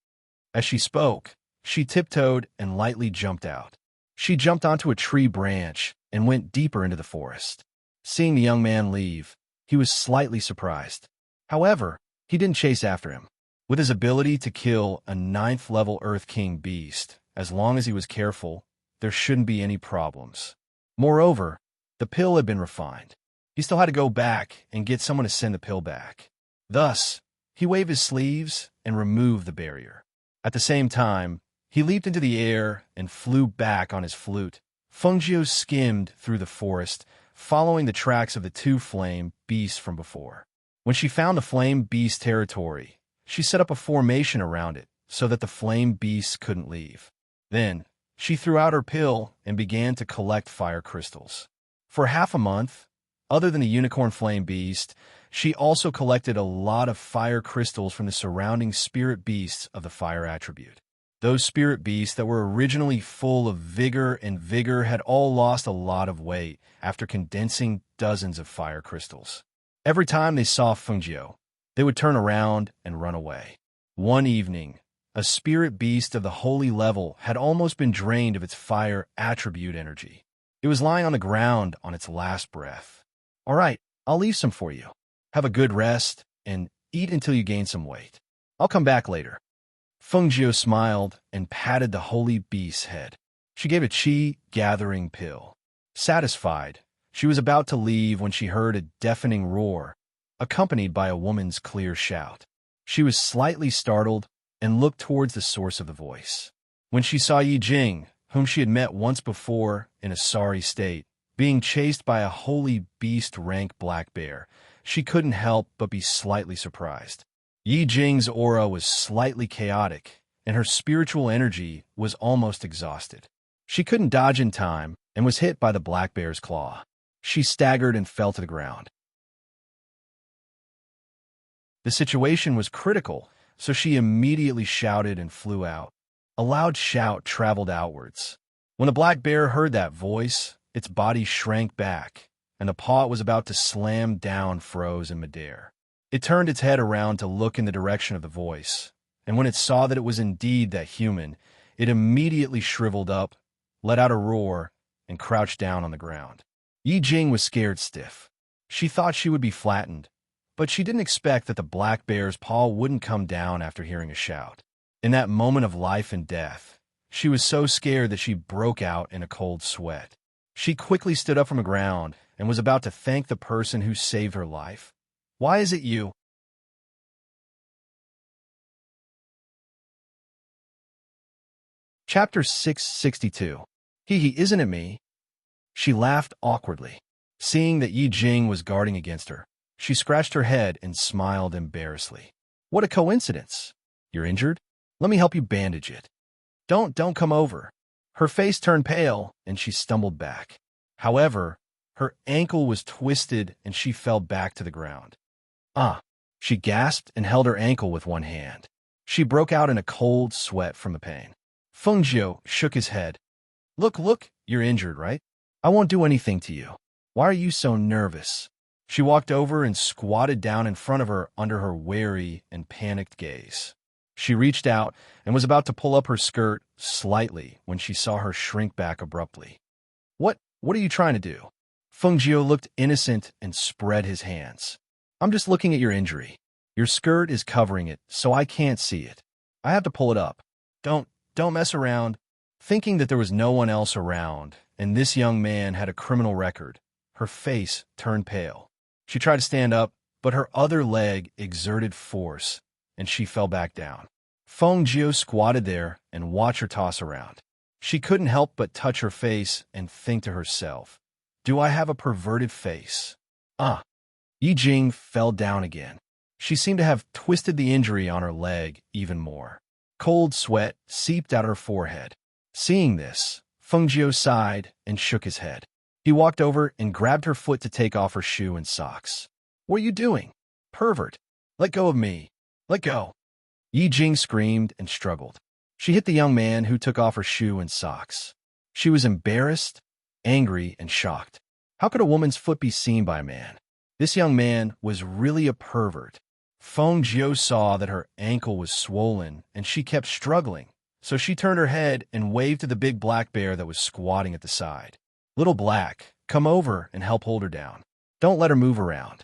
As she spoke, she tiptoed and lightly jumped out. She jumped onto a tree branch and went deeper into the forest. Seeing the young man leave, he was slightly surprised. However, he didn't chase after him. With his ability to kill a 9th-level Earth King beast, as long as he was careful, there shouldn't be any problems. Moreover, the pill had been refined. He still had to go back and get someone to send the pill back. Thus, he waved his sleeves and removed the barrier. At the same time, he leaped into the air and flew back on his flute. Fengjiu skimmed through the forest, following the tracks of the 2 flame beasts from before. When she found the flame beast territory, she set up a formation around it so that the flame beasts couldn't leave. Then, she threw out her pill and began to collect fire crystals. For half a month, other than the unicorn flame beast, she also collected a lot of fire crystals from the surrounding spirit beasts of the fire attribute. Those spirit beasts that were originally full of vigor had all lost a lot of weight after condensing dozens of fire crystals. Every time they saw Fengjiu, they would turn around and run away. One evening, a spirit beast of the holy level had almost been drained of its fire attribute energy. It was lying on the ground on its last breath. "All right, I'll leave some for you. Have a good rest and eat until you gain some weight. I'll come back later." Fengjiu smiled and patted the holy beast's head. She gave a qi-gathering pill. Satisfied, she was about to leave when she heard a deafening roar, accompanied by a woman's clear shout. She was slightly startled and looked towards the source of the voice. When she saw Yi Jing, whom she had met once before in a sorry state, being chased by a holy beast-rank black bear, she couldn't help but be slightly surprised. Yi Jing's aura was slightly chaotic, and her spiritual energy was almost exhausted. She couldn't dodge in time and was hit by the black bear's claw. She staggered and fell to the ground. The situation was critical, so she immediately shouted and flew out. A loud shout traveled outwards. When the black bear heard that voice, its body shrank back, and the paw it was about to slam down froze in midair. It turned its head around to look in the direction of the voice, and when it saw that it was indeed that human, it immediately shriveled up, let out a roar, and crouched down on the ground. Yi Jing was scared stiff. She thought she would be flattened, but she didn't expect that the black bear's paw wouldn't come down after hearing a shout. In that moment of life and death, she was so scared that she broke out in a cold sweat. She quickly stood up from the ground and was about to thank the person who saved her life. "Why is it you?" Chapter 662. He, isn't it me? She laughed awkwardly. Seeing that Yi Jing was guarding against her, she scratched her head and smiled embarrassedly. "What a coincidence. You're injured? Let me help you bandage it." Don't come over." Her face turned pale, and she stumbled back. However, her ankle was twisted, and she fell back to the ground. "Ah!" She gasped and held her ankle with one hand. She broke out in a cold sweat from the pain. Fengjiu shook his head. Look, you're injured, right? I won't do anything to you. Why are you so nervous?" She walked over and squatted down in front of her under her wary and panicked gaze. She reached out and was about to pull up her skirt slightly when she saw her shrink back abruptly. What are you trying to do?" Fengjiu looked innocent and spread his hands. "I'm just looking at your injury. Your skirt is covering it, so I can't see it. I have to pull it up. Don't mess around." Thinking that there was no one else around, and this young man had a criminal record, her face turned pale. She tried to stand up, but her other leg exerted force, and she fell back down. Fengjiu squatted there and watched her toss around. She couldn't help but touch her face and think to herself, "Do I have a perverted face?" Yi Jing fell down again. She seemed to have twisted the injury on her leg even more. Cold sweat seeped out her forehead. Seeing this, Fengjiu sighed and shook his head. He walked over and grabbed her foot to take off her shoe and socks. "What are you doing? Pervert! Let go of me! Let go!" Yi Jing screamed and struggled. She hit the young man who took off her shoe and socks. She was embarrassed, angry, and shocked. How could a woman's foot be seen by a man? This young man was really a pervert. Fengjiu saw that her ankle was swollen and she kept struggling, so she turned her head and waved to the big black bear that was squatting at the side. "Little Black, come over and help hold her down. Don't let her move around."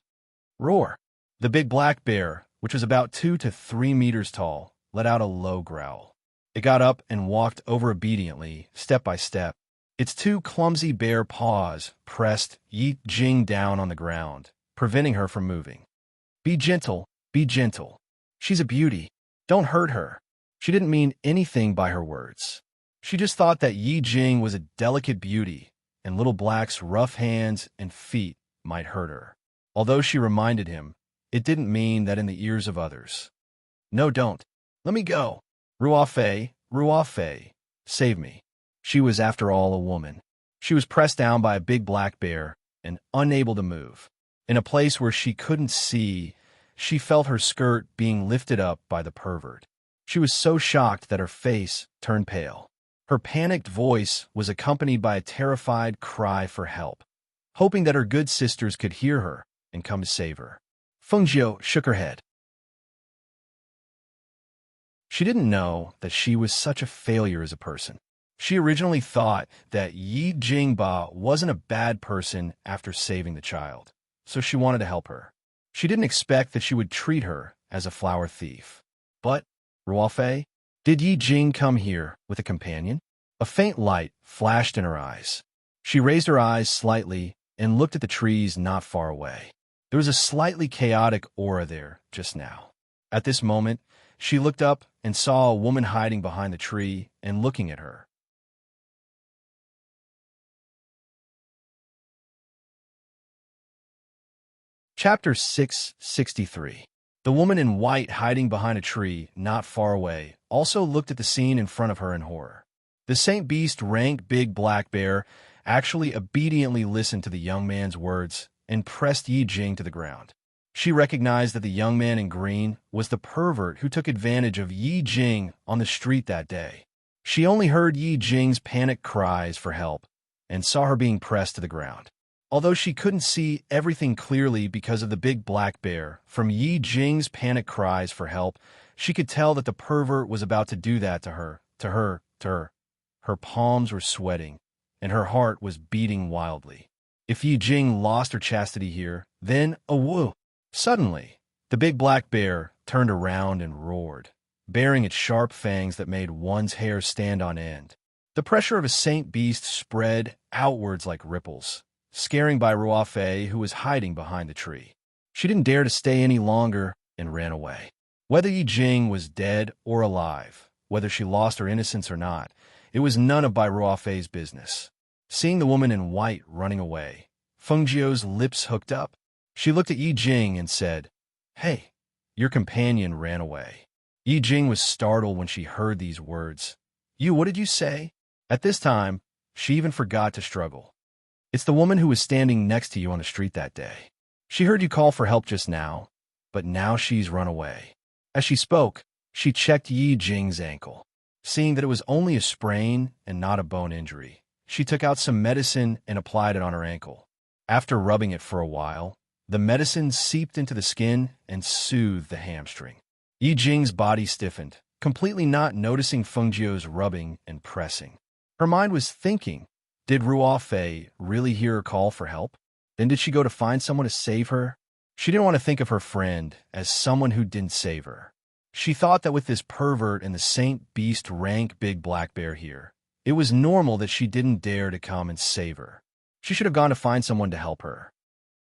Roar! The big black bear, which was about 2 to 3 meters tall, let out a low growl. It got up and walked over obediently, step by step. Its 2 clumsy bare paws pressed Yi Jing down on the ground, preventing her from moving. Be gentle. She's a beauty. Don't hurt her." She didn't mean anything by her words. She just thought that Yi Jing was a delicate beauty, and Little Black's rough hands and feet might hurt her. Although she reminded him, it didn't mean that in the ears of others. "No, don't. Let me go. Ruofei, save me." She was, after all, a woman. She was pressed down by a big black bear and unable to move. In a place where she couldn't see, she felt her skirt being lifted up by the pervert. She was so shocked that her face turned pale. Her panicked voice was accompanied by a terrified cry for help, hoping that her good sisters could hear her and come to save her. Fengjiu shook her head. She didn't know that she was such a failure as a person. She originally thought that Yi Jingba wasn't a bad person after saving the child, so she wanted to help her. She didn't expect that she would treat her as a flower thief. But, Ruofei, did Yi Jing come here with a companion? A faint light flashed in her eyes. She raised her eyes slightly and looked at the trees not far away. There was a slightly chaotic aura there just now. At this moment, she looked up and saw a woman hiding behind the tree and looking at her. Chapter 663. The woman in white hiding behind a tree not far away also looked at the scene in front of her in horror. The Saint Beast rank big black bear actually obediently listened to the young man's words and pressed Yi Jing to the ground. She recognized that the young man in green was the pervert who took advantage of Yi Jing on the street that day. She only heard Yi Jing's panicked cries for help and saw her being pressed to the ground. Although she couldn't see everything clearly because of the big black bear, from Yi Jing's panic cries for help, she could tell that the pervert was about to do that to her. Her palms were sweating, and her heart was beating wildly. If Yi Jing lost her chastity here, then woo! Suddenly, the big black bear turned around and roared, baring its sharp fangs that made one's hair stand on end. The pressure of a saint beast spread outwards like ripples, scaring Bai Ruofei, who was hiding behind the tree. She didn't dare to stay any longer and ran away. Whether Yi Jing was dead or alive, whether she lost her innocence or not, it was none of Bai Ruofei's business. Seeing the woman in white running away, Fengjiu's lips hooked up. She looked at Yi Jing and said, "Hey, your companion ran away." Yi Jing was startled when she heard these words. What did you say?" At this time, she even forgot to struggle. "It's the woman who was standing next to you on the street that day. She heard you call for help just now, but now she's run away." As she spoke, she checked Yi Jing's ankle. Seeing that it was only a sprain and not a bone injury, she took out some medicine and applied it on her ankle. After rubbing it for a while, the medicine seeped into the skin and soothed the hamstring. Yi Jing's body stiffened, completely not noticing Fengjiu's rubbing and pressing. Her mind was thinking, did Ruofei really hear her call for help? Then did she go to find someone to save her? She didn't want to think of her friend as someone who didn't save her. She thought that with this pervert and the Saint Beast rank big black bear here, it was normal that she didn't dare to come and save her. She should have gone to find someone to help her.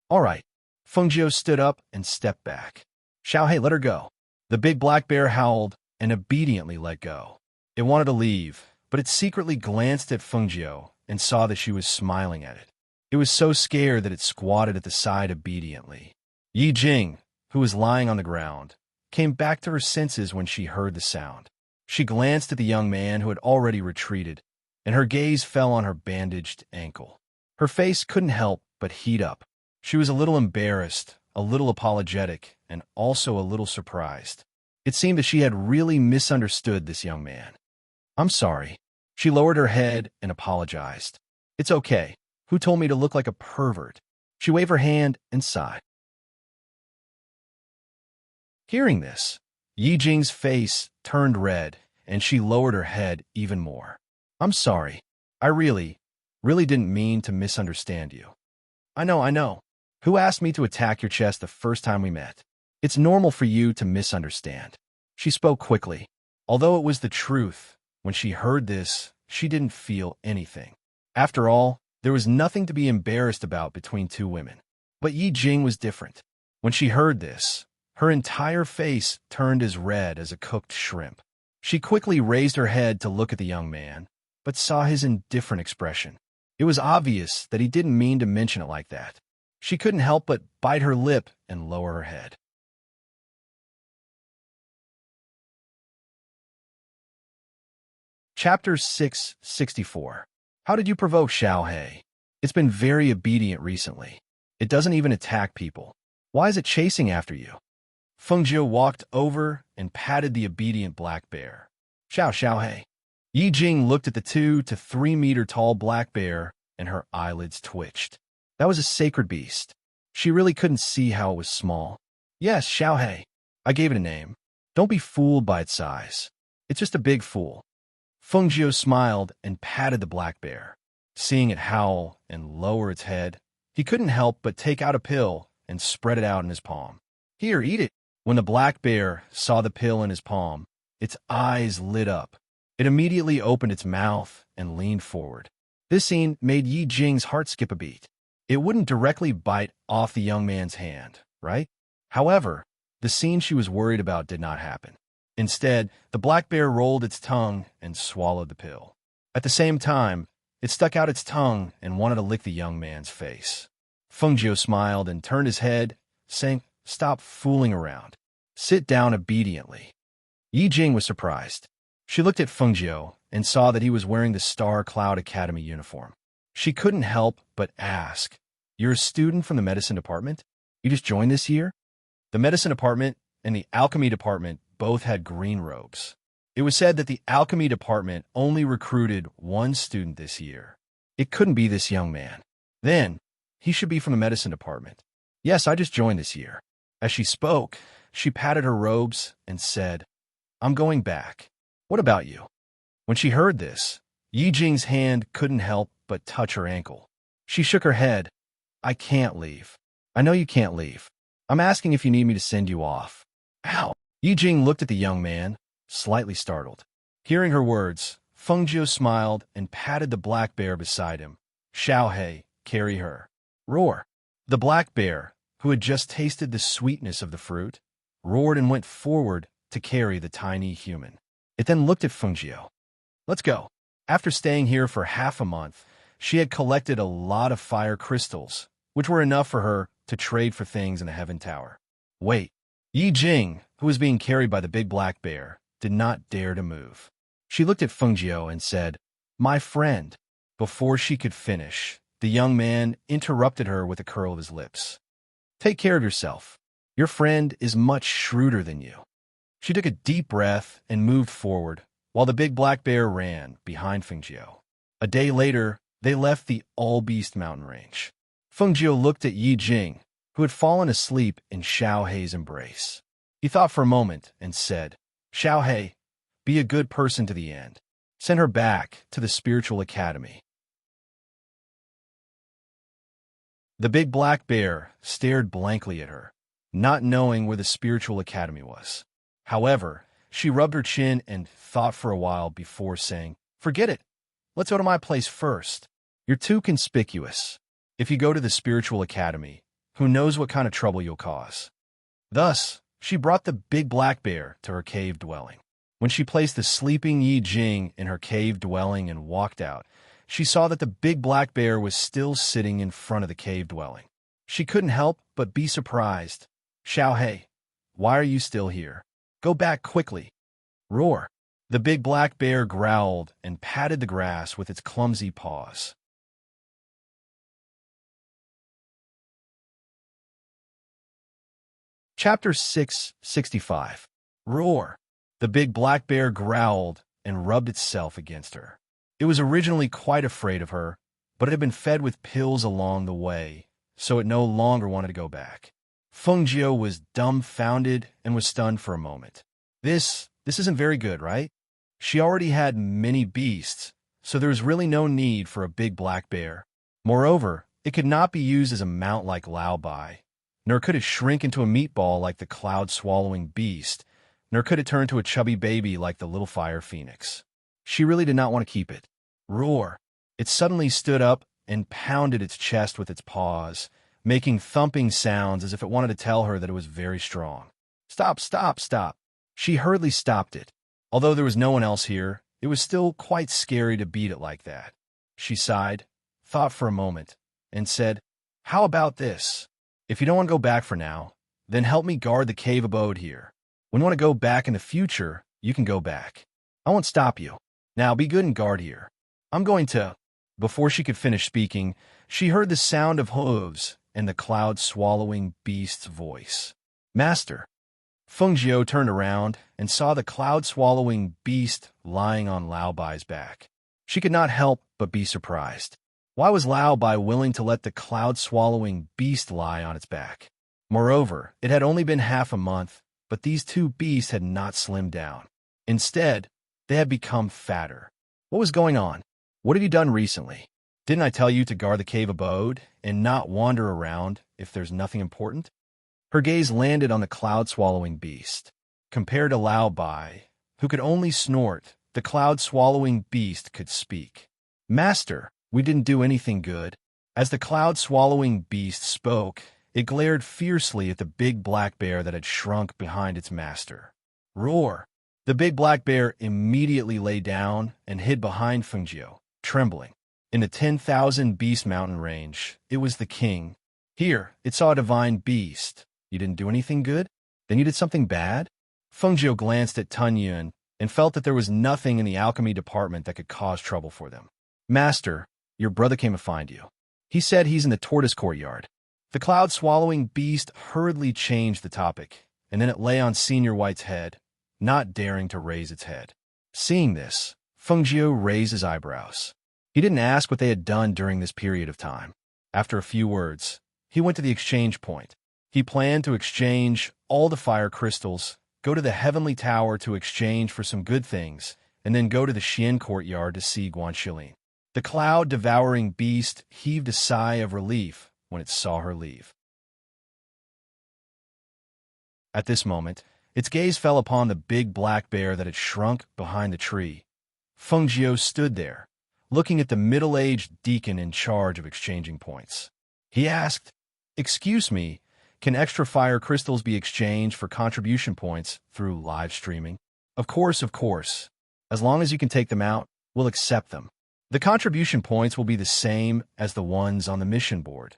All right. Fengjiu stood up and stepped back. Xiaohei, let her go. The big black bear howled and obediently let go. It wanted to leave, but it secretly glanced at Fengjiu and saw that she was smiling at it. It was so scared that it squatted at the side obediently. Yi Jing, who was lying on the ground, came back to her senses when she heard the sound. She glanced at the young man who had already retreated, and her gaze fell on her bandaged ankle. Her face couldn't help but heat up. She was a little embarrassed, a little apologetic, and also a little surprised. It seemed that she had really misunderstood this young man. "I'm sorry." She lowered her head and apologized. "It's okay. Who told me to look like a pervert?" She waved her hand and sighed. Hearing this, Yi Jing's face turned red, and she lowered her head even more. "I'm sorry. I really didn't mean to misunderstand you." I know. Who asked me to attack your chest the first time we met? It's normal for you to misunderstand." She spoke quickly. Although it was the truth, when she heard this, she didn't feel anything. After all, there was nothing to be embarrassed about between two women. But Yi Jing was different. When she heard this, her entire face turned as red as a cooked shrimp. She quickly raised her head to look at the young man, but saw his indifferent expression. It was obvious that he didn't mean to mention it like that. She couldn't help but bite her lip and lower her head. Chapter 664. How did you provoke Xiaohei? It's been very obedient recently. It doesn't even attack people. Why is it chasing after you? Fengjiu walked over and patted the obedient black bear. Xiao xiao hey. Yi Jing looked at the 2 to 3 meter tall black bear, and her eyelids twitched. That was a sacred beast. She really couldn't see how it was small. Yes, xiao hey. I gave it a name. Don't be fooled by its size. It's just a big fool. Fengjiu smiled and patted the black bear. Seeing it howl and lower its head, he couldn't help but take out a pill and spread it out in his palm. Here, eat it. When the black bear saw the pill in his palm, its eyes lit up. It immediately opened its mouth and leaned forward. This scene made Yi Jing's heart skip a beat. It wouldn't directly bite off the young man's hand, right? However, the scene she was worried about did not happen. Instead, the black bear rolled its tongue and swallowed the pill. At the same time, it stuck out its tongue and wanted to lick the young man's face. Fengjiu smiled and turned his head, saying, "Stop fooling around. Sit down obediently." Yi Jing was surprised. She looked at Fengjiu and saw that he was wearing the Star Cloud Academy uniform. She couldn't help but ask, "You're a student from the medicine department? You just joined this year?" The medicine department and the alchemy department both had green robes. It was said that the alchemy department only recruited one student this year. It couldn't be this young man. Then, he should be from the medicine department. Yes, I just joined this year. As she spoke, she patted her robes and said, "I'm going back. What about you?" When she heard this, Yi Jing's hand couldn't help but touch her ankle. She shook her head. "I can't leave. I know you can't leave. I'm asking if you need me to send you off." Ow! Yi Jing looked at the young man, slightly startled. Hearing her words, Fengjiu smiled and patted the black bear beside him. "Xiao He, carry her." Roar! The black bear, who had just tasted the sweetness of the fruit, roared and went forward to carry the tiny human. It then looked at Fengjiu. "Let's go." After staying here for half a month, she had collected a lot of fire crystals, which were enough for her to trade for things in the Heaven Tower. Wait. Yi Jing, who was being carried by the big black bear, did not dare to move. She looked at Fengjiu and said, "My friend." Before she could finish, the young man interrupted her with a curl of his lips. "Take care of yourself. Your friend is much shrewder than you." She took a deep breath and moved forward, while the big black bear ran behind Fengjiu. A day later, they left the All-Beast mountain range. Fengjiu looked at Yi Jing, who had fallen asleep in Xiao Hei's embrace. He thought for a moment and said, "Xiao Hei, be a good person to the end. Send her back to the spiritual academy." The big black bear stared blankly at her, not knowing where the spiritual academy was. However, she rubbed her chin and thought for a while before saying, "Forget it. Let's go to my place first. You're too conspicuous. If you go to the spiritual academy, who knows what kind of trouble you'll cause." Thus, she brought the big black bear to her cave dwelling. When she placed the sleeping Yi Jing in her cave dwelling and walked out, she saw that the big black bear was still sitting in front of the cave dwelling. She couldn't help but be surprised. "Xiao Hei, why are you still here? Go back quickly." Roar! The big black bear growled and patted the grass with its clumsy paws. Chapter 665. Roar! The big black bear growled and rubbed itself against her. It was originally quite afraid of her, but it had been fed with pills along the way, so it no longer wanted to go back. Fengjiu was dumbfounded and was stunned for a moment. This isn't very good, right? She already had many beasts, so there was really no need for a big black bear. Moreover, it could not be used as a mount like Lao Bai, nor could it shrink into a meatball like the cloud-swallowing beast, nor could it turn to a chubby baby like the little fire phoenix. She really did not want to keep it. Roar! It suddenly stood up and pounded its chest with its paws, making thumping sounds as if it wanted to tell her that it was very strong. "Stop, stop, stop." She hurriedly stopped it. Although there was no one else here, it was still quite scary to beat it like that. She sighed, thought for a moment, and said, "How about this? If you don't want to go back for now, then help me guard the cave abode here. When you want to go back in the future, you can go back. I won't stop you. Now be good and guard here. I'm going to—" Before she could finish speaking, she heard the sound of hooves and the cloud-swallowing beast's voice. "Master." Feng Jiu turned around and saw the cloud-swallowing beast lying on Lao Bai's back. She could not help but be surprised. Why was Lao Bai willing to let the cloud-swallowing beast lie on its back? Moreover, it had only been half a month, but these two beasts had not slimmed down. Instead, they had become fatter. What was going on? What have you done recently? Didn't I tell you to guard the cave abode and not wander around if there's nothing important? Her gaze landed on the cloud-swallowing beast. Compared to Lao Bai, who could only snort, the cloud-swallowing beast could speak. Master, we didn't do anything good. As the cloud-swallowing beast spoke, it glared fiercely at the big black bear that had shrunk behind its master. Roar! The big black bear immediately lay down and hid behind Feng Jiu, trembling. In the 10,000 beast mountain range, it was the king. Here, it saw a divine beast. You didn't do anything good? Then you did something bad? Feng Jiu glanced at Tun Yun and felt that there was nothing in the alchemy department that could cause trouble for them. Master, your brother came to find you. He said he's in the tortoise courtyard. The cloud-swallowing beast hurriedly changed the topic, and then it lay on Senior White's head, not daring to raise its head. Seeing this, Feng Jiu raised his eyebrows. He didn't ask what they had done during this period of time. After a few words, he went to the exchange point. He planned to exchange all the fire crystals, go to the heavenly tower to exchange for some good things, and then go to the Xian courtyard to see Guanxilin. The cloud-devouring beast heaved a sigh of relief when it saw her leave. At this moment, its gaze fell upon the big black bear that had shrunk behind the tree. Feng Jiu stood there, looking at the middle-aged deacon in charge of exchanging points. He asked, "Excuse me, can extra fire crystals be exchanged for contribution points through live streaming?" Of course. As long as you can take them out, we'll accept them. The contribution points will be the same as the ones on the mission board,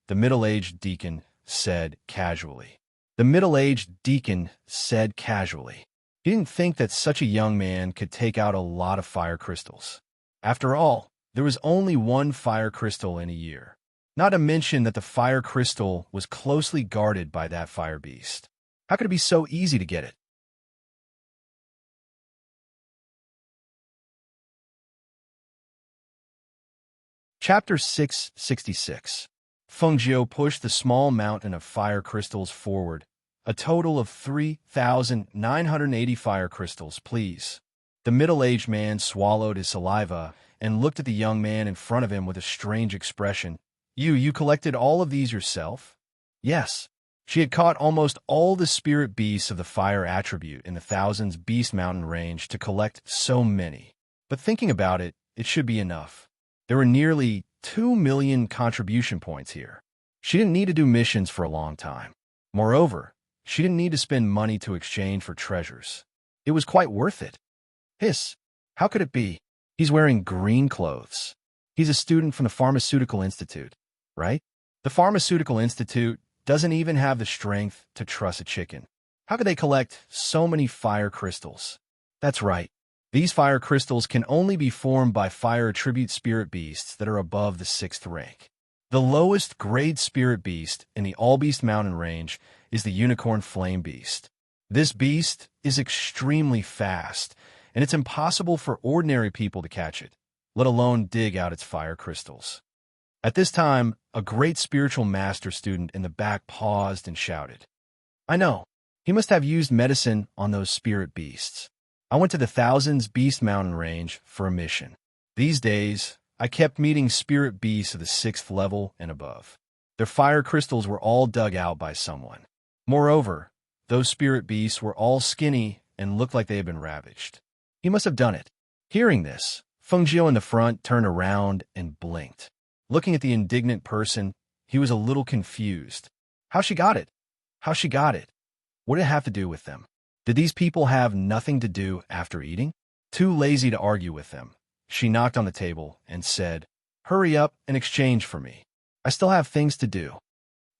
the middle-aged deacon said casually. He didn't think that such a young man could take out a lot of fire crystals. After all, there was only one fire crystal in a year. Not to mention that the fire crystal was closely guarded by that fire beast. How could it be so easy to get it? Chapter 666. Feng Jiu pushed the small mountain of fire crystals forward. A total of 3,980 fire crystals, please. The middle-aged man swallowed his saliva and looked at the young man in front of him with a strange expression. You collected all of these yourself? Yes. She had caught almost all the spirit beasts of the fire attribute in the Thousands Beast Mountain range to collect so many. But thinking about it, it should be enough. There were nearly 2 million contribution points here. She didn't need to do missions for a long time. Moreover, she didn't need to spend money to exchange for treasures. It was quite worth it. Hiss, how could it be? He's wearing green clothes. He's a student from the Pharmaceutical Institute, right? The Pharmaceutical Institute doesn't even have the strength to truss a chicken. How could they collect so many fire crystals? That's right. These fire crystals can only be formed by fire attribute spirit beasts that are above the 6th rank. The lowest grade spirit beast in the All-Beast Mountain range is the Unicorn Flame Beast. This beast is extremely fast, and it's impossible for ordinary people to catch it, let alone dig out its fire crystals. At this time, a great spiritual master student in the back paused and shouted, "I know. He must have used medicine on those spirit beasts. I went to the Thousands Beast Mountain range for a mission. These days, I kept meeting spirit beasts of the 6th level and above. Their fire crystals were all dug out by someone. Moreover, those spirit beasts were all skinny and looked like they had been ravaged. He must have done it." Hearing this, Feng Jiu in the front turned around and blinked. Looking at the indignant person, he was a little confused. How she got it? What did it have to do with them? Did these people have nothing to do after eating? Too lazy to argue with them, she knocked on the table and said, "Hurry up and exchange for me. I still have things to do."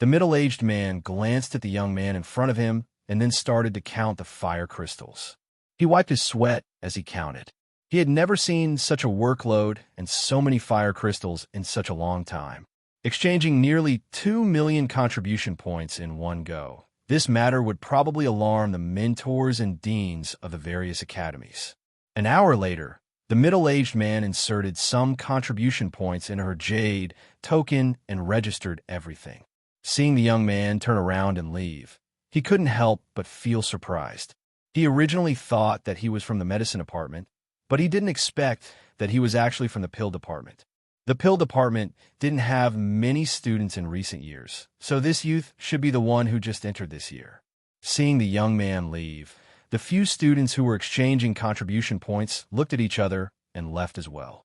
The middle-aged man glanced at the young man in front of him and then started to count the fire crystals. He wiped his sweat as he counted. He had never seen such a workload and so many fire crystals in such a long time. Exchanging nearly 2 million contribution points in one go This matter would probably alarm the mentors and deans of the various academies. An hour later, the middle-aged man inserted some contribution points into her jade token and registered everything. Seeing the young man turn around and leave, he couldn't help but feel surprised. He originally thought that he was from the medicine department, but he didn't expect that he was actually from the pill department. The pill department didn't have many students in recent years, so this youth should be the one who just entered this year. Seeing the young man leave, the few students who were exchanging contribution points looked at each other and left as well.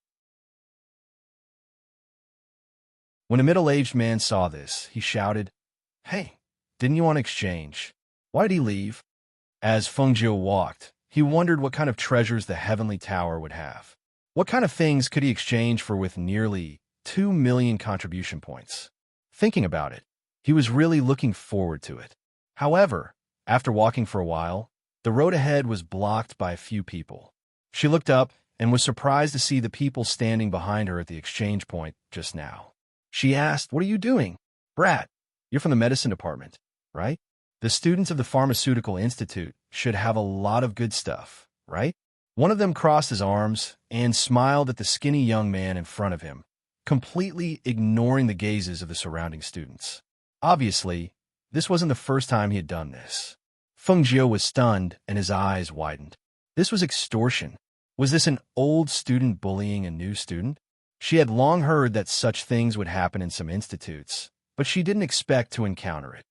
When a middle-aged man saw this, he shouted, "Hey, didn't you want to exchange? Why did he leave?" As Fengjiu walked, he wondered what kind of treasures the heavenly tower would have. What kind of things could he exchange for with nearly 2 million contribution points? Thinking about it, he was really looking forward to it. However, after walking for a while, the road ahead was blocked by a few people. She looked up and was surprised to see the people standing behind her at the exchange point just now. She asked, "What are you doing?" "Brat, you're from the medicine department, right? The students of the Pharmaceutical Institute should have a lot of good stuff, right?" One of them crossed his arms and smiled at the skinny young man in front of him, completely ignoring the gazes of the surrounding students. Obviously, this wasn't the first time he had done this. Fengjiu was stunned and his eyes widened. This was extortion. Was this an old student bullying a new student? She had long heard that such things would happen in some institutes, but she didn't expect to encounter it.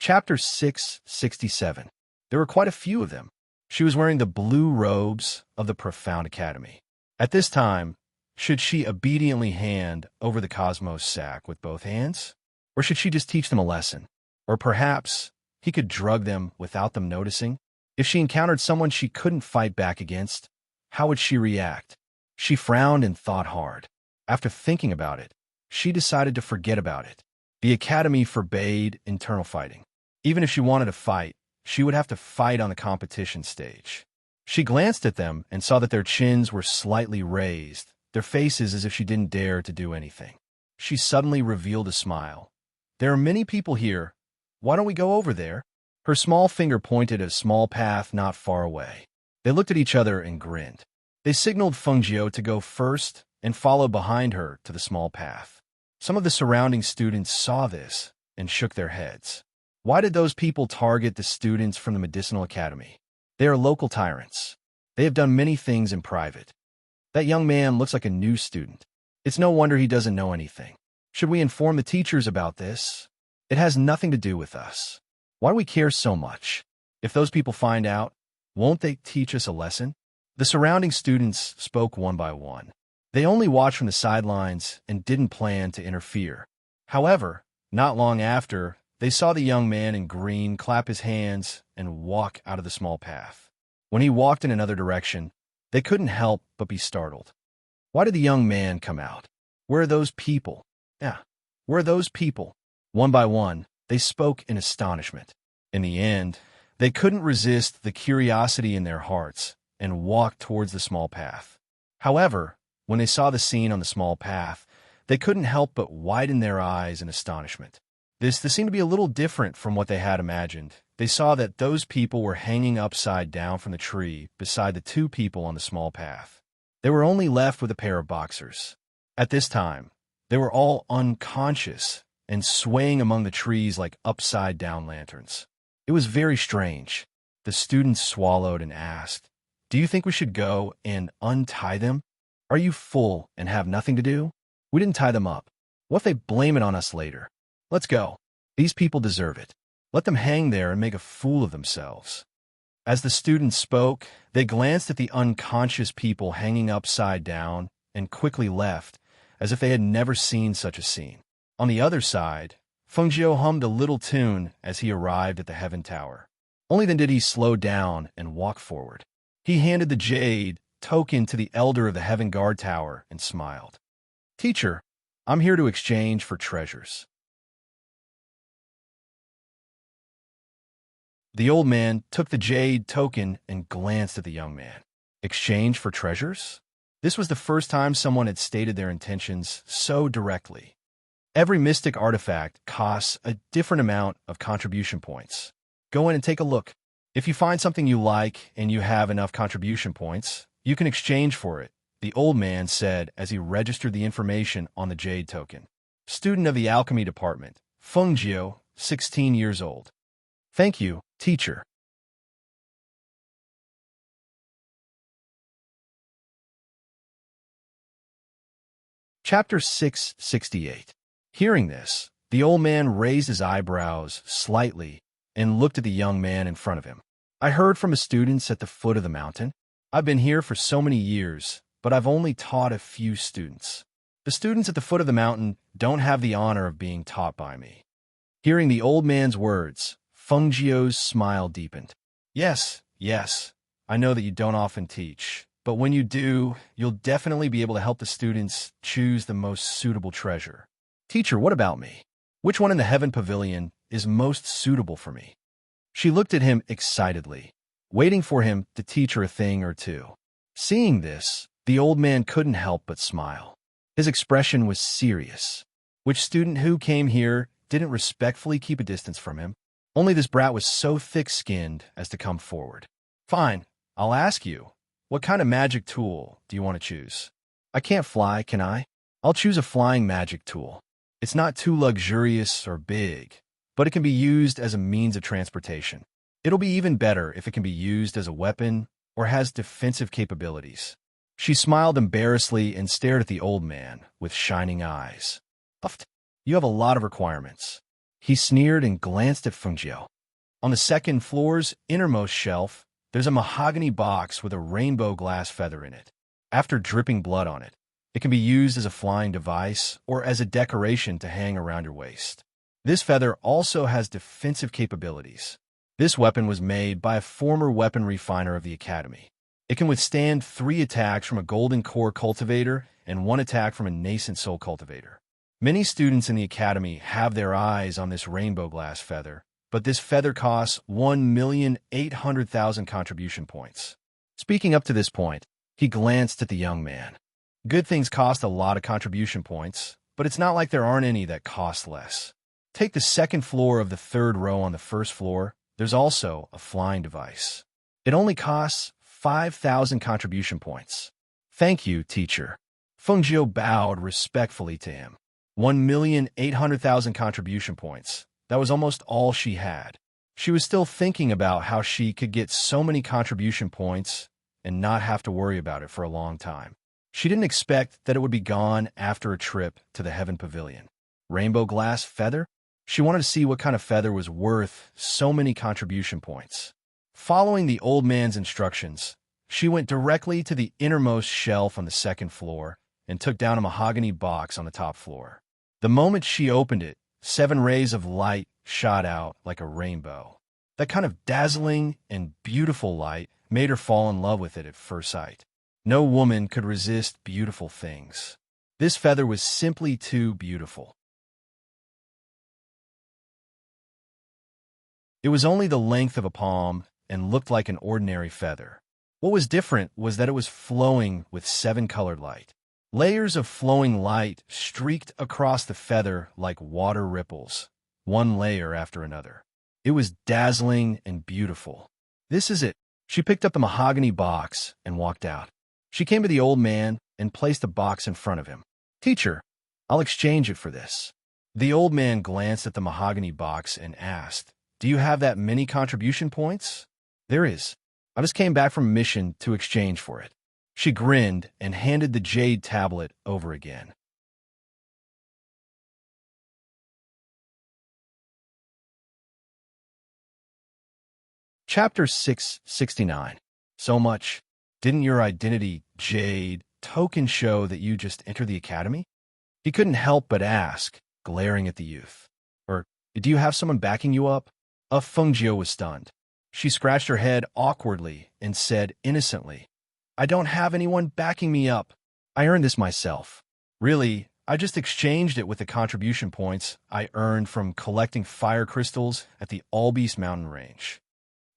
Chapter 667. There were quite a few of them. She was wearing the blue robes of the Profound Academy. At this time, should she obediently hand over the Cosmos sack with both hands? Or should she just teach them a lesson? Or perhaps he could drug them without them noticing? If she encountered someone she couldn't fight back against, how would she react? She frowned and thought hard. After thinking about it, she decided to forget about it. The Academy forbade internal fighting. Even if she wanted to fight, she would have to fight on the competition stage. She glanced at them and saw that their chins were slightly raised, their faces as if she didn't dare to do anything. She suddenly revealed a smile. "There are many people here. Why don't we go over there?" Her small finger pointed at a small path not far away. They looked at each other and grinned. They signaled Fengjiu to go first and followed behind her to the small path. Some of the surrounding students saw this and shook their heads. Why did those people target the students from the Medicinal Academy? They are local tyrants. They have done many things in private. That young man looks like a new student. It's no wonder he doesn't know anything. Should we inform the teachers about this? It has nothing to do with us. Why do we care so much? If those people find out, won't they teach us a lesson? The surrounding students spoke one by one. They only watched from the sidelines and didn't plan to interfere. However, not long after, they saw the young man in green clap his hands and walk out of the small path. When he walked in another direction, they couldn't help but be startled. Why did the young man come out? Where are those people? Where are those people? One by one, they spoke in astonishment. In the end, they couldn't resist the curiosity in their hearts and walked towards the small path. However, when they saw the scene on the small path, they couldn't help but widen their eyes in astonishment. This seemed to be a little different from what they had imagined. They saw that those people were hanging upside down from the tree beside the two people on the small path. They were only left with a pair of boxers. At this time, they were all unconscious and swaying among the trees like upside-down lanterns. It was very strange. The students swallowed and asked, "Do you think we should go and untie them? Are you full and have nothing to do? We didn't tie them up. What if they blame it on us later? Let's go. These people deserve it. Let them hang there and make a fool of themselves." As the students spoke, they glanced at the unconscious people hanging upside down and quickly left, as if they had never seen such a scene. On the other side, Fengjiu hummed a little tune as he arrived at the Heaven Tower. Only then did he slow down and walk forward. He handed the jade token to the elder of the Heaven Guard Tower and smiled. "Teacher, I'm here to exchange for treasures." The old man took the jade token and glanced at the young man. "Exchange for treasures?" This was the first time someone had stated their intentions so directly. Every mystic artifact costs a different amount of contribution points. Go in and take a look. If you find something you like and you have enough contribution points, you can exchange for it, the old man said as he registered the information on the jade token. Student of the alchemy department, Fengjiu, 16 years old. Thank you, teacher. Chapter 668. Hearing this, the old man raised his eyebrows slightly and looked at the young man in front of him. I heard from his students at the foot of the mountain. I've been here for so many years, but I've only taught a few students. The students at the foot of the mountain don't have the honor of being taught by me. Hearing the old man's words, Fengjiu's smile deepened. Yes, I know that you don't often teach, but when you do, you'll definitely be able to help the students choose the most suitable treasure. Teacher, what about me? Which one in the Heaven Pavilion is most suitable for me? She looked at him excitedly, waiting for him to teach her a thing or two. Seeing this, the old man couldn't help but smile. His expression was serious. Which student who came here didn't respectfully keep a distance from him? Only this brat was so thick-skinned as to come forward. Fine, I'll ask you. What kind of magic tool do you want to choose? I can't fly, can I? I'll choose a flying magic tool. It's not too luxurious or big, but it can be used as a means of transportation. It'll be even better if it can be used as a weapon or has defensive capabilities. She smiled embarrassedly and stared at the old man with shining eyes. You have a lot of requirements. He sneered and glanced at Fengjiu. On the second floor's innermost shelf, there's a mahogany box with a rainbow glass feather in it. After dripping blood on it, it can be used as a flying device or as a decoration to hang around your waist. This feather also has defensive capabilities. This weapon was made by a former weapon refiner of the Academy. It can withstand 3 attacks from a golden core cultivator and 1 attack from a nascent soul cultivator. Many students in the Academy have their eyes on this rainbow glass feather, but this feather costs 1,800,000 contribution points. Speaking up to this point, he glanced at the young man. Good things cost a lot of contribution points, but it's not like there aren't any that cost less. Take the second floor of the third row on the first floor. There's also a flying device. It only costs 5,000 contribution points. Thank you, teacher. Fengjiu bowed respectfully to him. 1,800,000 contribution points. That was almost all she had. She was still thinking about how she could get so many contribution points and not have to worry about it for a long time. She didn't expect that it would be gone after a trip to the Heaven Pavilion. Rainbow glass feather? She wanted to see what kind of feather was worth so many contribution points. Following the old man's instructions, she went directly to the innermost shelf on the second floor and took down a mahogany box on the top floor. The moment she opened it, 7 rays of light shot out like a rainbow. That kind of dazzling and beautiful light made her fall in love with it at first sight. No woman could resist beautiful things. This feather was simply too beautiful. It was only the length of a palm and looked like an ordinary feather. What was different was that it was flowing with 7-colored light. Layers of flowing light streaked across the feather like water ripples, one layer after another. It was dazzling and beautiful. This is it. She picked up the mahogany box and walked out. She came to the old man and placed the box in front of him. Teacher, I'll exchange it for this. The old man glanced at the mahogany box and asked, Do you have that many contribution points? There is. I just came back from a mission to exchange for it. She grinned and handed the jade tablet over again. Chapter 669. So much. Didn't your identity, jade, token show that you just entered the academy? He couldn't help but ask, glaring at the youth. Or, do you have someone backing you up? Fengjiu was stunned. She scratched her head awkwardly and said innocently, I don't have anyone backing me up. I earned this myself. Really, I just exchanged it with the contribution points I earned from collecting fire crystals at the Albeast mountain range.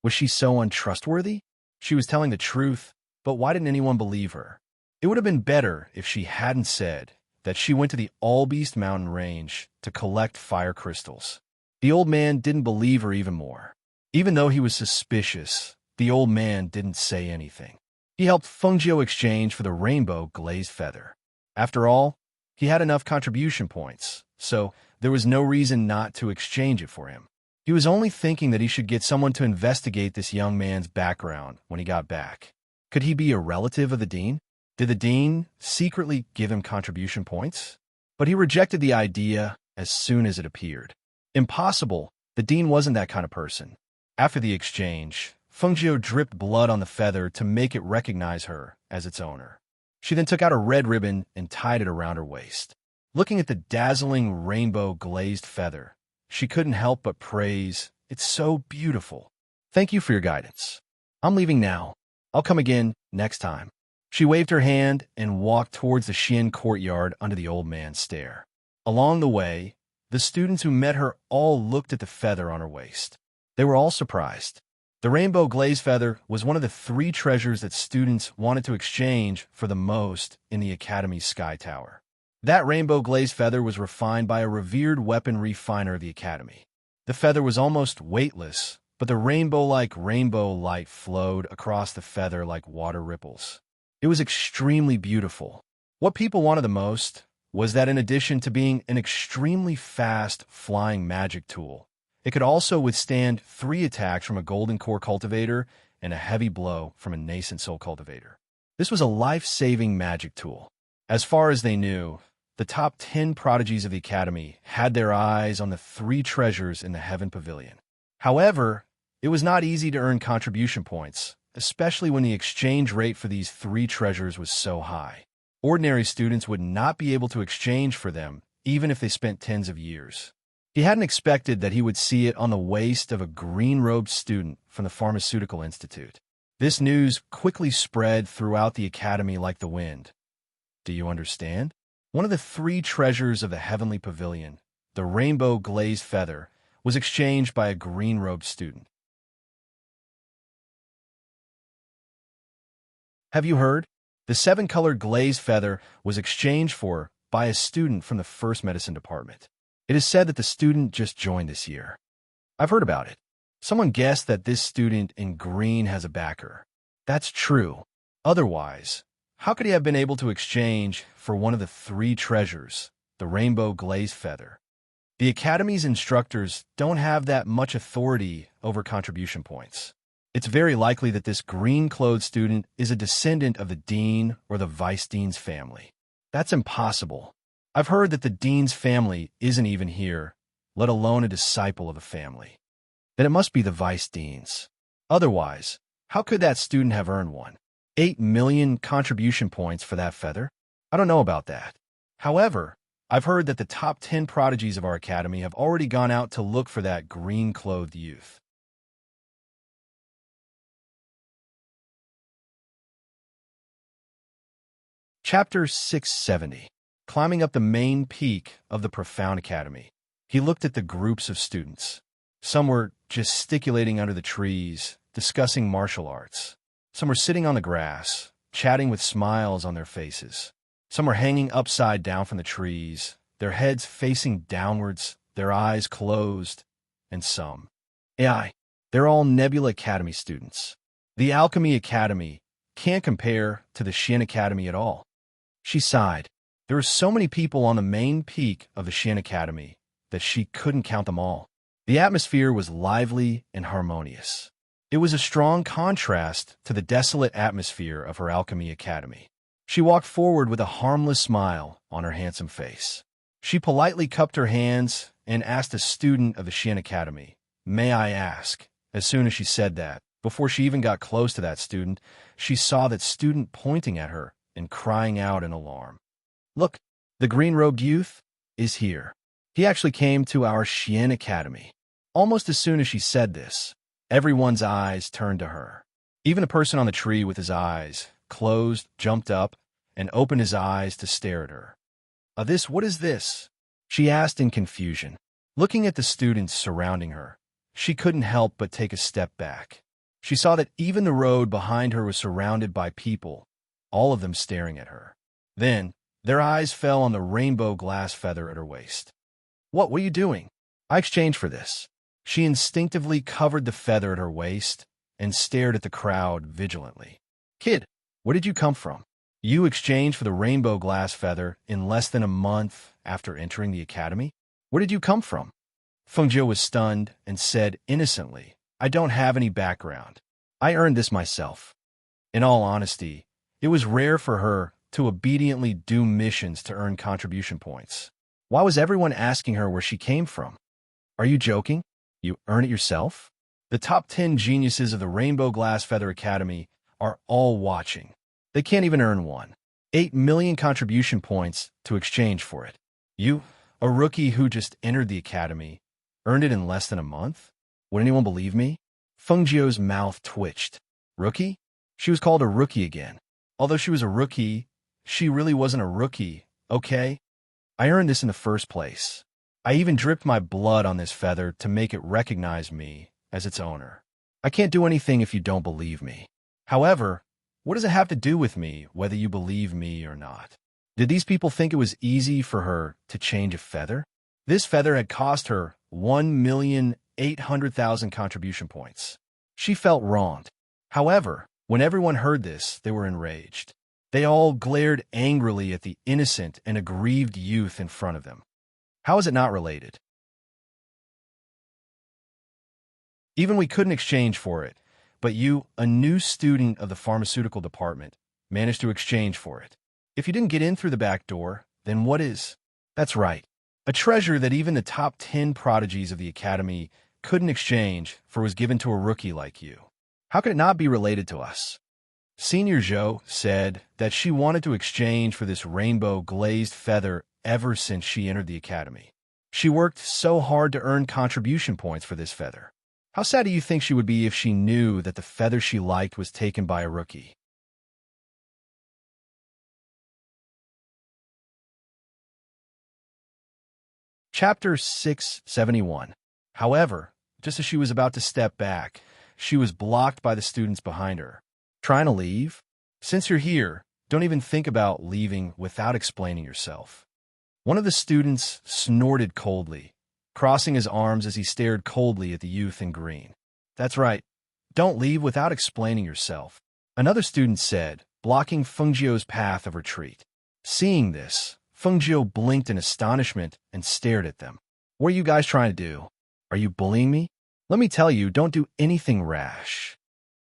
Was she so untrustworthy? She was telling the truth, but why didn't anyone believe her? It would have been better if she hadn't said that she went to the Allbeast mountain range to collect fire crystals. The old man didn't believe her even more. Even though he was suspicious, the old man didn't say anything. He helped Fengjiu exchange for the rainbow glazed feather. After all, he had enough contribution points, so there was no reason not to exchange it for him. He was only thinking that he should get someone to investigate this young man's background when he got back. Could he be a relative of the dean? Did the dean secretly give him contribution points? But he rejected the idea as soon as it appeared. Impossible. The dean wasn't that kind of person. After the exchange, Fengjiu dripped blood on the feather to make it recognize her as its owner. She then took out a red ribbon and tied it around her waist. Looking at the dazzling rainbow-glazed feather, she couldn't help but praise, "It's so beautiful. Thank you for your guidance. I'm leaving now. I'll come again next time." She waved her hand and walked towards the Xian courtyard under the old man's stare. Along the way, the students who met her all looked at the feather on her waist. They were all surprised. The rainbow glazed feather was one of the 3 treasures that students wanted to exchange for the most in the Academy's Sky Tower. That rainbow glazed feather was refined by a revered weapon refiner of the Academy. The feather was almost weightless, but the rainbow-like rainbow light flowed across the feather like water ripples. It was extremely beautiful. What people wanted the most was that in addition to being an extremely fast flying magic tool, it could also withstand 3 attacks from a golden core cultivator and a heavy blow from a nascent soul cultivator. This was a life-saving magic tool. As far as they knew, the top 10 prodigies of the Academy had their eyes on the 3 treasures in the Heaven Pavilion. However, it was not easy to earn contribution points, especially when the exchange rate for these 3 treasures was so high. Ordinary students would not be able to exchange for them, even if they spent tens of years. He hadn't expected that he would see it on the waist of a green-robed student from the Pharmaceutical Institute. This news quickly spread throughout the Academy like the wind. Do you understand? One of the 3 treasures of the Heavenly Pavilion, the rainbow glazed feather, was exchanged by a green-robed student. Have you heard? The 7-colored glazed feather was exchanged for by a student from the First Medicine Department. It is said that the student just joined this year. I've heard about it. Someone guessed that this student in green has a backer. That's true. Otherwise, how could he have been able to exchange for one of the 3 treasures, the rainbow glazed feather? The Academy's instructors don't have that much authority over contribution points. It's very likely that this green-clothed student is a descendant of the dean or the vice-dean's family. That's impossible. I've heard that the dean's family isn't even here, let alone a disciple of the family. Then it must be the vice-dean's. Otherwise, how could that student have earned one? 8 million contribution points for that feather? I don't know about that. However, I've heard that the top 10 prodigies of our Academy have already gone out to look for that green-clothed youth. Chapter 670. Climbing up the main peak of the Profound Academy. He looked at the groups of students. Some were gesticulating under the trees, discussing martial arts. Some were sitting on the grass, chatting with smiles on their faces. Some were hanging upside down from the trees, their heads facing downwards, their eyes closed, and some. AI. They're all Nebula Academy students. The Alchemy Academy can't compare to the Xian Academy at all. She sighed. There were so many people on the main peak of the Xian Academy that she couldn't count them all. The atmosphere was lively and harmonious. It was a strong contrast to the desolate atmosphere of her Alchemy Academy. She walked forward with a harmless smile on her handsome face. She politely cupped her hands and asked a student of the Xian Academy, "May I ask?" As soon as she said that, before she even got close to that student, she saw that student pointing at her and crying out in alarm. "Look, the green-robed youth is here. He actually came to our Xian Academy." Almost as soon as she said this, everyone's eyes turned to her. Even the person on the tree with his eyes closed jumped up and opened his eyes to stare at her. What is this?" she asked in confusion. Looking at the students surrounding her, she couldn't help but take a step back. She saw that even the road behind her was surrounded by people, all of them staring at her. Then, their eyes fell on the rainbow glass feather at her waist. What were you doing? I exchanged for this. She instinctively covered the feather at her waist and stared at the crowd vigilantly. Kid, where did you come from? You exchanged for the rainbow glass feather in less than a month after entering the academy? Where did you come from? Fengjiu was stunned and said innocently, I don't have any background. I earned this myself. In all honesty, it was rare for her to obediently do missions to earn contribution points. Why was everyone asking her where she came from? Are you joking? You earn it yourself? The top 10 geniuses of the Rainbow Glass Feather Academy are all watching. They can't even earn one. 8 million contribution points to exchange for it. You, a rookie who just entered the academy, earned it in less than a month? Would anyone believe me? Fengjiu's mouth twitched. Rookie? She was called a rookie again. Although she was a rookie, she really wasn't a rookie, okay? I earned this in the first place. I even dripped my blood on this feather to make it recognize me as its owner. I can't do anything if you don't believe me. However, what does it have to do with me, whether you believe me or not? Did these people think it was easy for her to change a feather? This feather had cost her 1,800,000 contribution points. She felt wronged. However, when everyone heard this, they were enraged. They all glared angrily at the innocent and aggrieved youth in front of them. How is it not related? Even we couldn't exchange for it, but you, a new student of the pharmaceutical department, managed to exchange for it. If you didn't get in through the back door, then what is? That's right. A treasure that even the top 10 prodigies of the academy couldn't exchange for was given to a rookie like you. How could it not be related to us? Senior Zhou said that she wanted to exchange for this rainbow glazed feather ever since she entered the academy. She worked so hard to earn contribution points for this feather. How sad do you think she would be if she knew that the feather she liked was taken by a rookie? Chapter 671. However, just as she was about to step back, she was blocked by the students behind her. Trying to leave? Since you're here, don't even think about leaving without explaining yourself. One of the students snorted coldly, crossing his arms as he stared coldly at the youth in green. That's right. Don't leave without explaining yourself. Another student said, blocking Fengjiu's path of retreat. Seeing this, Fengjiu blinked in astonishment and stared at them. What are you guys trying to do? Are you bullying me? Let me tell you, don't do anything rash.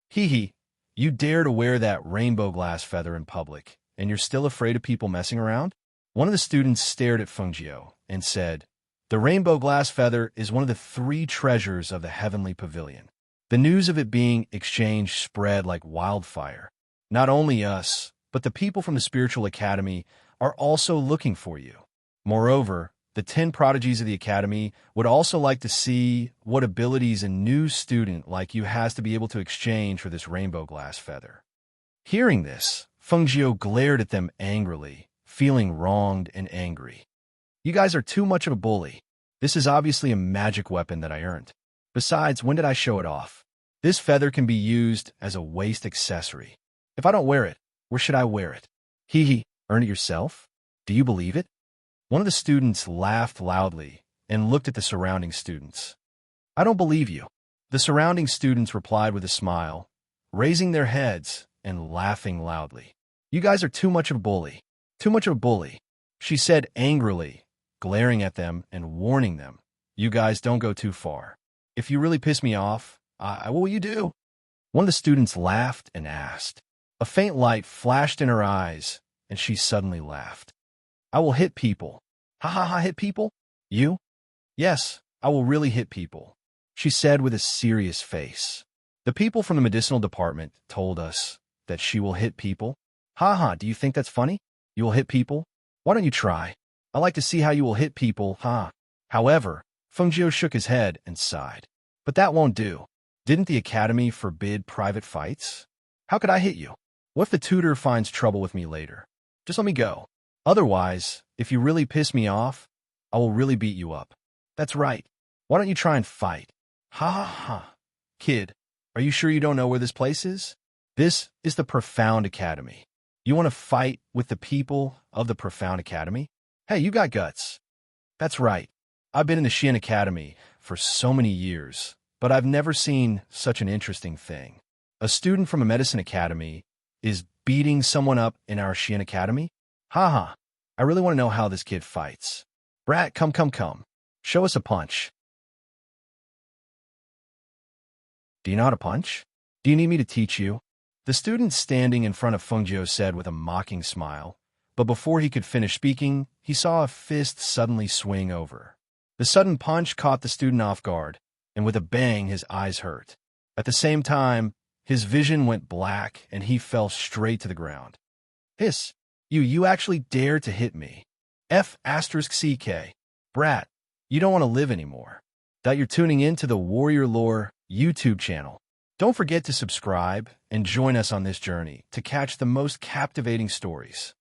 Hee hee, you dare to wear that rainbow glass feather in public, and you're still afraid of people messing around? One of the students stared at Fengjiu and said, the rainbow glass feather is one of the 3 treasures of the heavenly pavilion. The news of it being exchanged spread like wildfire. Not only us, but the people from the spiritual academy are also looking for you. Moreover, the 10 prodigies of the academy would also like to see what abilities a new student like you has to be able to exchange for this rainbow glass feather. Hearing this, Fengjiu glared at them angrily, feeling wronged and angry. You guys are too much of a bully. This is obviously a magic weapon that I earned. Besides, when did I show it off? This feather can be used as a waist accessory. If I don't wear it, where should I wear it? Hee hee, earn it yourself? Do you believe it? One of the students laughed loudly and looked at the surrounding students. I don't believe you. The surrounding students replied with a smile, raising their heads and laughing loudly. You guys are too much of a bully. Too much of a bully, she said angrily, glaring at them and warning them. You guys don't go too far. If you really piss me off, what will you do? One of the students laughed and asked. A faint light flashed in her eyes, and she suddenly laughed. I will hit people. Ha ha ha, hit people? You? Yes, I will really hit people, she said with a serious face. The people from the medicinal department told us that she will hit people. Ha ha, do you think that's funny? You will hit people? Why don't you try? I like to see how you will hit people, huh? However, Fengjiu shook his head and sighed. But that won't do. Didn't the academy forbid private fights? How could I hit you? What if the tutor finds trouble with me later? Just let me go. Otherwise, if you really piss me off, I will really beat you up. That's right. Why don't you try and fight? Ha ha ha. Kid, are you sure you don't know where this place is? This is the Profound Academy. You want to fight with the people of the Profound Academy? Hey, you got guts. That's right. I've been in the Shin Academy for so many years, but I've never seen such an interesting thing. A student from a medicine academy is beating someone up in our Shin Academy? Haha, I really want to know how this kid fights. Brat, come. Show us a punch. Do you know how to punch? Do you need me to teach you? The student standing in front of Fengjiu said with a mocking smile, but before he could finish speaking, he saw a fist suddenly swing over. The sudden punch caught the student off guard, and with a bang his eyes hurt. At the same time, his vision went black and he fell straight to the ground. Hiss, you actually dared to hit me. F***CK. Brat, you don't want to live anymore. That you're tuning in to the Warrior Lore YouTube channel. Don't forget to subscribe and join us on this journey to catch the most captivating stories.